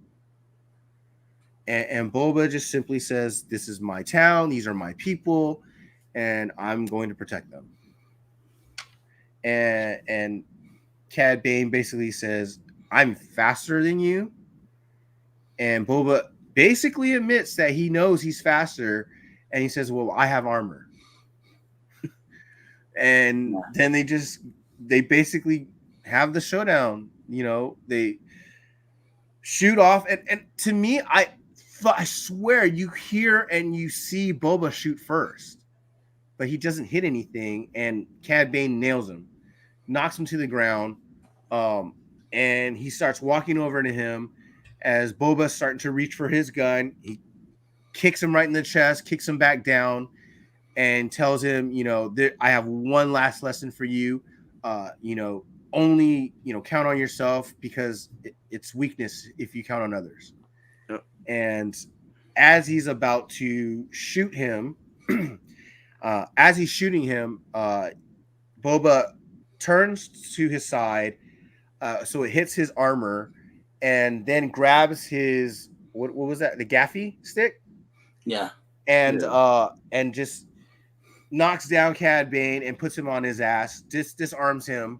And Boba just simply says, this is my town. These are my people. And I'm going to protect them. And Cad Bane basically says, I'm faster than you. And Boba basically admits that he knows he's faster. And he says, well, I have armor. And then they basically have the showdown. They shoot off. And to me, I swear you hear and you see Boba shoot first. But he doesn't hit anything. And Cad Bane nails him. Knocks him to the ground. And he starts walking over to him as Boba's starting to reach for his gun. He kicks him right in the chest, kicks him back down, and tells him, I have one last lesson for you. Only, count on yourself because it's weakness if you count on others. Yep. And as he's about to shoot him, As he's shooting him, Boba turns to his side, so it hits his armor, and then grabs his what was that? The gaffy stick, Yeah. and just knocks down Cad Bane and puts him on his ass, disarms him,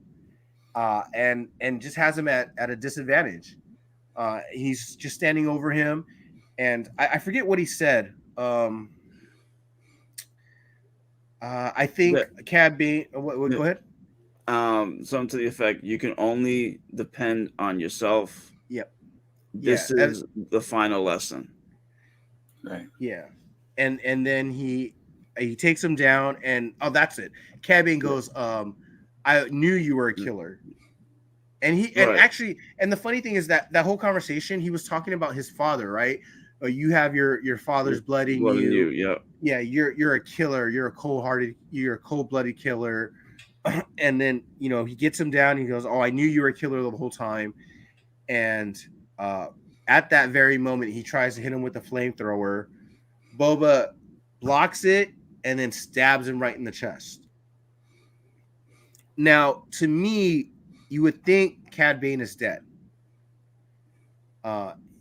and just has him at a disadvantage. He's just standing over him, and I forget what he said. I think Cad Bane. Go ahead. Something to the effect, you can only depend on yourself. Yep. This is the final lesson. Right. Yeah. And then he takes him down, and that's it. Cad Bane goes, I knew you were a killer. And actually, and the funny thing is that whole conversation, he was talking about his father, right? You have your father's blood in you. Yeah, you're a killer. You're a cold-blooded killer. And then, he gets him down. And he goes, "Oh, I knew you were a killer the whole time." And at that very moment, he tries to hit him with the flamethrower. Boba blocks it and then stabs him right in the chest. Now, to me, you would think Cad Bane is dead.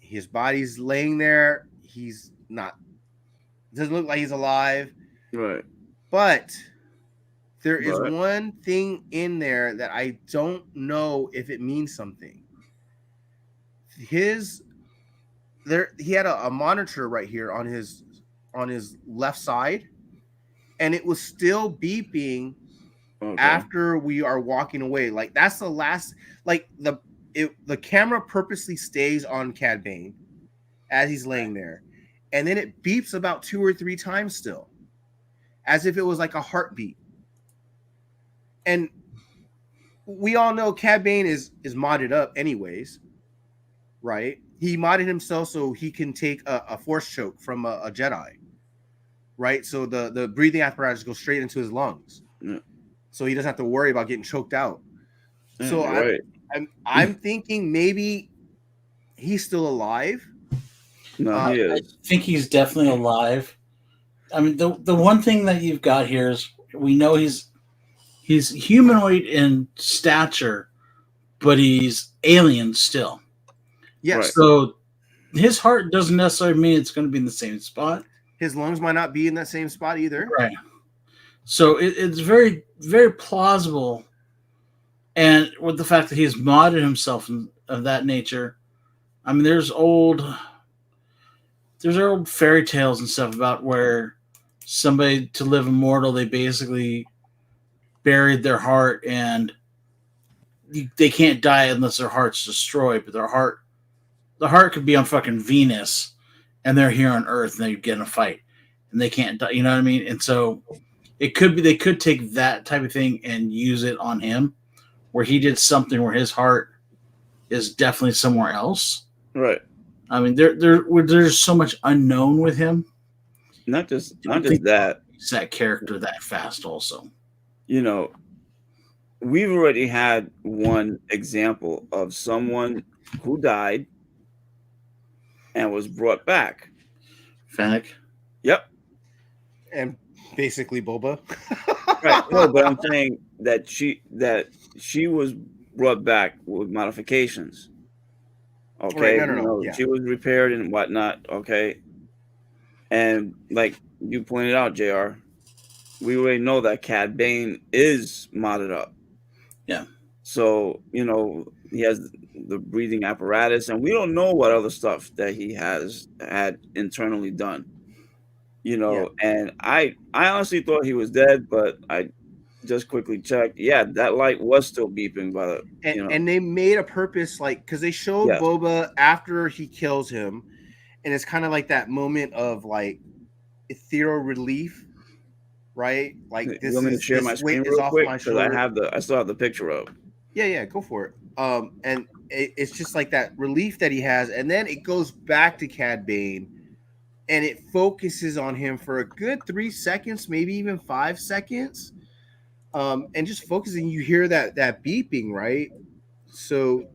His body's laying there. He's not. Doesn't look like he's alive. Right. But there is one thing in there that I don't know if it means something. He had a monitor right here on his left side, and it was still beeping after we are walking away. Like, that's the last. Like, the camera purposely stays on Cad Bane as he's laying there, and then it beeps about 2 or 3 times still, as if it was like a heartbeat. And we all know Cad Bane is modded up anyways, right? He modded himself so he can take a force choke from a Jedi, right? So the breathing apparatus goes straight into his lungs, so he doesn't have to worry about getting choked out. So I'm thinking maybe he's still alive. No, he is. I think he's definitely alive. I mean, the one thing that you've got here is we know he's humanoid in stature, but he's alien still. Yes. Right. So his heart doesn't necessarily mean it's going to be in the same spot. His lungs might not be in that same spot either. Right. So it's very, very plausible. And with the fact that he's modded himself of that nature, I mean, there's old fairy tales and stuff about where somebody, to live immortal, they basically buried their heart, and they can't die unless their heart's destroyed. But the heart could be on fucking Venus, and they're here on Earth, and they get in a fight, and they can't die. You know what I mean? And so it could be they could take that type of thing and use it on him, where he did something where his heart is definitely somewhere else. Right. I mean, there's so much unknown with him. Not just that. He's that character that fast also. We've already had one example of someone who died and was brought back. Fennec. Yep. And basically Boba. Right. No, but I'm saying that she was brought back with modifications. Okay. Right, no. Yeah. She was repaired and whatnot. Okay. And like you pointed out, JR, we already know that Cad Bane is modded up. Yeah. So, he has the breathing apparatus, and we don't know what other stuff that he has had internally done. And I honestly thought he was dead, but I just quickly checked. Yeah, that light was still beeping by the and they made a purpose, like, because they showed Boba after he kills him, and it's kind of like that moment of like ethereal relief, right? Like, this you want me to share my screen real quick? Because I still have the picture up. Yeah, go for it. And it's just like that relief that he has, and then it goes back to Cad Bane, and it focuses on him for a good 3 seconds, maybe even 5 seconds. And just focusing, you hear that beeping, right? So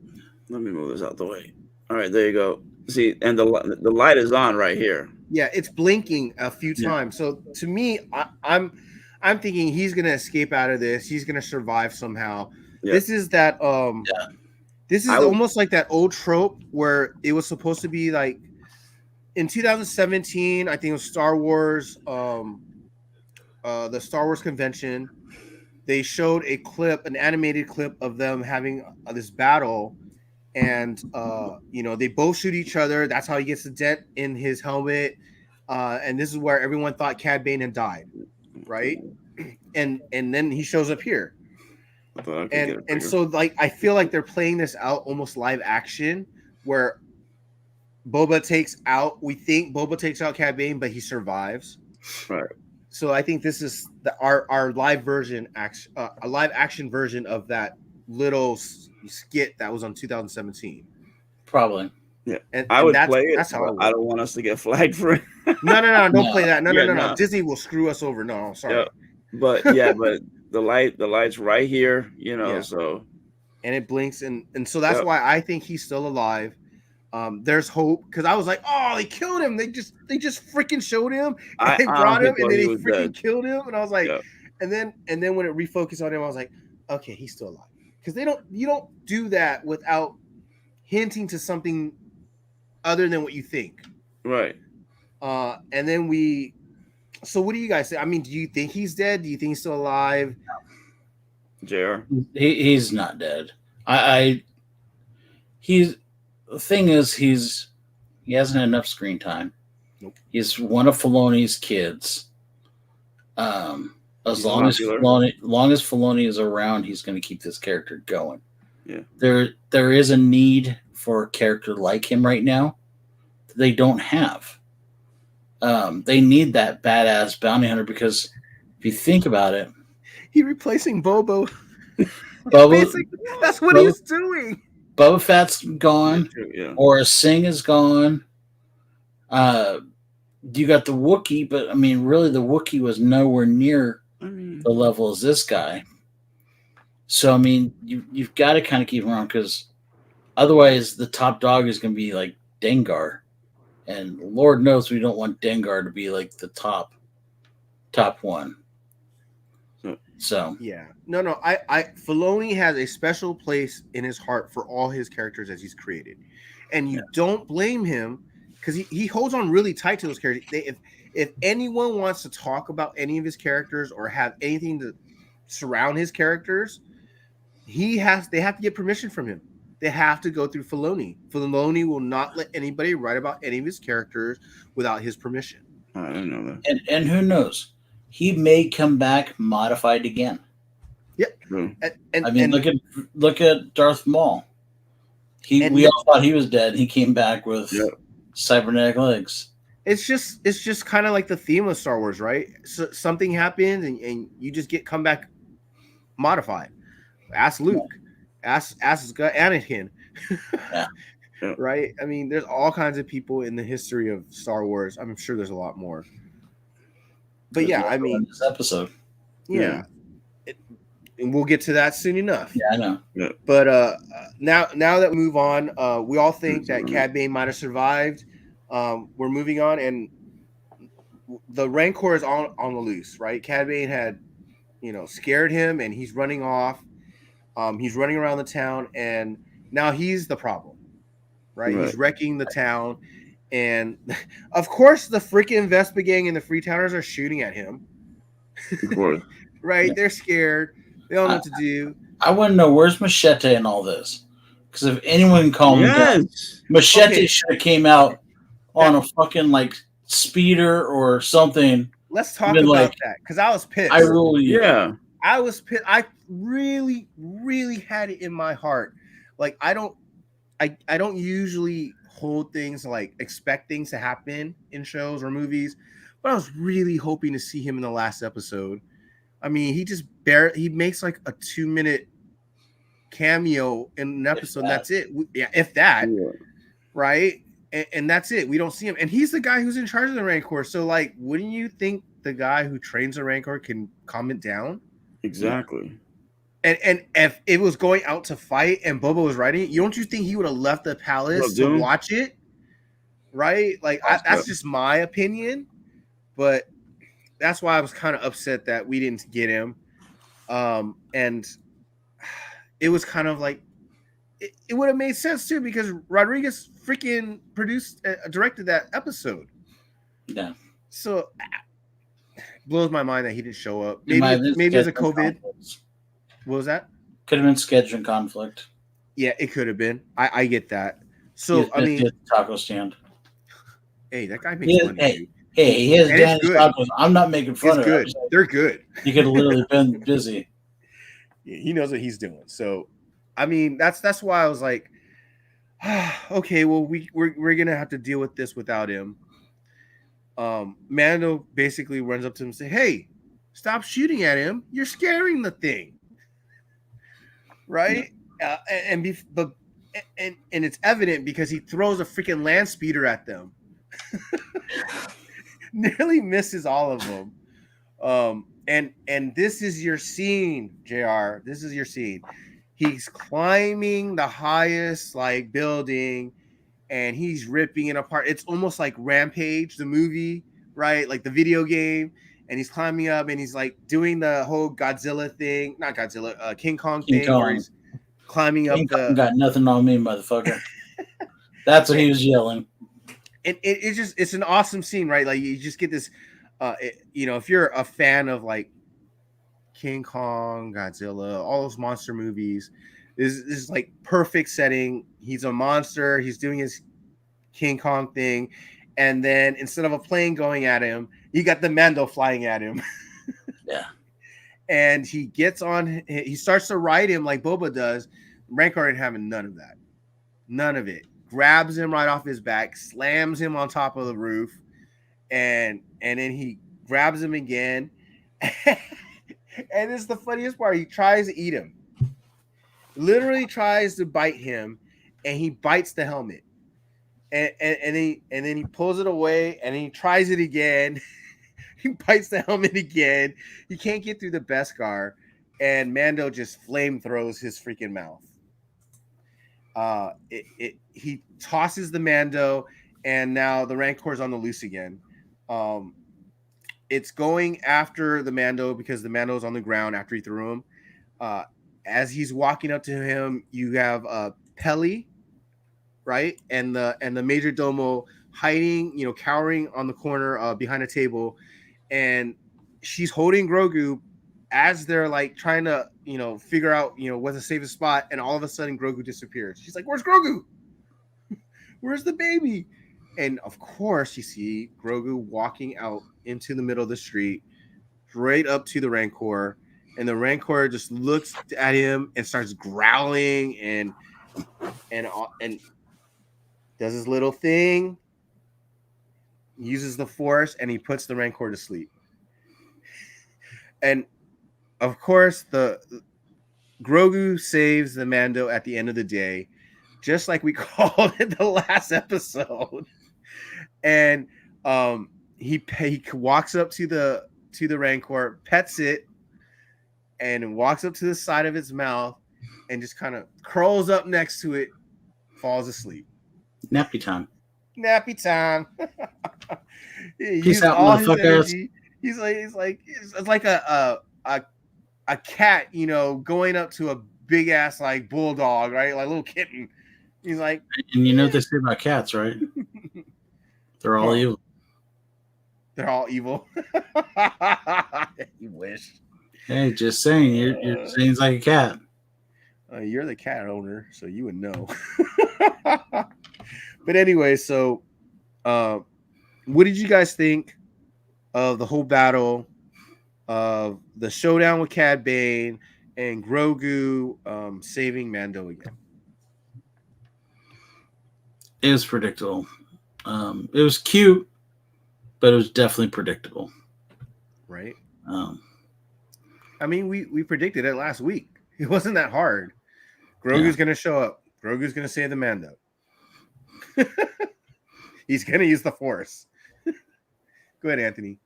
let me move this out the way. All right, there you go. See, and the light is on right here. Yeah, it's blinking a few times. So to me, I'm thinking he's gonna escape out of this. He's gonna survive somehow. Yeah. This is that this is I would- almost like that old trope where it was supposed to be like in 2017, I think it was Star Wars, the Star Wars convention. They showed a clip, an animated clip of them having this battle, and you know, they both shoot each other. That's how he gets the dent in his helmet, and this is where everyone thought Cad Bane had died, right? And then he shows up here, I thought I could get and it bigger. so like I feel like they're playing this out almost live action, where Boba takes out. We think Boba takes out Cad Bane, but he survives. Right. So I think this is our live version, a live action version of that little skit that was on 2017. Probably. Yeah, And I would that's, play it. That's how But I don't want us to get flagged for it. No, don't No. play that. No, Yeah, no. no. Disney will screw us over. No, sorry. Yeah. But the light's right here, you know. Yeah. So And it blinks, and so that's Yep. why I think he's still alive. There's hope, because I was like, oh, they killed him. They just freaking showed him. And they brought him, and then they freaking killed him. And I was like, Yep. and then when it refocused on him, I was like, okay, he's still alive. Because you don't do that without hinting to something other than what you think. right. And then so what do you guys say? I mean, do you think he's dead? Do you think he's still alive? JR. He's not dead. The thing is, he hasn't had enough screen time. Nope. He's one of Filoni's kids. As He's long as popular. Filoni is around, he's going to keep this character going. Yeah. There is a need for a character like him right now that they don't have. They need that badass bounty hunter, because if you think about it, He replacing Bobo. Boba, That's what Boba- he's doing. Boba Fett's gone. Yeah. Or Singh is gone. You got the Wookiee, but I mean, really, the Wookiee was nowhere near I mean, the level as this guy. So I mean, you've got to kind of keep him around, because otherwise, the top dog is going to be like Dengar, and Lord knows we don't want Dengar to be like the top one. So Yeah. No. I Filoni has a special place in his heart for all his characters as he's created. And you don't blame him, because he holds on really tight to those characters. If anyone wants to talk about any of his characters or have anything to surround his characters, they have to get permission from him. They have to go through Filoni. Filoni will not let anybody write about any of his characters without his permission. I didn't know that. and who knows? He may come back modified again. True. I mean, look at Darth Maul. We all thought he was dead. He came back with cybernetic legs. It's just kind of like the theme of Star Wars, right? So something happens and you just come back modified. Ask Luke. Ask Anakin. Yeah. Right? I mean, there's all kinds of people in the history of Star Wars. I'm sure there's a lot more. But yeah, I mean, this episode. Yeah. And we'll get to that soon enough. Yeah, I know. Yeah. But now that we move on, we all think that Cad Bane might have survived. We're moving on, and the Rancor is on the loose, right? Cad Bane had, scared him, and he's running off. He's running around the town, and now he's the problem, right? He's wrecking the town, and of course, the freaking Vespa gang and the Freetowners are shooting at him. Of course. Right? Yeah. They're scared. They don't know what to do. I want to know, where's Machete in all this? Because if anyone can call me down, Machete should have came out on a fucking speeder or something. Let's talk about that, because I was pissed. I was pissed. I really, really had it in my heart. I don't usually hold things expect things to happen in shows or movies, but I was really hoping to see him in the last episode. I mean, he makes a 2-minute cameo in an episode, and that's it. If that, right? And that's it. We don't see him, and he's the guy who's in charge of the Rancor. So, wouldn't you think the guy who trains the Rancor can calm it down? Exactly. And if it was going out to fight and Boba was riding it, don't you think he would have left the palace to watch it? Right? That's just my opinion, but that's why I was kind of upset that we didn't get him. And it was kind of like it would have made sense too because Rodriguez freaking directed that episode. Yeah. So blows my mind that he didn't show up. It might have been Maybe it's a scheduling COVID. conflicts. What was that? Could have been scheduling conflict. Yeah, it could have been. I get that. He So was busy at the taco stand. hey, that guy makes money. Hey, he has And it's Danny's good. tacos. I'm not making fun It's of good. it. They're good. He could have literally been busy. He knows what he's doing. So, I mean, that's why I was like, okay, well, we're gonna have to deal with this without him. Mando basically runs up to him and say, "Hey, stop shooting at him! You're scaring the thing." Right? And it's evident because he throws a freaking land speeder at them. Nearly misses all of them. And this is your scene, JR. This is your scene. He's climbing the highest like building and he's ripping it apart. It's almost like Rampage, the movie, right? Like the video game. And he's climbing up and he's like doing the whole Godzilla thing, not Godzilla, King Kong thing where he's climbing up the. Got nothing on me, motherfucker. That's what he was yelling. And it's an awesome scene, right? Like you just get this, if you're a fan of like King Kong, Godzilla, all those monster movies, this is like perfect setting. He's a monster. He's doing his King Kong thing. And then instead of a plane going at him, you got the Mando flying at him. Yeah. And he starts to ride him like Boba does. Rancor ain't having none of that. None of it. Grabs him right off his back, slams him on top of the roof, and then he grabs him again. And it's the funniest part. He tries to eat him. Literally tries to bite him, and he bites the helmet. And then he pulls it away, and he tries it again. He bites the helmet again. He can't get through the Beskar, and Mando just flame throws his freaking mouth. He tosses the Mando, and now the Rancor's on the loose again. It's going after the Mando because the Mando's on the ground after he threw him. As he's walking up to him, you have Peli, right, and the Major Domo hiding, cowering on the corner behind a table, and she's holding Grogu as they're like trying to, figure out, what's the safest spot, and all of a sudden Grogu disappears. She's like, "Where's Grogu? Where's the baby?" And of course, you see Grogu walking out into the middle of the street, right up to the Rancor, and the Rancor just looks at him and starts growling and does his little thing, uses the Force, and he puts the Rancor to sleep. And of course, the Grogu saves the Mando at the end of the day, just like we called it the last episode. And he walks up to the Rancor, pets it, and walks up to the side of its mouth, and just kind of curls up next to it, falls asleep. Nappy time. Nappy time. Peace out, motherfuckers. He's like it's like a cat, going up to a big ass like bulldog, right? Like a little kitten. He's like, and you know what they say about cats, right? They're all evil. They're all evil. You wish. Hey, just saying, you're saying it's like a cat. You're the cat owner, so you would know. But anyway, so what did you guys think of the whole battle of the showdown with Cad Bane and Grogu saving Mando again? It was predictable. It was cute, but it was definitely predictable. Right. I mean, we predicted it last week. It wasn't that hard. Grogu's going to show up. Grogu's going to save the Mando. He's going to use the Force. Go ahead, Anthony.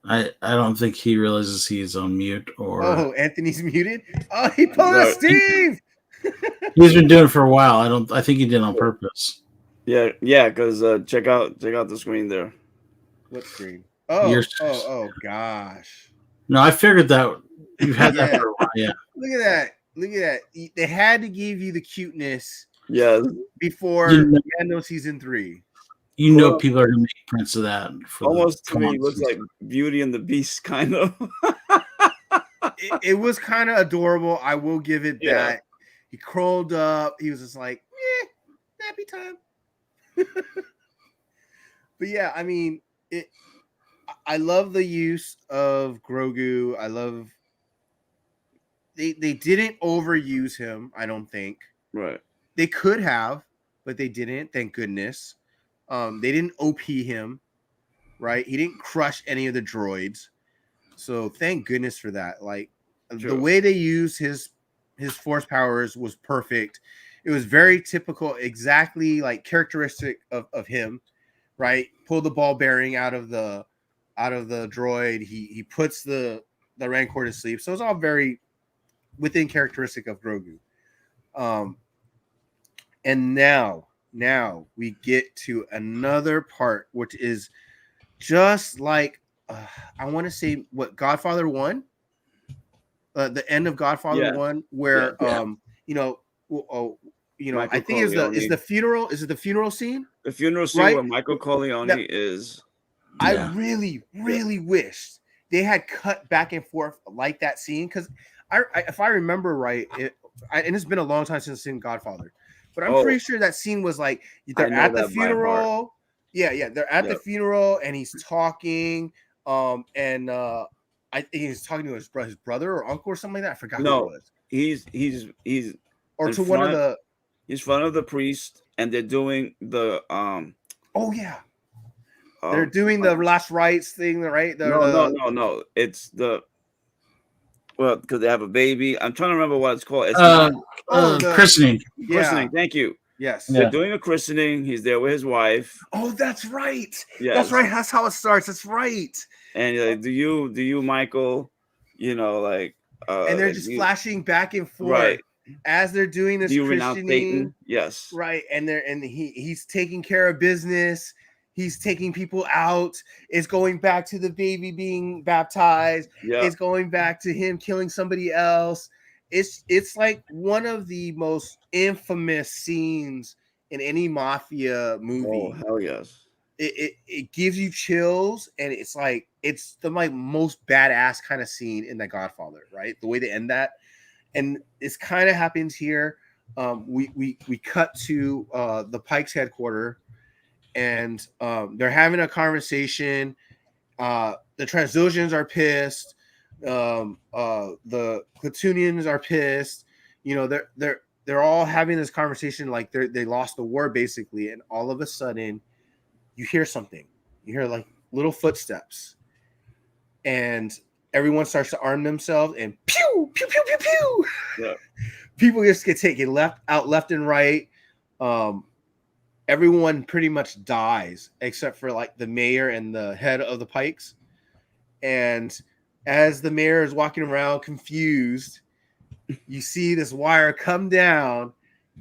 I don't think he realizes he's on mute or. Oh, Anthony's muted. Oh, he paused Steve. He's been doing it for a while. I think he did it on purpose. Yeah, because check out the screen there. What screen? Oh gosh. No, I figured that you've had that Yeah. for a while. Yeah. Look at that. Look at that. They had to give you the cuteness Yes. before You know, Mando season 3. you know people are gonna make prints of that for Almost the to me looks like Beauty and the Beast, kind of. It was kind of adorable. I will give it Yeah. that. He curled up. He was just like, nappy time. But yeah, I mean, I love the use of Grogu. I love they didn't overuse him, I don't think. Right. They could have, but they didn't, thank goodness. They didn't OP him, right? He didn't crush any of the droids. So thank goodness for that. Like the way they used his force powers was perfect. It was very typical, exactly like characteristic of him, right? Pull the ball bearing out of the droid. He puts the Rancor to sleep. So it's all very within characteristic of Grogu. And now we get to another part, which is just like I want to say what Godfather 1, the end of Godfather 1, where Michael I think is the funeral. Is it the funeral scene? The funeral scene Right? where Michael Corleone is. I really wished they had cut back and forth like that scene, because if I remember right, and it's been a long time since I've seen Godfather, but I'm pretty sure that scene was like they're at the funeral. Yeah, they're at the funeral and he's talking, and I think he's talking to his brother or uncle or something like that. I forgot who it was. He's or to one of the. He's front of the priest, and they're doing the Oh yeah. They're doing the last rites thing, right? No. It's because they have a baby. I'm trying to remember what it's called. It's christening. Yeah. Christening. Thank you. Yes. They're doing a christening. He's there with his wife. Oh, that's right. Yes. That's right. That's how it starts. That's right. And like, do you, Michael? You know, like. And they're just flashing back and forth. Right. As they're doing this christening. Yes. Right. And he's taking care of business. He's taking people out. It's going back to the baby being baptized. Yeah. It's going back to him killing somebody else. It's like one of the most infamous scenes in any mafia movie. Oh, hell yes. It gives you chills, and it's like it's the most badass kind of scene in The Godfather, right? The way they end that. And it's kind of happens here. We cut to the Pikes headquarters, and they're having a conversation. The Transilsians are pissed. The Clatoonians are pissed. You know, they're all having this conversation like they lost the war basically, and all of a sudden, you hear something. You hear like little footsteps, and everyone starts to arm themselves, and pew pew pew pew pew. Yeah. People just get taken left and right. Everyone pretty much dies except for like the mayor and the head of the Pikes. And as the mayor is walking around confused, you see this wire come down,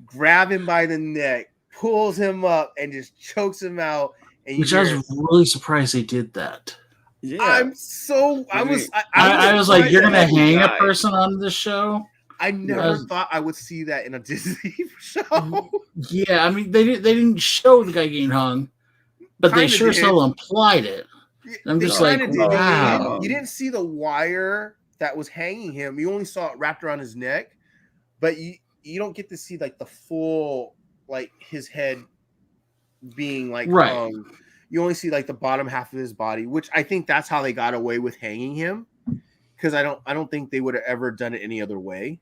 grab him by the neck, pulls him up, and just chokes him out. And Which I was really surprised they did that. Yeah. I was like, you're gonna hang a person on this show? I never thought I would see that in a Disney show. Yeah, I mean they didn't show the guy getting hung, but they sure so implied it. I'm just like, wow. You didn't see the wire that was hanging him. You only saw it wrapped around his neck, but you don't get to see like the full, like his head being like hung. You only see like the bottom half of his body, which I think that's how they got away with hanging him, because I don't think they would have ever done it any other way.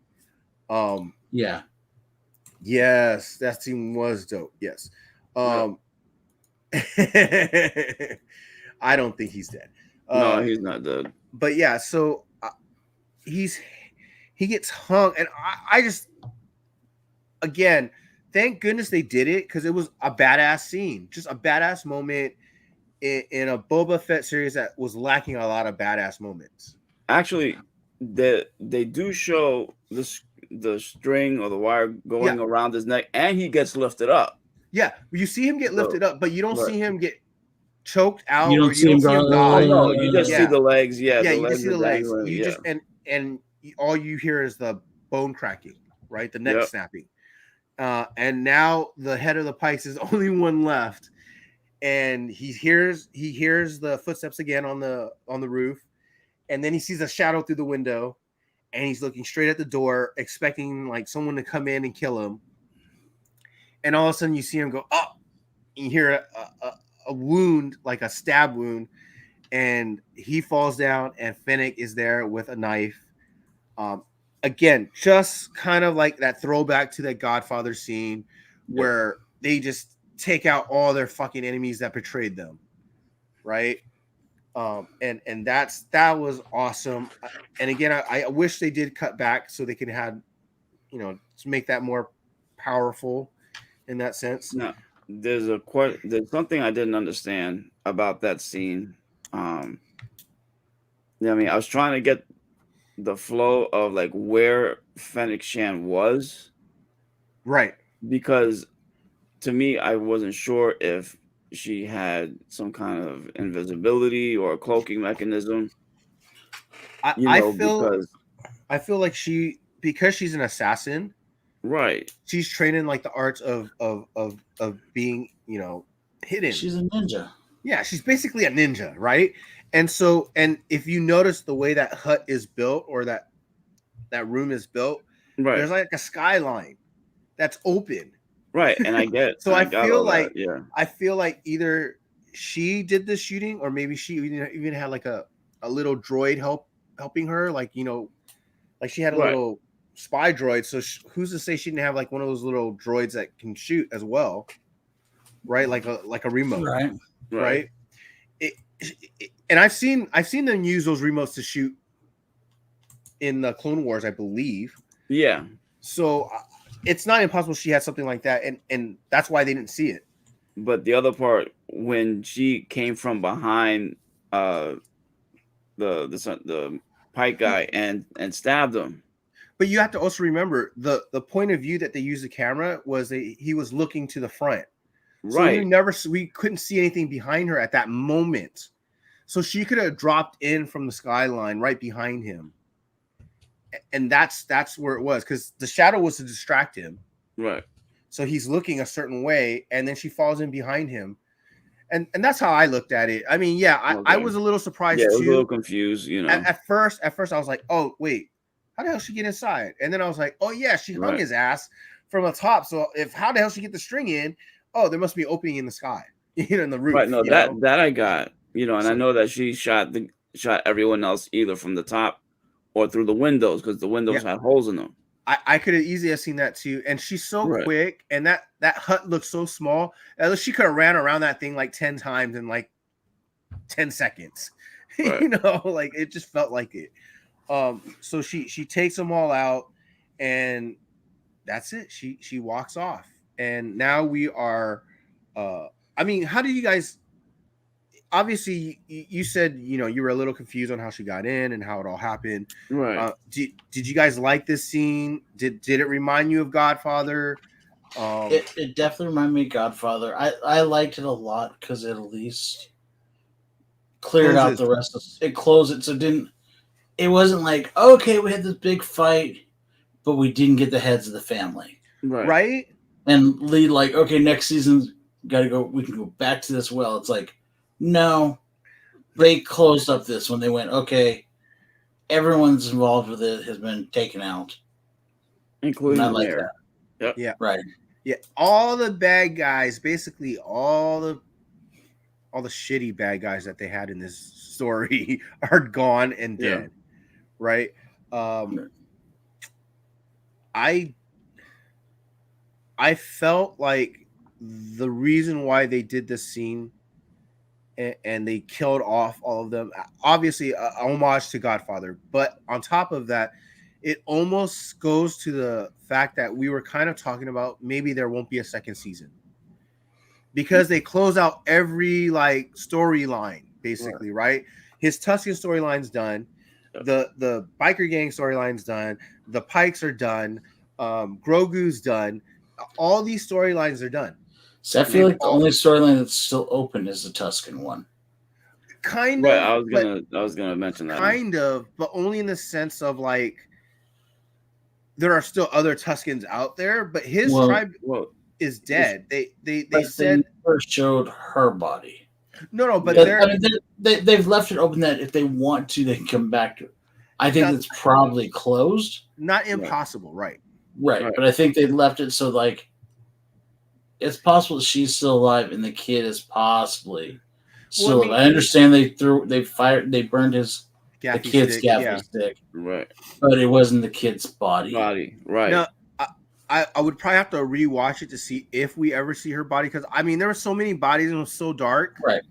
Yeah. Yes, that scene was dope. Yes. I don't think he's dead. No, he's not dead. But yeah, so he gets hung, and I just, again, thank goodness they did it, because it was a badass scene, just a badass moment in a Boba Fett series that was lacking a lot of badass moments. Actually, they do show the string or the wire going around his neck, and he gets lifted up. Yeah, you see him get lifted up, but you don't see him get choked out, You don't or see him go, die. Oh no, you just see Yeah. the legs. Yeah, Yeah, the you just legs see are the legs. dangling. You Yeah. just and all you hear is the bone cracking, right? The neck Yep. snapping. And now the head of the Pikes is only one left, and he hears the footsteps again on the roof, and then he sees a shadow through the window, and he's looking straight at the door, expecting like someone to come in and kill him. And all of a sudden, you see him go up. And you hear a wound, like a stab wound, and he falls down, and Fennec is there with a knife. Again, just kind of like that throwback to that Godfather scene where they just take out all their fucking enemies that betrayed them, right? And that was awesome. And again, I wish they did cut back so they could have, to make that more powerful in that sense. Now, there's something I didn't understand about that scene. I mean, I was trying to get the flow of like where Fennec Shan was, Right. because to me, I wasn't sure if she had some kind of invisibility or a cloaking mechanism. I feel Because like because she's an assassin, right, she's trained in like the arts of being, hidden. She's a ninja. Yeah, she's basically a ninja, right? And so, and if you notice the way that hut is built, or that room is built, right, there's like a skyline that's open. right, and I get, So I got feel all like that, yeah, I feel like either she did the shooting, or maybe she even had like a little droid helping her, like like she had a right, little spy droid. So who's to say she didn't have like one of those little droids that can shoot as well, right? Like a remote, Right. right? And I've seen them use those remotes to shoot in the Clone Wars, I believe. yeah. So it's not impossible she had something like that, and that's why they didn't see it. But the other part, when she came from behind the Pike guy and stabbed him. But you have to also remember the point of view that they used the camera was he was looking to the front. Right. So we couldn't see anything behind her at that moment. So she could have dropped in from the skyline right behind him. And that's where it was, because the shadow was to distract him. Right. So he's looking a certain way, and then she falls in behind him. And that's how I looked at it. I mean, yeah, I was a little surprised Yeah, I too. was a little confused, At first I was like, oh wait, how the hell she get inside? And then I was like, oh yeah, she hung his ass from the top. So how the hell she get the string in? Oh, there must be an opening in the sky, in the roof. Right. No, that I got, and I know that she shot everyone else either from the top or through the windows, because the windows had holes in them. I could have easily seen that too. And she's so quick, and that hut looks so small. She could have ran around that thing like 10 times in like 10 seconds. Right. Like it just felt like it. So she takes them all out, and that's it. She walks off. And now we are I mean, how do you guys, obviously you said you were a little confused on how she got in and how it all happened, right? Did you guys like this scene? Did it remind you of Godfather? It definitely reminded me of Godfather. I liked it a lot because it at least cleared out the rest of it. Closed it, so it wasn't like, okay, we had this big fight, but we didn't get the heads of the family, right? And lead like, okay, next season got to go. We can go back to this well. It's like, no, they closed up this when they went, okay, everyone's involved with it has been taken out, including the mayor. Yep. Yeah, right. Yeah, all the bad guys, basically all the shitty bad guys that they had in this story are gone and dead, right? I felt like the reason why they did this scene and they killed off all of them, obviously a homage to Godfather, but on top of that, it almost goes to the fact that we were kind of talking about maybe there won't be a second season, because they close out every like storyline basically, right? His Tusken storyline's done, the biker gang storyline's done, the Pikes are done, Grogu's done, all these storylines are done. So I feel like the only storyline that's still open is the Tuscan one. Kind Right, of. I was gonna mention that. Kind of, but only in the sense of like there are still other Tuscans out there, but his tribe is dead. They said they never showed her body. No, but they've left it open that if they want to, they can come back to it. I think it's probably closed. Not impossible, right? Right. But I think they left it so like it's possible that she's still alive and the kid is possibly still alive. I understand they burned the kid's gaffy stick. Right. But it wasn't the kid's body. Right. Now, I would probably have to rewatch it to see if we ever see her body, because I mean there were so many bodies and it was so dark. Right.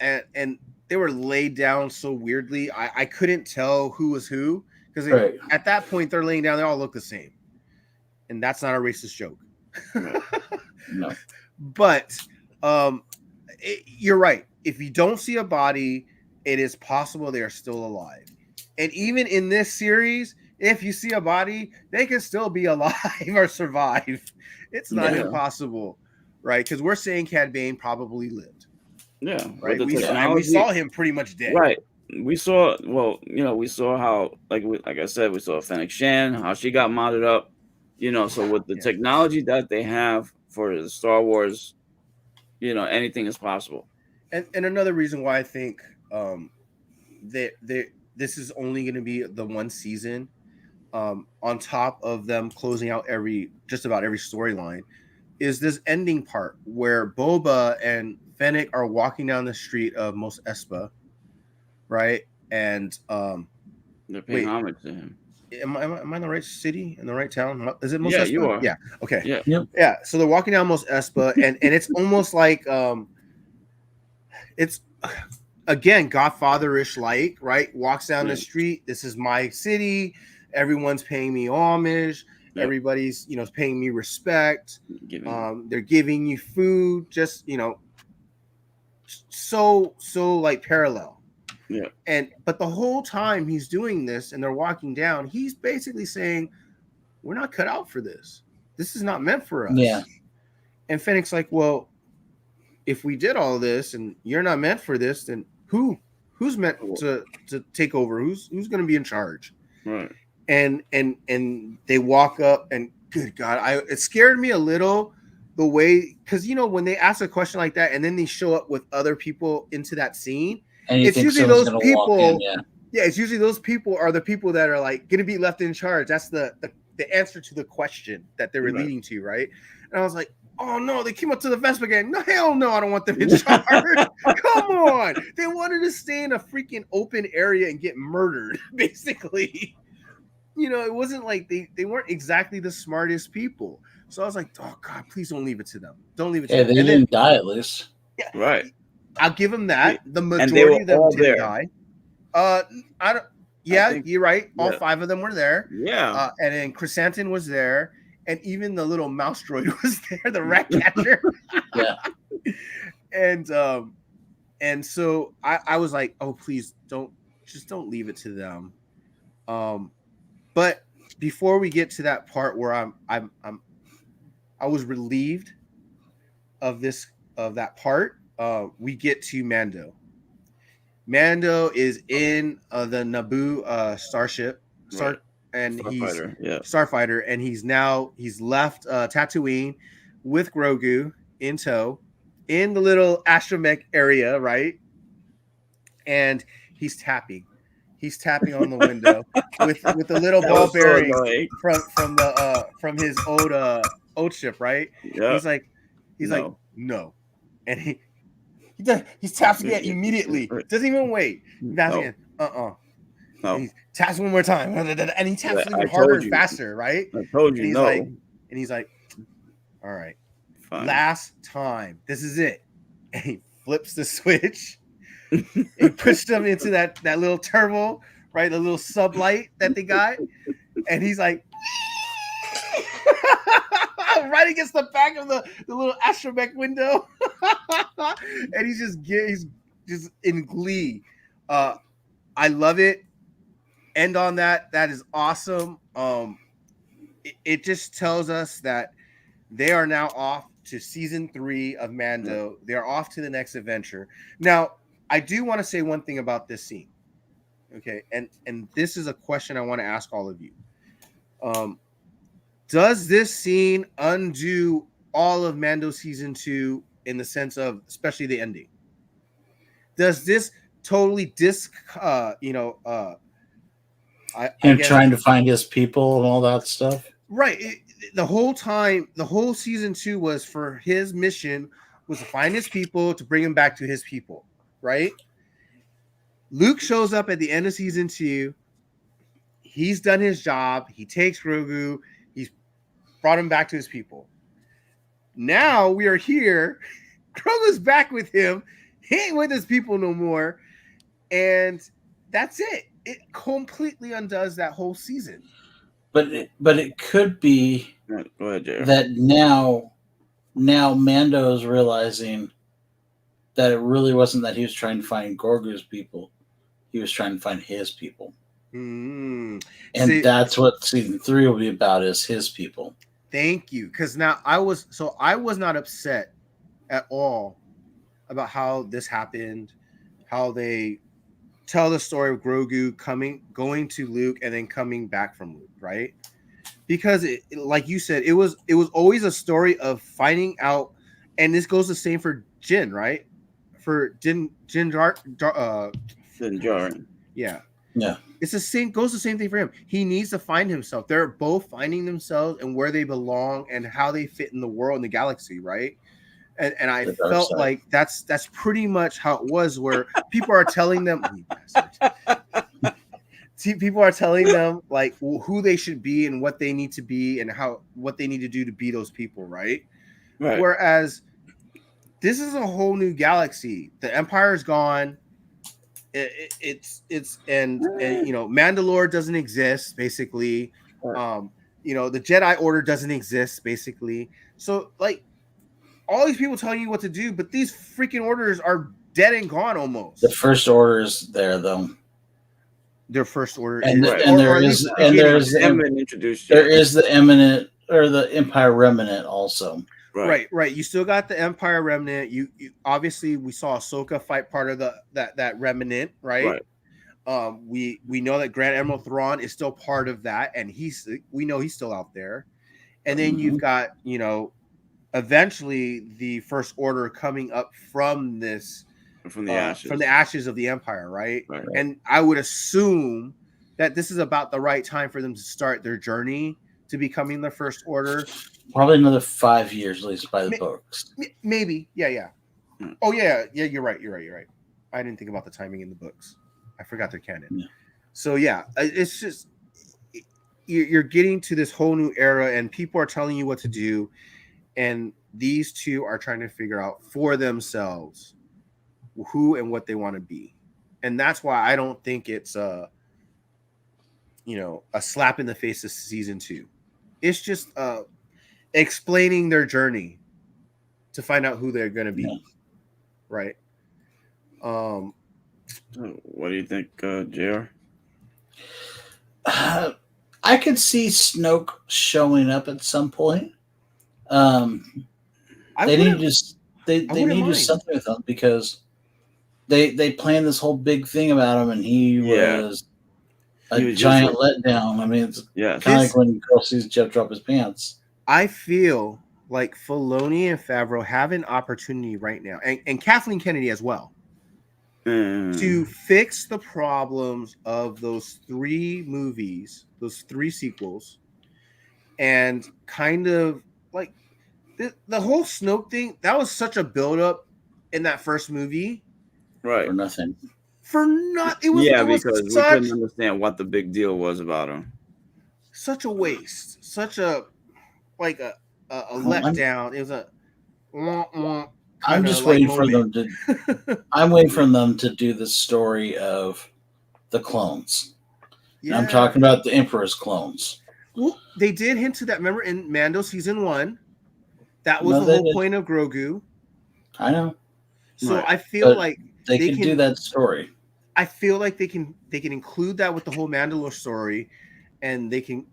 And they were laid down so weirdly. I couldn't tell who was who, because at that point they're laying down, they all look the same. And that's not a racist joke. No. But you're right. If you don't see a body, it is possible they are still alive. And even in this series, if you see a body, they can still be alive or survive. It's not impossible, right? Because we're saying Cad Bane probably lived. Yeah, right. We saw him pretty much dead. Right. We saw how like I said, we saw Fennec Shan, how she got modded up. So with the technology that they have for the Star Wars, anything is possible. And another reason why I think this is only going to be the one season, on top of them closing out just about every storyline, is this ending part where Boba and Fennec are walking down the street of Mos Espa, right? And they're paying homage to him. Am I in the right city, in the right town? Is it Mos Espa? Yeah, you are. Yeah. Okay. Yeah. Yep. Yeah. So they're walking down Mos Espa, and it's almost like it's again Godfather-ish, like, right? Walks down the street. This is my city. Everyone's paying me homage. Yep. Everybody's paying me respect. They're giving you food. Just so like parallel. Yeah. But the whole time he's doing this and they're walking down, he's basically saying, we're not cut out for this. This is not meant for us. Yeah. And Fennec's like, well, if we did all this and you're not meant for this, then who's meant to take over? Who's going to be in charge? Right. And they walk up, and good God, it scared me a little the way, because when they ask a question like that and then they show up with other people into that scene, it's usually those people. It's usually those people are the people that are like going to be left in charge. That's the answer to the question that they were leading to, right? And I was like, oh no, they came up to the Vespa again. No, hell no, I don't want them in charge. Come on. They wanted to stay in a freaking open area and get murdered, basically. It wasn't like they weren't exactly the smartest people. So I was like, oh God, please don't leave it to them. Don't leave it to them. They didn't die at least. Yeah. Right. I'll give them that. The majority of them didn't die. I don't. Yeah, you're right. All 5 of them were there. Yeah. And then Chrysanthemum was there, and even the little mouse droid was there, the rat catcher. Yeah. And so I was like, oh, please don't leave it to them. But before we get to that part where I was relieved of that part, we get to Mando. Mando is in the Naboo starship, and Starfighter, and he's left Tatooine with Grogu in tow in the little astromech area, right? And he's tapping on the window with the little ball bearing from his old ship, right? Yep. He's like no, and he taps again immediately. Doesn't even wait. Taps again. No. And he taps one more time, and he taps even harder and faster, right? I told you, and no. And he's like, all right, fine. Last time. This is it. And he flips the switch. He pushed them into that little turbo, right? The little sublight that they got. And he's like, right against the back of the little astromech window. And he's just in glee. I love it. End on that. That is awesome. It just tells us that they are now off to season 3 of Mando. They're off to the next adventure. Now, I do want to say one thing about this scene. Okay, and this is a question I want to ask all of you. Does this scene undo all of Mando season 2 in the sense of especially the ending? Does this totally him trying to find his people and all that stuff? Right. The whole time, the whole season 2 was for his mission was to find his people, to bring him back to his people, right? Luke shows up at the end of season 2. He's done his job. He takes Grogu. He's brought him back to his people. Now we are here. Grogu's back with him. He ain't with his people no more. And that's it. It completely undoes that whole season. But it could be that now Mando is realizing that it really wasn't that he was trying to find Grogu's people. He was trying to find his people. And that's what season 3 will be about, is his people. Thank you. Because now I was not upset at all about how this happened, how they tell the story of Grogu going to Luke and then coming back from Luke, right? Because like you said, it was always a story of finding out, and this goes the same for Jin, right? For Jin Djarin. Yeah. It's the same thing for him. He needs to find himself. They're both finding themselves and where they belong and how they fit in the world and the galaxy, right? And I felt like that's pretty much how it was, where people are telling them people are telling them like who they should be and what they need to be and what they need to do to be those people, right? Whereas this is a whole new galaxy. The Empire's gone. It's Mandalore doesn't exist basically. The Jedi Order doesn't exist basically. So like all these people telling you what to do, but these freaking orders are dead and gone almost. The First Order is there though. Their First Order, there is the Eminent or the Empire Remnant also. Right. You still got the Empire Remnant. You obviously we saw Ahsoka fight part of that Remnant, right? We know that Grand Admiral Thrawn is still part of that, and we know he's still out there. And then you've got eventually the First Order coming up from the ashes of the Empire, right? And I would assume that this is about the right time for them to start their journey to becoming the First Order. Probably another 5 years, at least by the books. Maybe, yeah. Oh yeah. You're right. I didn't think about the timing in the books. I forgot they're canon. Yeah. So yeah, it's just you're getting to this whole new era, and people are telling you what to do, and these two are trying to figure out for themselves who and what they want to be, and that's why I don't think it's a slap in the face of season 2. It's just explaining their journey to find out who they're going to be, right? What do you think, JR? I could see Snoke showing up at some point. They need to do something with him, because they planned this whole big thing about him, and he was a giant letdown. I mean, it's kind of like when girl sees Jeff drop his pants. I feel like Filoni and Favreau have an opportunity right now, and Kathleen Kennedy as well, to fix the problems of those 3 movies, those 3 sequels, and kind of like the whole Snoke thing. That was such a buildup in that first movie, right? For nothing. It was because we couldn't understand what the big deal was about him. Such a waste, such a letdown. It was a I'm just waiting for them to. I'm waiting for them to do the story of the clones. Yeah. I'm talking about the Emperor's clones. Well, they did hint to that. Remember in Mando season 1, that was the whole point of Grogu. I know. So I feel like they can do that story. I feel like they can include that with the whole Mandalore story, and they can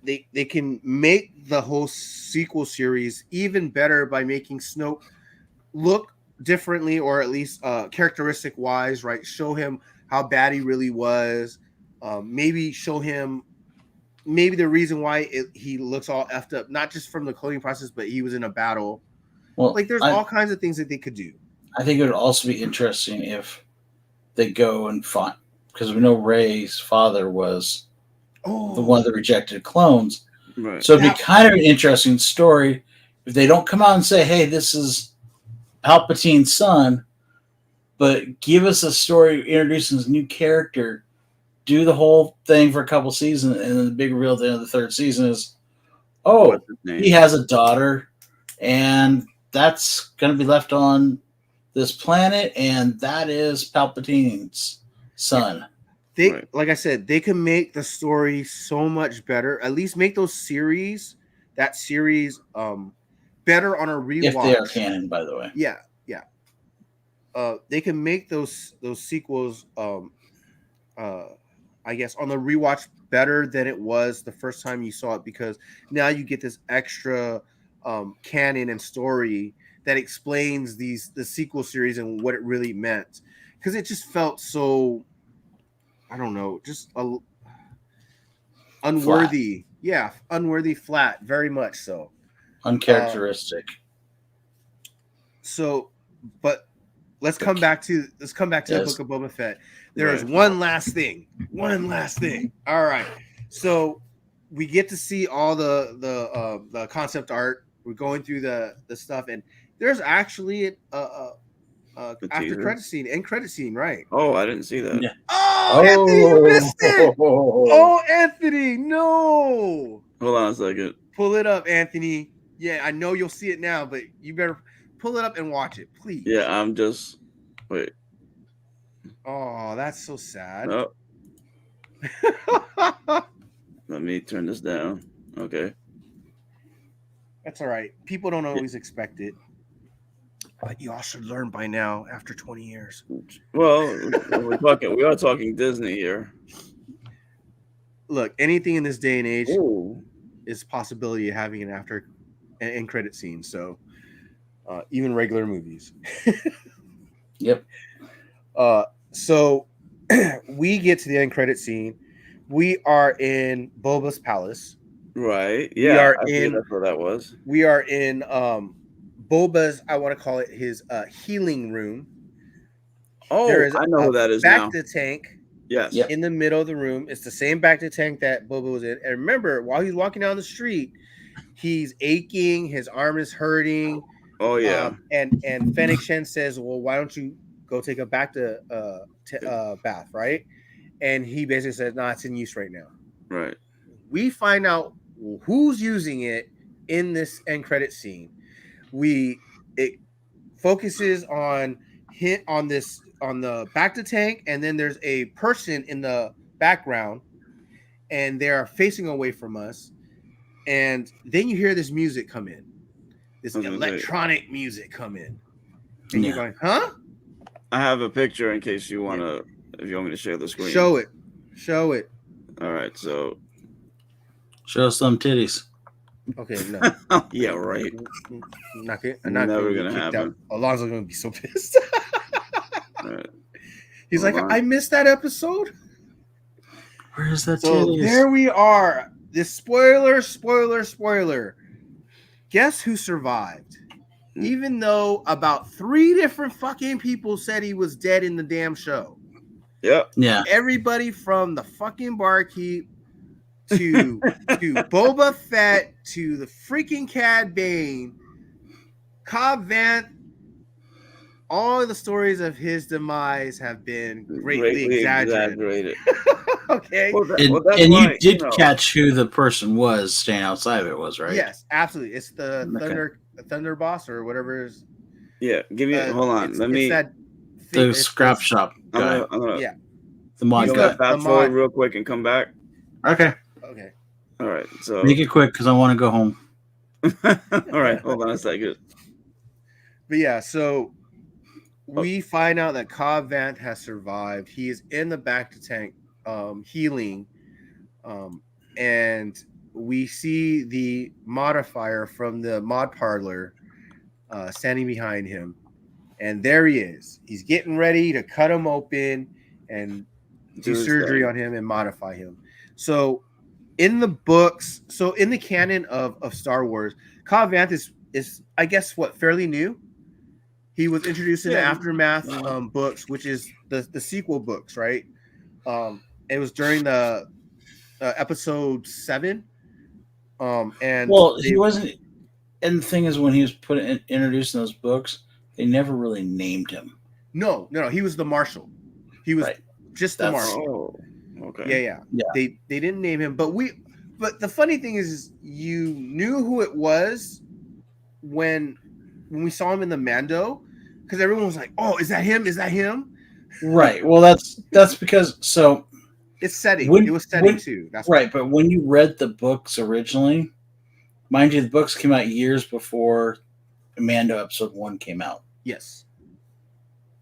they can make the whole sequel series even better by making Snoke look differently, or at least characteristic wise, right? Show him how bad he really was. Maybe show him maybe the reason why he looks all effed up, not just from the cloning process, but he was in a battle. Well, Like there's all kinds of things that they could do. I think it would also be interesting if they go and find, because we know Rey's father was the one of the rejected clones. Right. So it'd be kind of an interesting story if they don't come out and say, "Hey, this is Palpatine's son," but give us a story introducing this new character. Do the whole thing for a couple seasons, and then the big reveal at the end of the third season is, oh, he has a daughter, and that's going to be left on this planet, and that is Palpatine's son. They, like I said, they can make the story so much better. At least make those series, that series, better on a rewatch. If they are canon, by the way. Yeah. They can make those sequels, I guess, on the rewatch better than it was the first time you saw it, because now you get this extra canon and story that explains the sequel series and what it really meant. Because it just felt so, I don't know, just unworthy. Flat. Yeah, unworthy, flat, very much so. Uncharacteristic. So, but let's come back to the Book of Boba Fett. There is one last thing. All right. So we get to see all the concept art. We're going through the stuff, and there's actually after credit scene, end credit scene, right? Oh, I didn't see that. Yeah. Oh, Anthony, you missed it. Oh, Anthony, no. Hold on a second. Pull it up, Anthony. Yeah, I know you'll see it now, but you better pull it up and watch it, please. Yeah, I'm just wait. Oh, that's so sad. Oh. Let me turn this down. Okay. That's all right. People don't always expect it. But y'all should learn by now after 20 years. Well, we are talking Disney here. Look, anything in this day and age Ooh. is possibility of having an after and end credit scene. So even regular movies. Yep. So we get to the end credit scene. We are in Boba's palace. Right. Yeah. That's what that was. We are in Boba's, I want to call it his healing room. Oh, I know who that is now. Bacta tank. Yes. In the middle of the room. It's the same Bacta tank that Boba was in. And remember, while he's walking down the street, he's aching. His arm is hurting. Oh, yeah. And Fennec Shen says, well, why don't you go take a Bacta bath, right? And he basically says, no, it's in use right now. Right. We find out who's using it in this end credit scene. It focuses on the Bacta tank, and then there's a person in the background, and they are facing away from us. And then you hear this music come in, this electronic music come in, and you're going, huh? I have a picture in case you want to, if you want me to share the screen. Show it. All right, so show us some titties. Okay, no. Yeah, right. Never gonna happen. Alonzo's gonna be so pissed. Right. He's like, I missed that episode. Where is that? So titties? There we are. This spoiler. Guess who survived? Even though about 3 different fucking people said he was dead in the damn show. Yep. Yeah. Everybody from the fucking barkeep to Boba Fett to the freaking Cad Bane, Cobb Vanth, all the stories of his demise have been greatly exaggerated. Okay. And you did catch who the person was staying outside of it was, right? Yes, absolutely. It's the Thunder Boss or whatever it is. Yeah, give me hold on. Let me the scrap shop guy. Yeah. The mod guy. Fast forward real quick and come back. Okay. All right. So make it quick because I want to go home. All right. Hold on a second. But yeah, so we find out that Cobb Vanth has survived. He is in the Bacta tank healing. And we see the modifier from the mod parlor standing behind him, and there he is. He's getting ready to cut him open and do surgery on him and modify him. So in the books, so in the canon of Star Wars, Cobb Vanth is I guess what, fairly new. He was introduced in the Aftermath books, which is the sequel books, right? It was during the episode 7. And he wasn't. And the thing is, when he was introduced in those books, they never really named him. No, he was the marshal. He was just the marshal. Oh, okay. Yeah. They didn't name him, but the funny thing is you knew who it was when we saw him in the Mando, because everyone was like, "Oh, is that him? Is that him?" Right. Well, that's because it's setting. It was setting too. That's right. But when you read the books originally, mind you, the books came out years before Mando episode 1 came out. Yes.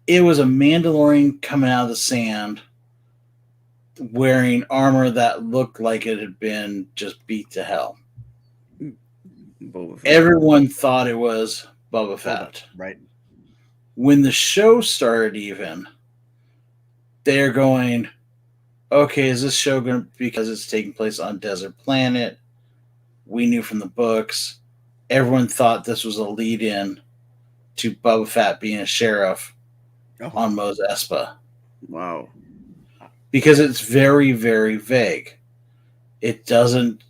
It was a Mandalorian coming out of the sand wearing armor that looked like it had been just beat to hell. Everyone thought it was Boba Fett. Right. When the show started, even, they're going, okay, is this show going to, because it's taking place on a desert planet? We knew from the books. Everyone thought this was a lead-in to Boba Fett being a sheriff on Mos Espa. Wow. Because it's very, very vague. It doesn't...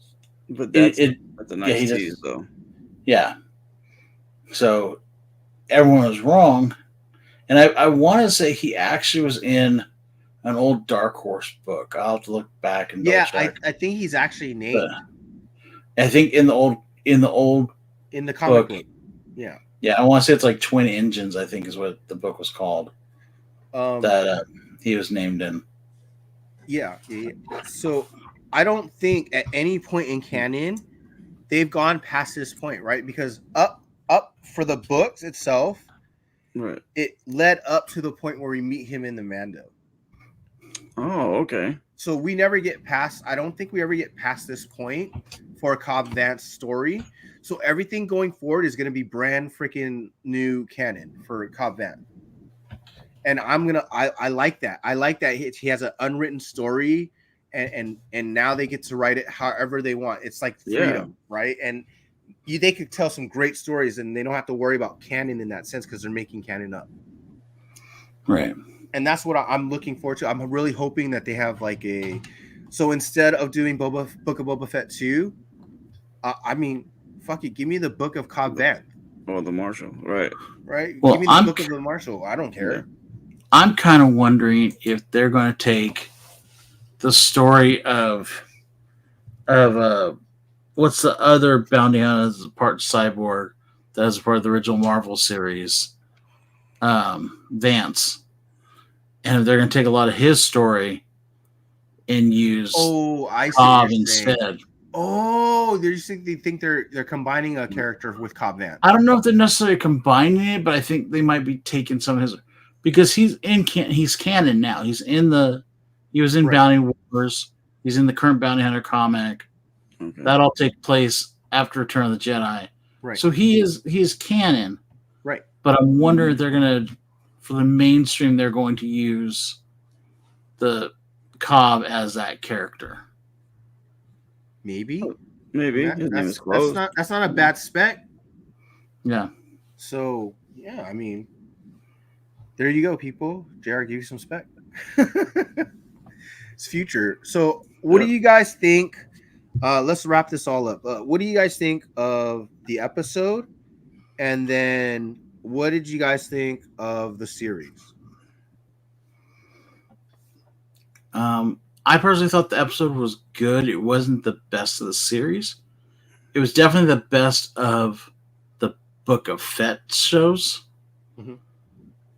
But that's a nice tease, though. Yeah. So, everyone was wrong. And I want to say he actually was in an old Dark Horse book. I'll have to look back and double check. I think he's actually named. I think in the comic book. Yeah, I want to say it's like Twin Engines, I think is what the book was called. That he was named in. Yeah. So I don't think at any point in canon they've gone past this point, right? Because up for the books itself, right, it led up to the point where we meet him in the Mando. Oh, okay. So we never get past. I don't think we ever get past this point for Cobb Vanth's story. So everything going forward is going to be brand freaking new canon for Cobb Vanth. And I like that. I like that he has an unwritten story, and now they get to write it however they want. It's like freedom, right? And they could tell some great stories, and they don't have to worry about canon in that sense because they're making canon up. Right. And that's what I'm looking forward to. I'm really hoping that they have so instead of doing Book of Boba Fett 2, fuck it, give me the Book of Cobb Vanth. Oh, the Marshal, right? Well, give me the Book of the Marshal. I don't care. Yeah. I'm kind of wondering if they're going to take the story of what's the other bounty hunter that's part cyborg that is part of the original Marvel series, Vance, and if they're going to take a lot of his story and use Cobb instead. Oh, they think they're combining a character with Cobb Vanth. I don't know if they're necessarily combining it, but I think they might be taking some of his, because he's canon now. He was in Bounty Wars. He's in the current Bounty Hunter comic. Okay. That all take place after Return of the Jedi. Right. So he is canon. Right. But I'm wondering if they're gonna, for the mainstream, they're going to use the Cobb as that character. Maybe. His name is close. That's not a bad spec. Yeah. So yeah, I mean, there you go, people. JR gave you some spec. It's future. So what do you guys think? Let's wrap this all up. What do you guys think of the episode? And then what did you guys think of the series? I personally thought the episode was good. It wasn't the best of the series. It was definitely the best of the Book of Fett shows. Mm-hmm.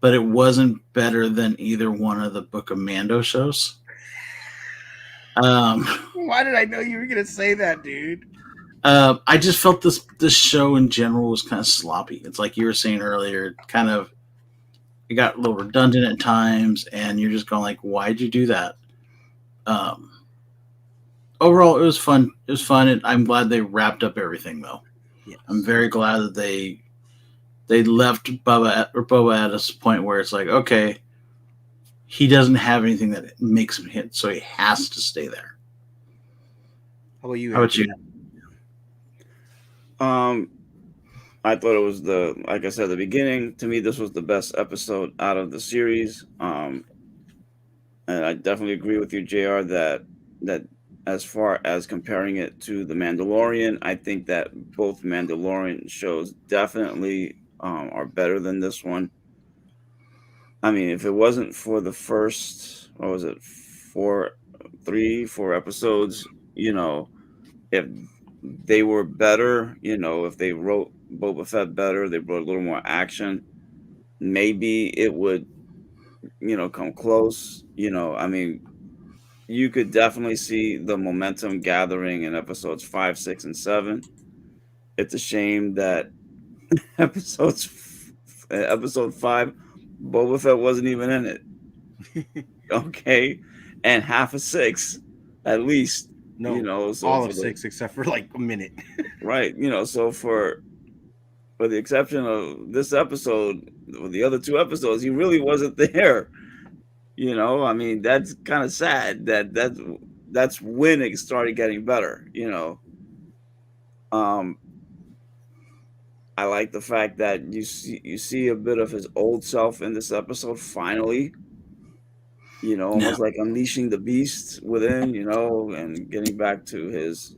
But it wasn't better than either one of the Book of Mando shows. Why did I know you were going to say that, dude? I just felt this show in general was kind of sloppy. It's like you were saying earlier, it got a little redundant at times, and you're just going like, why'd you do that? overall, it was fun. It was fun, and I'm glad they wrapped up everything, though. Yes. I'm very glad that they left Boba at a point where it's like, okay, he doesn't have anything that makes him hit, so he has to stay there. How about you? How about you? I thought it was like I said at the beginning, to me, this was the best episode out of the series. And I definitely agree with you, JR, that as far as comparing it to The Mandalorian, I think that both Mandalorian shows definitely are better than this one. I mean, if it wasn't for the first, what was it, 4 episodes, if they were better, if they wrote Boba Fett better, they brought a little more action, maybe it would, come close. I mean, you could definitely see the momentum gathering in episodes 5, 6, and 7. It's a shame that episode 5, Boba Fett wasn't even in it. Okay, and half of 6, at least. No, so all for of 6 except for like a minute. right, so for the exception of this episode, with the other 2 episodes, he really wasn't there. I mean, that's kind of sad. That's when it started getting better. I like the fact that you see a bit of his old self in this episode. Finally, almost like unleashing the beast within, and getting back to his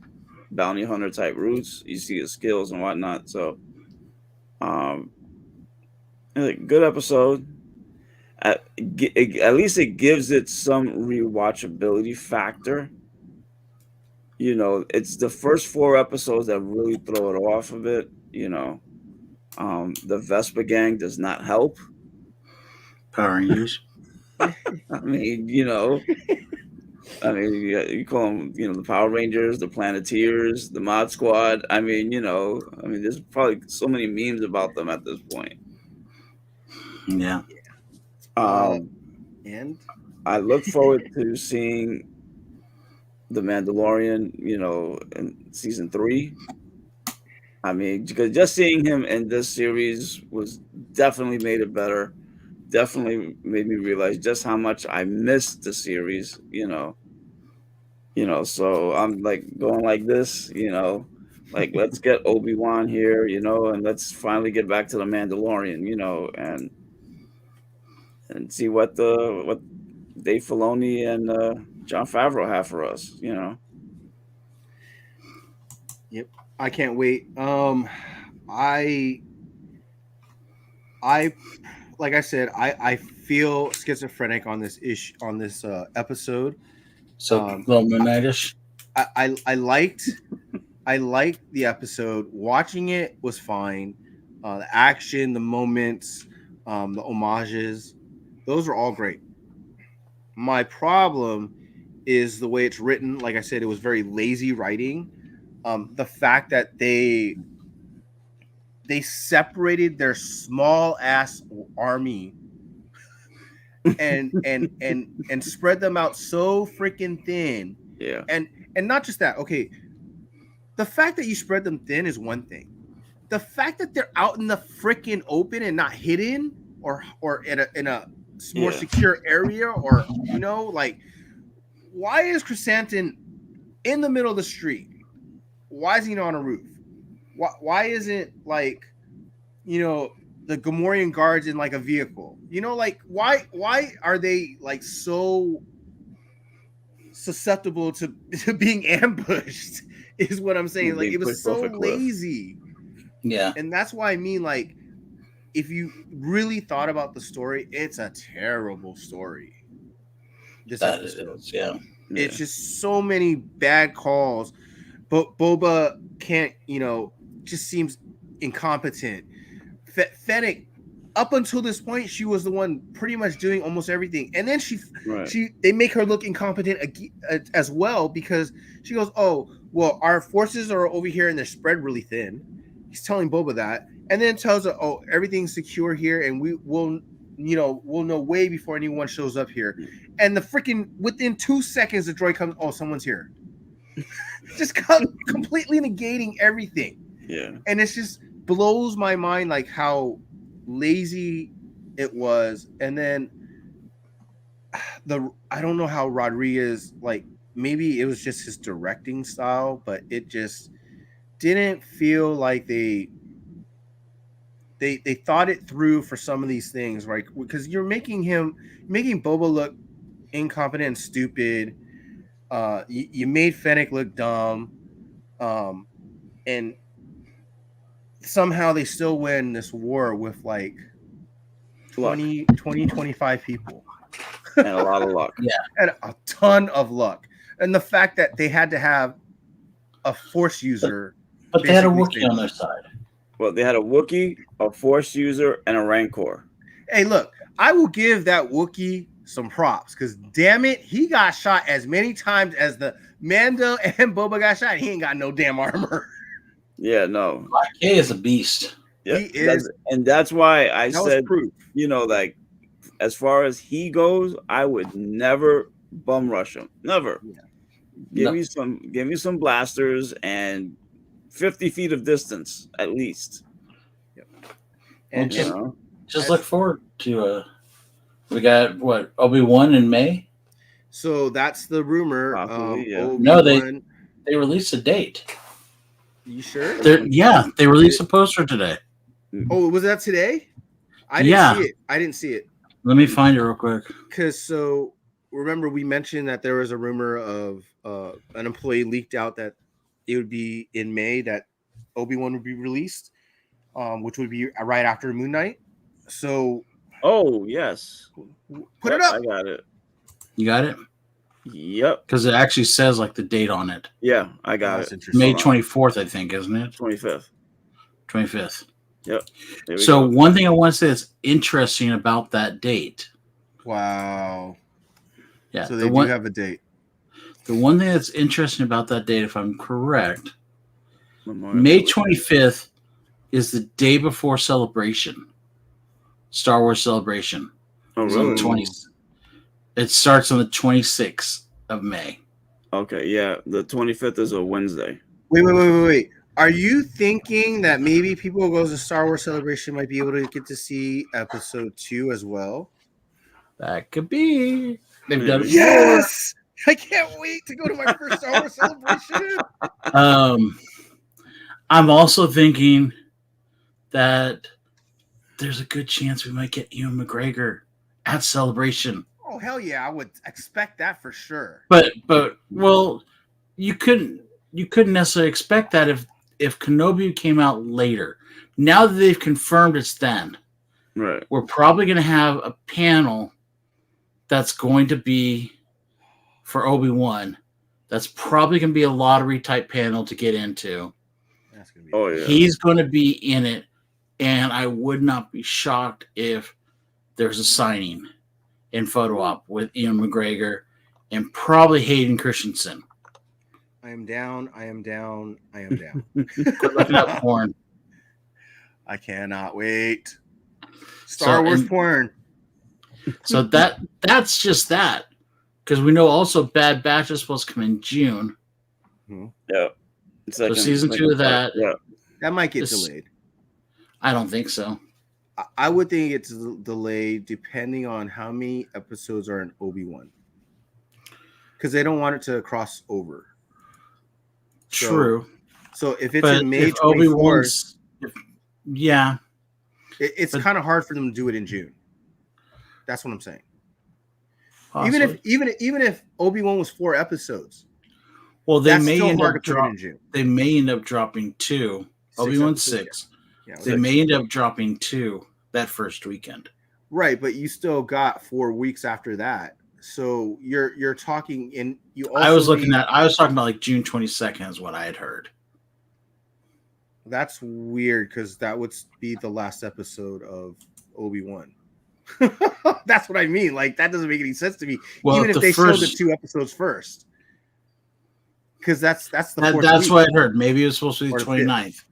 bounty hunter type roots. You see his skills and whatnot. So, good episode. At least it gives it some rewatchability factor. It's the first 4 episodes that really throw it off a bit. The Vespa gang does not help. Power Rangers. I mean, you call them, the Power Rangers, the Planeteers, the Mod Squad. I mean, there's probably so many memes about them at this point. Yeah. And I look forward to seeing The Mandalorian, in season 3. I mean, because just seeing him in this series was definitely made it better. Definitely made me realize just how much I missed the series, so I'm like going like this, like let's get Obi-Wan here, and let's finally get back to the Mandalorian, and see what Dave Filoni and Jon Favreau have for us, Yep, I can't wait. I like I said, I feel schizophrenic on this episode. So little midnightish. I liked the episode. Watching it was fine. The action, the moments, the homages, those are all great. My problem is the way it's written. Like I said, it was very lazy writing. The fact that they separated their small ass army and spread them out so freaking thin. Yeah. And not just that. Okay, the fact that you spread them thin is one thing. The fact that they're out in the freaking open and not hidden or in a more secure area, or like, why is Chrysanthemum in the middle of the street? Why is he not on a roof? Why isn't like, the Gamorrean guards in like a vehicle? Like why are they like so susceptible to being ambushed? Is what I'm saying. Like, it was so lazy. Yeah. And that's why I mean, like, if you really thought about the story, it's a terrible story. This episode. Yeah. It's just so many bad calls. But Boba can't, just seems incompetent. Fennec, up until this point, she was the one pretty much doing almost everything. And then they make her look incompetent as well, because she goes, oh, well, our forces are over here and they're spread really thin. He's telling Boba that. And then tells her, oh, everything's secure here and we'll know way before anyone shows up here. And the freaking, within 2 seconds, the droid comes, oh, someone's here. just completely negating everything. Yeah. And it just blows my mind like how lazy it was. And then I don't know how Rodriguez, like, maybe it was just his directing style, but it just didn't feel like they thought it through for some of these things, right? Because you're making Boba look incompetent and stupid. You made Fennec look dumb, and somehow they still win this war with like 20, 25 people. And a lot of luck. Yeah. And a ton of luck. And the fact that they had to have a Force user. But they had a Wookiee on their side. Well, they had a Wookiee, a Force user, and a Rancor. Hey, look, I will give that Wookiee some props because, damn it, he got shot as many times as the Mando and Boba got shot. He ain't got no damn armor. Yeah, no. Black K is a beast. Yeah, He is. And that's why I said, proof. You know, like, as far as he goes, I would never bum rush him. Never. Yeah. Give me some blasters and 50 feet of distance at least. Yep. And And just look forward to we got what, Obi-Wan in May? So that's the rumor. Possibly, yeah. No, they released a date. You sure? They released a poster today. Oh, was that today? I didn't see it. Let me find it real quick. Because so remember we mentioned that there was a rumor of an employee leaked out that it would be in May that Obi-Wan would be released, which would be right after Moon Knight. So, oh yes, put it up. I got it. You got it? Yep. Because it actually says like the date on it. Yeah, I got it. May 24th, I think, isn't it? 25th. 25th. Yep. So one thing I want to say that's interesting about that date. Wow. Yeah. So they do have a date. The one thing that's interesting about that date, if I'm correct, May 25th is the day before Celebration. Star Wars Celebration. Oh, really? It starts on the 26th of May. Okay, yeah. The 25th is a Wednesday. Wait. Are you thinking that maybe people who go to Star Wars Celebration might be able to get to see Episode 2 as well? That could be. They've done it. Yes! I can't wait to go to my first Star Wars Celebration. I'm also thinking that there's a good chance we might get Ewan McGregor at Celebration. Oh, hell yeah. I would expect that for sure. But well, you couldn't necessarily expect that if Kenobi came out later. Now that they've confirmed it's then, right? We're probably going to have a panel that's going to be for Obi-Wan. That's probably going to be a lottery type panel to get into. That's gonna be yeah. He's going to be in it, and I would not be shocked if there's a signing in photo op with Ewan McGregor and probably Hayden Christensen. I am down. Quit looking up porn. I cannot wait. Star Wars porn. So that's just that. Because we know also Bad Batch is supposed to come in June. Mm-hmm. Yeah. So season 2 of that. Yeah. That might get delayed. I don't think so. I would think it's delayed depending on how many episodes are in Obi-Wan. Because they don't want it to cross over. True. So if it's in May 24th, yeah. It's kind of hard for them to do it in June. That's what I'm saying. Possibly. Even if Obi-Wan was 4 episodes, well, they may end up dropping 2. Obi-Wan 6. Yeah, they may end up dropping 2 that first weekend. Right, but you still got 4 weeks after that. So you're talking in you. Also I was talking about like June 22nd is what I had heard. That's weird because that would be the last episode of Obi-Wan. That's what I mean. Like that doesn't make any sense to me. Well, even if they showed the 2 episodes first, because that's the that's what I heard. Maybe it was supposed to be the 29th.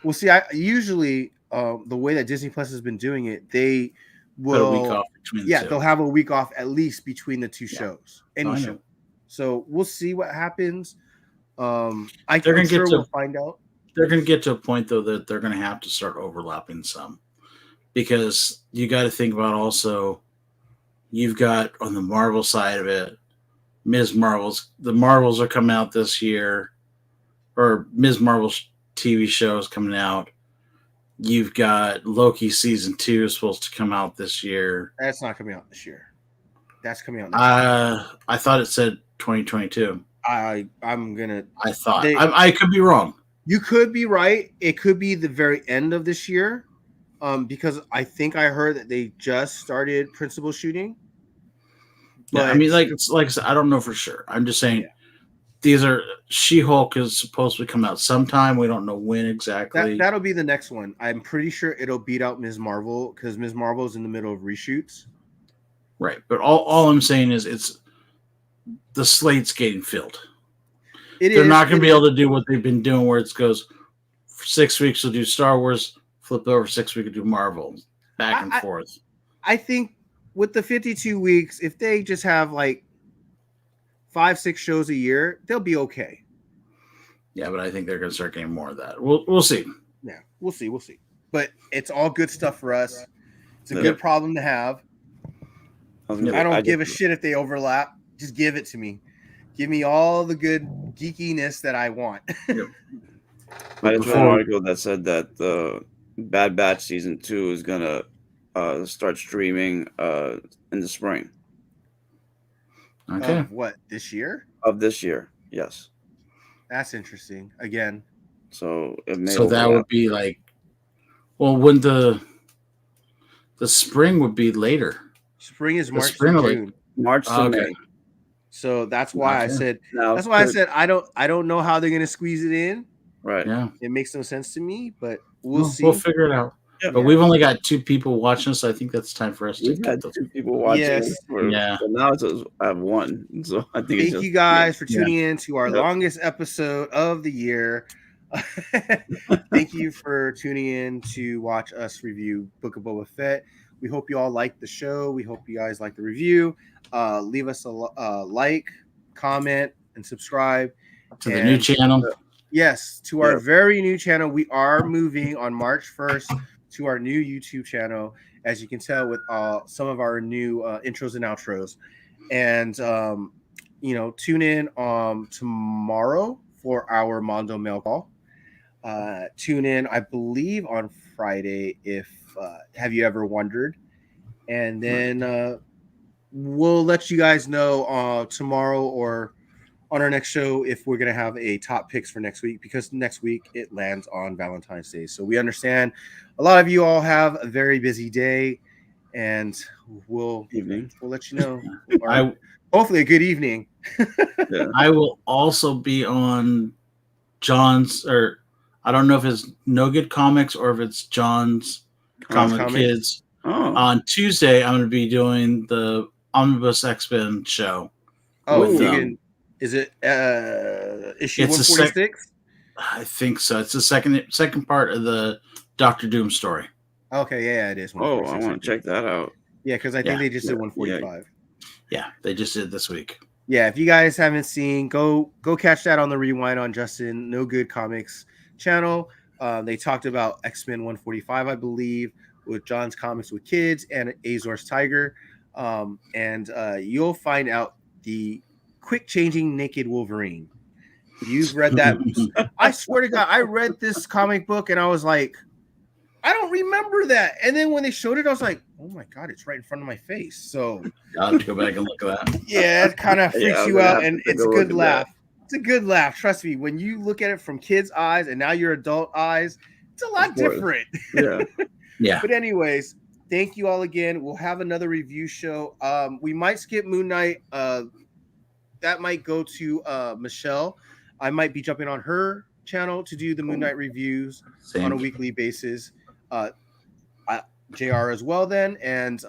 Well, see, I usually the way that Disney Plus has been doing it, they will put a week off between the 2. They'll have a week off at least between the 2 shows. Any show. So we'll see what happens. I'm gonna sure get to- we'll find out. They're going to get to a point, though, that they're going to have to start overlapping some. Because you got to think about also, you've got on the Marvel side of it, Ms. Marvel's. The Marvels are coming out this year, or Ms. Marvel's TV show is coming out. You've got Loki season 2 is supposed to come out this year. That's not coming out this year. That's coming out next year. I thought it said 2022. I'm gonna. I thought I could be wrong. You could be right. It could be the very end of this year, because I think I heard that they just started principal shooting. But yeah, I mean, like I said, I don't know for sure. I'm just saying these are She-Hulk is supposed to come out sometime. We don't know when exactly. That'll be the next one. I'm pretty sure it'll beat out Ms. Marvel because Ms. Marvel is in the middle of reshoots. Right, but all I'm saying is it's the slate's getting filled. They're not going to be able to do what they've been doing, where it goes for 6 weeks we'll do Star Wars, flip over 6 weeks we'll do Marvel, back and forth. I think with the 52 weeks, if they just have like 5-6 shows a year, they'll be okay. Yeah, but I think they're going to start getting more of that. We'll see. Yeah, we'll see. But it's all good stuff for us. It's a good problem to have. I don't give a shit if they overlap. Just give it to me. Give me all the good geekiness that I want. I just read an article that said that the Bad Batch season 2 is gonna start streaming in the spring. Okay. What, this year? Of this year, yes. That's interesting. Again. So it may. So that would be like, well, when the spring would be later. Spring is March to June. March to May. So that's why I said. That's why I said I don't know how they're gonna squeeze it in. Right. Yeah. It makes no sense to me, but we'll see. We'll figure it out. Yeah. But we've only got 2 people watching, so I think that's time for us to get 2 people watching. Yes. Yeah. But now I have 1. So I think. Thank you guys for tuning in to our longest episode of the year. Thank you for tuning in to watch us review Book of Boba Fett. We hope you all like the show. We hope you guys like the review. Leave us a like, comment, and subscribe to the new channel. Yes, to our very new channel. We are moving on March 1st to our new YouTube channel, as you can tell with some of our new intros and outros. And tune in tomorrow for our Mondo Mail Call. Tune in, I believe, on Friday if Have You Ever Wondered? And then we'll let you guys know tomorrow or on our next show if we're going to have a top picks for next week, because next week it lands on Valentine's Day. So we understand a lot of you all have a very busy day, and we'll let you know. Hopefully a good evening. I will also be on John's, or I don't know if it's No Good Comics or if it's John's Comic Kids. Oh. On Tuesday, I'm going to be doing the Omnibus X-Men show. Oh, is it issue 146? I think so. It's the second part of the Doctor Doom story. Okay, yeah, it is. Oh, I want to check that out. Yeah, because I think they just did 145. Yeah, they just did this week. Yeah, if you guys haven't seen, go catch that on the Rewind on Justin No Good Comics channel. They talked about X-Men 145, I believe, with John's Comics with Kids and Azor's Tiger. And you'll find out the quick changing naked Wolverine. You've read that. I swear to God, I read this comic book and I was like, I don't remember that. And then when they showed it, I was like, oh my God, it's right in front of my face. So I'll have to go back and look at that. Yeah, it kind of freaks you out, and it's a good laugh. It's a good laugh. Trust me, when you look at it from kids' eyes and now your adult eyes, it's a lot different. Yeah. Yeah. But anyways, thank you all again. We'll have another review show. We might skip Moon Knight. That might go to Michelle. I might be jumping on her channel to do the Moon Knight reviews on a weekly basis. JR as well then, and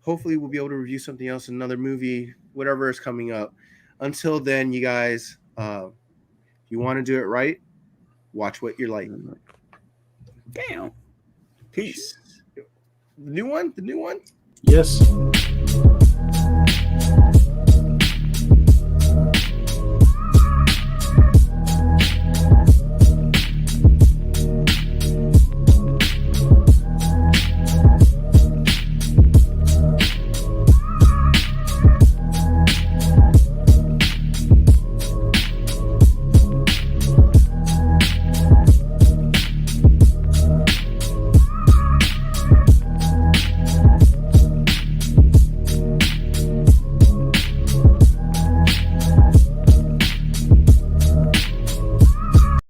hopefully we'll be able to review something else, another movie, whatever is coming up. Until then, you guys, if you want to do it right, watch what you're like. Damn. Peace. The new one? Yes.